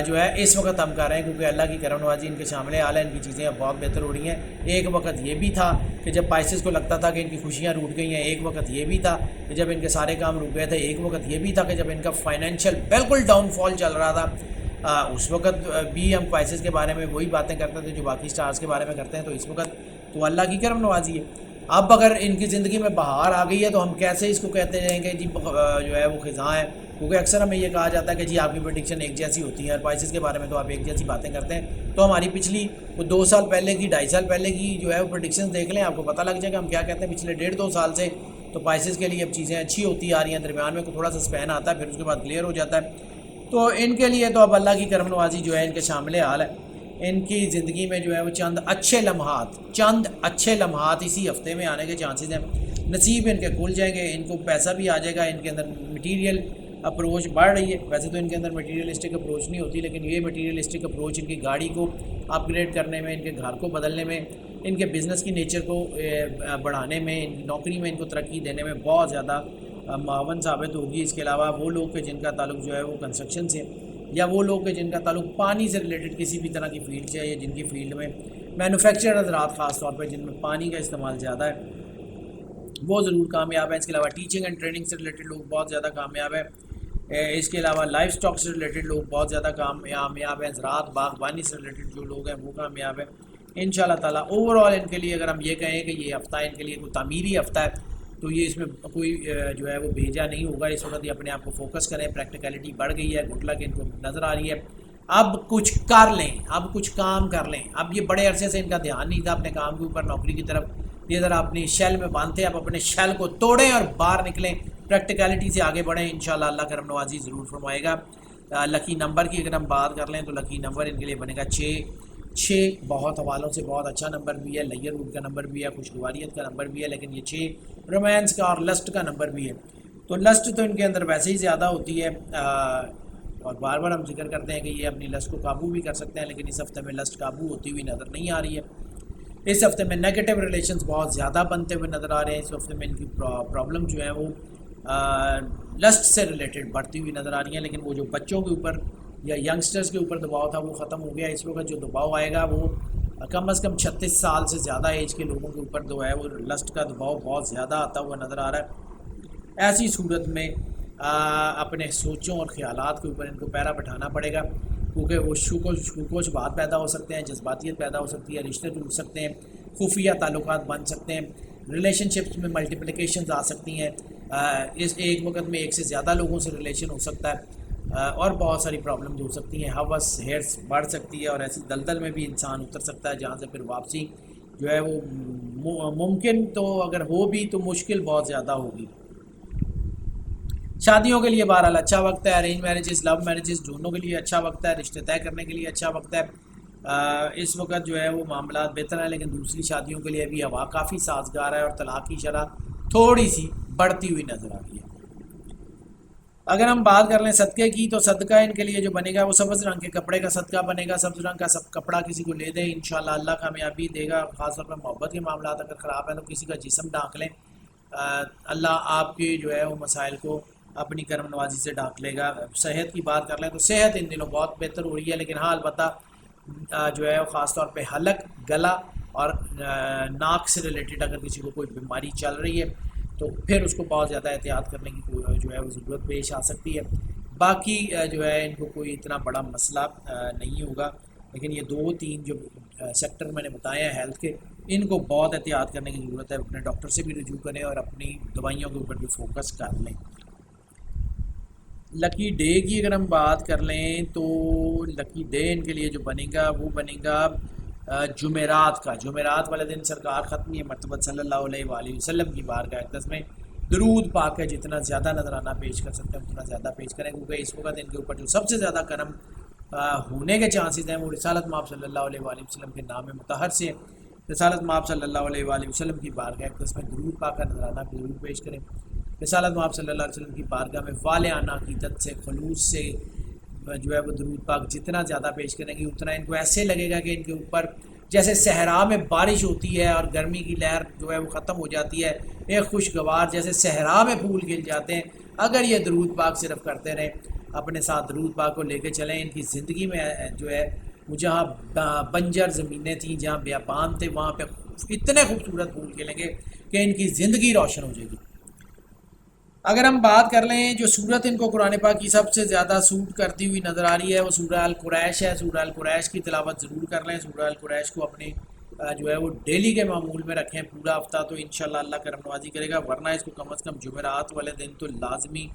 جو ہے اس وقت ہم کر رہے ہیں کیونکہ اللہ کی کرم نوازی ان کے شامل حال ہے، ان کی چیزیں اب بہت بہتر ہو رہی ہیں۔ ایک وقت یہ بھی تھا کہ جب پائسز کو لگتا تھا کہ ان کی خوشیاں روٹ گئی ہیں، ایک وقت یہ بھی تھا کہ جب ان کے سارے کام رک گئے تھے، ایک وقت یہ بھی تھا کہ جب ان کا فائنینشیل بالکل ڈاؤن فال چل رہا تھا۔ اس وقت بھی ہم پائسز کے بارے میں وہی باتیں کرتے تھے جو باقی سٹارز کے بارے میں کرتے ہیں، تو اس وقت تو اللہ کی کرم نوازی ہے۔ اب اگر ان کی زندگی میں بہار آ گئی ہے تو ہم کیسے اس کو کہتے ہیں کہ جی جو ہے وہ خزاں ہے، کیونکہ اکثر ہمیں یہ کہا جاتا ہے کہ جی آپ کی پریڈکشن ایک جیسی ہوتی ہے اور پائسز کے بارے میں تو آپ ایک جیسی باتیں کرتے ہیں، تو ہماری پچھلی وہ 2 سال پہلے کی 2.5 سال پہلے کی جو ہے وہ پریڈکشن دیکھ لیں، آپ کو پتہ لگ جائے گا ہم کیا کہتے ہیں پچھلے 1.5-2 سال سے۔ تو پائسز کے لیے اب چیزیں اچھی ہوتی آ رہی ہیں، درمیان میں تھوڑا سا اسپین آتا ہے پھر اس کے بعد کلیئر ہو جاتا ہے، تو ان کے لیے تو اب اللہ کی کرم نوازی جو ہے ان کے شامل حال ہے۔ ان کی زندگی میں جو ہے وہ چند اچھے لمحات اسی ہفتے میں آنے کے چانسز ہیں، نصیب ان کے کھل جائیں گے، ان کو پیسہ بھی آ جائے گا، ان کے اندر مٹیریل اپروچ بڑھ رہی ہے۔ ویسے تو ان کے اندر مٹیریلسٹک اپروچ نہیں ہوتی، لیکن یہ مٹیریلسٹک اپروچ ان کی گاڑی کو اپ گریڈ کرنے میں، ان کے گھر کو بدلنے میں، ان کے بزنس کی نیچر کو بڑھانے میں، ان کی نوکری میں ان کو ترقی دینے میں بہت زیادہ معاون ثابت ہوگی۔ اس کے علاوہ وہ لوگ کہ جن کا تعلق جو ہے وہ کنسٹرکشن سے، یا وہ لوگ کہ جن کا تعلق پانی سے ریلیٹڈ کسی بھی طرح کی فیلڈ سے ہے، یا جن کی فیلڈ میں مینوفیکچر حضرات خاص طور پہ جن میں پانی کا استعمال زیادہ ہے، وہ ضرور کامیاب ہے۔ اس کے علاوہ ٹیچنگ اینڈ ٹریننگ سے ریلیٹڈ لوگ بہت زیادہ کامیاب ہے۔ اس کے علاوہ لائف سٹاک سے ریلیٹڈ لوگ بہت زیادہ کامیاب ہیں۔ زراعت باغبانی سے ریلیٹڈ جو لوگ ہیں وہ کامیاب ہیں ان شاء اللہ تعالیٰ۔ اوور آل ان کے لیے اگر ہم یہ کہیں کہ یہ ہفتہ ان کے لیے کوئی تعمیری ہفتہ ہے تو یہ اس میں کوئی جو ہے وہ بھیجا نہیں ہوگا۔ اس وقت یہ اپنے آپ کو فوکس کریں، پریکٹیکلٹی بڑھ گئی ہے، گڈ لک ان کو نظر آ رہی ہے، اب کچھ کر لیں، اب کچھ کام کر لیں۔ اب یہ بڑے عرصے سے ان کا دھیان نہیں تھا اپنے کام کے اوپر، نوکری کی طرف، یہ ذرا اپنی شیل میں باندھتے ہیں، اب اپنے شیل کو توڑیں اور باہر نکلیں، پریکٹیکلٹی سے آگے بڑھیں، انشاءاللہ اللہ کرم نوازی ضرور فرمائے گا۔ لکی نمبر کی اگر ہم بات کر لیں تو لکی نمبر ان کے لیے بنے گا 6 بہت حوالوں سے بہت اچھا نمبر بھی ہے، لیر روٹ کا نمبر بھی ہے، خوشگواریت کا نمبر بھی ہے، لیکن یہ 6 رومانس کا اور لسٹ کا نمبر بھی ہے، تو لسٹ تو ان کے اندر ویسے ہی زیادہ ہوتی ہے، اور بار بار ہم ذکر کرتے ہیں کہ یہ اپنی لسٹ کو قابو بھی کر سکتے ہیں، لیکن اس ہفتے میں لسٹ قابو ہوتی ہوئی نظر نہیں آ رہی ہے۔ اس ہفتے میں نیگیٹو ریلیشنز بہت زیادہ بنتے ہوئے نظر آ رہے ہیں۔ اس ہفتے میں ان کی پرابلم جو ہے وہ لسٹ سے ریلیٹڈ بڑھتی ہوئی نظر آ رہی ہیں، لیکن وہ جو بچوں کے اوپر یا ینگسٹرز کے اوپر دباؤ تھا وہ ختم ہو گیا۔ اس وقت جو دباؤ آئے گا وہ کم از کم 36 سال سے زیادہ ایج کے لوگوں کے اوپر جو ہے وہ لسٹ کا دباؤ بہت زیادہ آتا ہوا نظر آ رہا ہے۔ ایسی صورت میں اپنے سوچوں اور خیالات کے اوپر ان کو پیرا بٹھانا پڑے گا، کیونکہ وہ شکوک بات پیدا ہو سکتے ہیں، جذباتیت پیدا ہو سکتی ہے، رشتے ٹوٹ سکتے ہیں، خفیہ تعلقات بن سکتے ہیں، ریلیشن شپس میں ملٹیپلیکیشنز آ سکتی ہیں، اس ایک وقت میں ایک سے زیادہ لوگوں سے ریلیشن ہو سکتا ہے، اور بہت ساری پرابلمز ہو سکتی ہیں، ہوس ہیرس بڑھ سکتی ہے، اور ایسی دلدل میں بھی انسان اتر سکتا ہے جہاں سے پھر واپسی جو ہے وہ ممکن تو اگر ہو بھی تو مشکل بہت زیادہ ہوگی۔ شادیوں کے لیے بہرحال اچھا وقت ہے، ارینج میرجز لو میرجز دونوں کے لیے اچھا وقت ہے، رشتے طے کرنے کے لیے اچھا وقت ہے۔ اس وقت جو ہے وہ معاملات بہتر ہیں، لیکن دوسری شادیوں کے لیے بھی ہوا کافی سازگار ہے اور طلاق کی شرح تھوڑی سی بڑھتی ہوئی نظر آ رہی ہے۔ اگر ہم بات کر لیں صدقے کی تو صدقہ ان کے لیے جو بنے گا وہ سبز رنگ کے کپڑے کا صدقہ بنے گا۔ سبز رنگ کا کپڑا کسی کو لے دیں، انشاءاللہ اللہ کامیابی دے گا۔ خاص طور پر محبت کے معاملات اگر خراب ہیں تو کسی کا جسم ڈھانک لیں، اللہ آپ کے جو ہے وہ مسائل کو اپنی کرم نوازی سے ڈھانک لے گا۔ صحت کی بات کر لیں تو صحت ان دنوں بہت بہتر ہو رہی ہے، لیکن ہاں البتہ جو ہے خاص طور پہ حلق، گلا اور ناک سے ریلیٹڈ اگر کسی کو کوئی بیماری چل رہی ہے تو پھر اس کو بہت زیادہ احتیاط کرنے کی جو ہے وہ ضرورت پیش آ سکتی ہے۔ باقی جو ہے ان کو کوئی اتنا بڑا مسئلہ نہیں ہوگا، لیکن یہ 2-3 جو سیکٹر میں نے بتایا ہیں ہیلتھ کے، ان کو بہت احتیاط کرنے کی ضرورت ہے۔ اپنے ڈاکٹر سے بھی رجوع کریں اور اپنی دوائیوں کے اوپر بھی فوکس کر لیں۔ لکی ڈے کی اگر ہم بات کر لیں تو لکی ڈے ان کے لیے جو بنے گا وہ بنے گا جمعرات کا۔ جمعرات والے دن سرکار ختمی مرتبہ صلی اللہ علیہ وآلہ وسلم کی بارگاہ اقدس میں درود پاک ہے جتنا زیادہ نظرانہ پیش کر سکتے ہیں اتنا زیادہ پیش کریں، کیونکہ اس وقت ان کے اوپر جو سب سے زیادہ کرم ہونے کے چانسز ہیں وہ رسالت مآب صلی اللہ علیہ وآلہ وسلم کے نام مطہر سے ہیں۔ رسالت مآب صلی اللہ علیہ وآلہ وسلم کی بارگاہ اقدس میں درود پاک کا نذرانہ ضرور پیش کریں۔ رسالت مآب صلی اللہ علیہ وسلم کی بارگاہ میں والہانہ عقیدت سے خلوص سے جو ہے وہ درود پاک جتنا زیادہ پیش کریں گے اتنا ان کو ایسے لگے گا کہ ان کے اوپر جیسے صحرا میں بارش ہوتی ہے اور گرمی کی لہر جو ہے وہ ختم ہو جاتی ہے، ایک خوشگوار جیسے صحرا میں پھول کھل جاتے ہیں۔ اگر یہ درود پاک صرف کرتے رہیں، اپنے ساتھ درود پاک کو لے کے چلیں، ان کی زندگی میں جو ہے وہ جہاں بنجر زمینیں تھیں، جہاں بیابان تھے، وہاں پہ اتنے خوبصورت پھول کھلیں گے کہ ان کی زندگی روشن ہو جائے گی۔ اگر ہم بات کر لیں جو صورت ان کو قرآن پاک کی سب سے زیادہ سوٹ کرتی ہوئی نظر آ رہی ہے وہ سورہ القریش ہے۔ سورہ القریش کی تلاوت ضرور کر لیں۔ سورہ القریش کو اپنے جو ہے وہ ڈیلی کے معمول میں رکھیں پورا ہفتہ، تو انشاءاللہ اللہ کرم نوازی کرے گا، ورنہ اس کو کم از کم جمعرات والے دن تو لازمی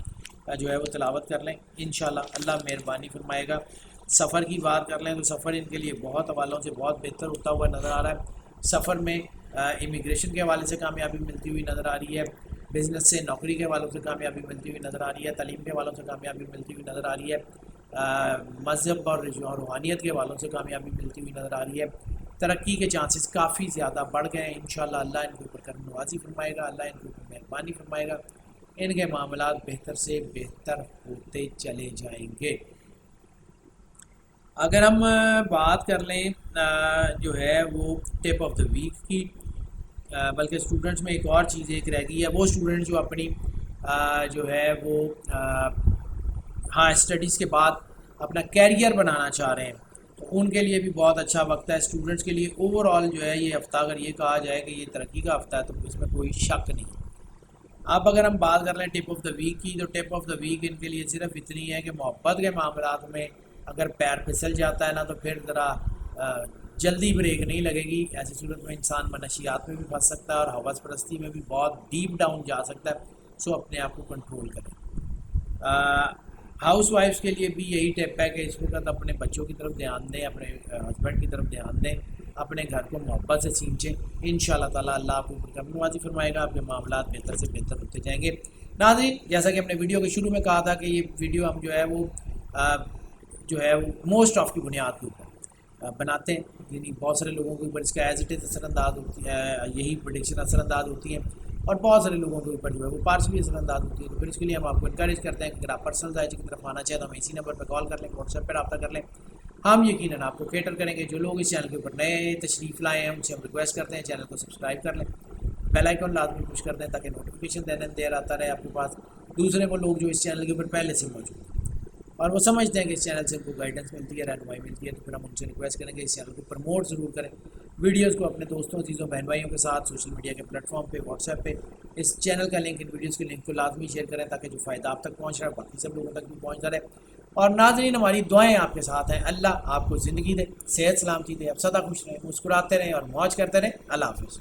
جو ہے وہ تلاوت کر لیں، انشاءاللہ اللہ مہربانی فرمائے گا۔ سفر کی بات کر لیں تو سفر ان کے لیے بہت حوالوں سے بہت بہتر ہوتا ہوا نظر آ رہا ہے۔ سفر میں امیگریشن کے حوالے سے کامیابی ملتی ہوئی نظر آ رہی ہے، بزنس سے نوکری کے حوالوں سے کامیابی ملتی ہوئی نظر آ رہی ہے، تعلیم کے حوالوں سے کامیابی ملتی ہوئی نظر آ رہی ہے، مذہب اور روحانیت کے حوالوں سے کامیابی ملتی ہوئی نظر آ رہی ہے۔ ترقی کے چانسز کافی زیادہ بڑھ گئے ہیں، انشاءاللہ اللہ ان کے اوپر کرم نوازی فرمائے گا، اللہ ان کے اوپر مہربانی فرمائے گا، ان کے معاملات بہتر سے بہتر ہوتے چلے جائیں گے۔ اگر ہم بات کر لیں جو ہے وہ ٹپ آف دا ویک کی، بلکہ اسٹوڈنٹس میں ایک اور چیز ایک رہ گئی ہے، وہ اسٹوڈنٹ جو اپنی جو ہے وہ اسٹڈیز کے بعد اپنا کیریئر بنانا چاہ رہے ہیں تو ان کے لیے بھی بہت اچھا وقت ہے۔ اسٹوڈنٹس کے لیے اوور آل جو ہے یہ ہفتہ اگر یہ کہا جائے کہ یہ ترقی کا ہفتہ ہے تو اس میں کوئی شک نہیں۔ اب اگر ہم بات کر لیں ٹپ آف دا ویک کی، تو ٹپ آف دا ویک ان کے لیے صرف اتنی ہے کہ محبت کے معاملات میں اگر پیر پھسل جاتا ہے نا تو پھر ذرا جلدی بریک نہیں لگے گی، ایسی صورت میں انسان منشیات میں بھی پھنس سکتا ہے اور حوث پرستی میں بھی بہت ڈیپ ڈاؤن جا سکتا ہے، سو اپنے آپ کو کنٹرول کریں۔ ہاؤس وائفس کے لیے بھی یہی ٹپ ہے کہ اس وقت اپنے بچوں کی طرف دھیان دیں، اپنے ہسبینڈ کی طرف دھیان دیں، اپنے گھر کو محبت سے سینچیں، انشاءاللہ تعالیٰ اللہ آپ کو کرم نوازی فرمائے گا، آپ کے معاملات بہتر سے بہتر ہوتے جائیں گے۔ ناظرین، جیسا کہ ہم نے ویڈیو کے شروع میں کہا تھا کہ یہ ویڈیو ہم جو ہے وہ موسٹ آف کی بنیاد کے اوپر بناتے ہیں، یعنی بہت سارے لوگوں کے اوپر اس کا ایز اٹ از اثر انداز ہوتی ہے، یہی پریڈکشن اثر انداز ہوتی ہیں، اور بہت سارے لوگوں کے اوپر جو ہے وہ پارشلی اثر انداز ہوتی ہے۔ تو پھر اس کے لیے ہم آپ کو انکریج کرتے ہیں کہ اگر آپ پرسنل ڈائٹ کی طرف آنا چاہیں تو ہمیں اسی نمبر پہ کال کر لیں، واٹس ایپ پہ رابطہ کر لیں، ہم یقیناً آپ کو کیٹر کریں گے۔ جو لوگ اس چینل کے اوپر نئے تشریف لائے ہیں ان سے ہم ریکویسٹ کرتے ہیں چینل کو سبسکرائب کر لیں، بیل آئیکن لازمی پوش کر دیں تاکہ نوٹیفیکیشن دیر آتا رہے آپ کے پاس۔ دوسرے وہ لوگ جو اس چینل کے اوپر پہلے سے موجود ہیں اور وہ سمجھتے ہیں کہ اس چینل سے ان کو گائیڈنس ملتی ہے، رہنمائی ملتی ہے، تو پھر ہم ان سے ریکویسٹ کریں گے اس چینل کو پروموٹ ضرور کریں، ویڈیوز کو اپنے دوستوں عزیزوں بہن بھائیوں کے ساتھ سوشل میڈیا کے پلیٹ فارم پہ، واٹس ایپ پہ اس چینل کا لنک، ان ویڈیوز کے لنک کو لازمی شیئر کریں تاکہ جو فائدہ آپ تک پہنچ رہا ہے باقی سب لوگوں تک بھی پہنچتا رہے۔ اور ناظرین، ہماری دعائیں آپ کے ساتھ ہیں، اللہ آپ کو زندگی دے، صحت سلامتی دے، اب سدا خوش رہیں، مسکراتے رہیں اور موج کرتے رہیں۔ اللہ حافظ۔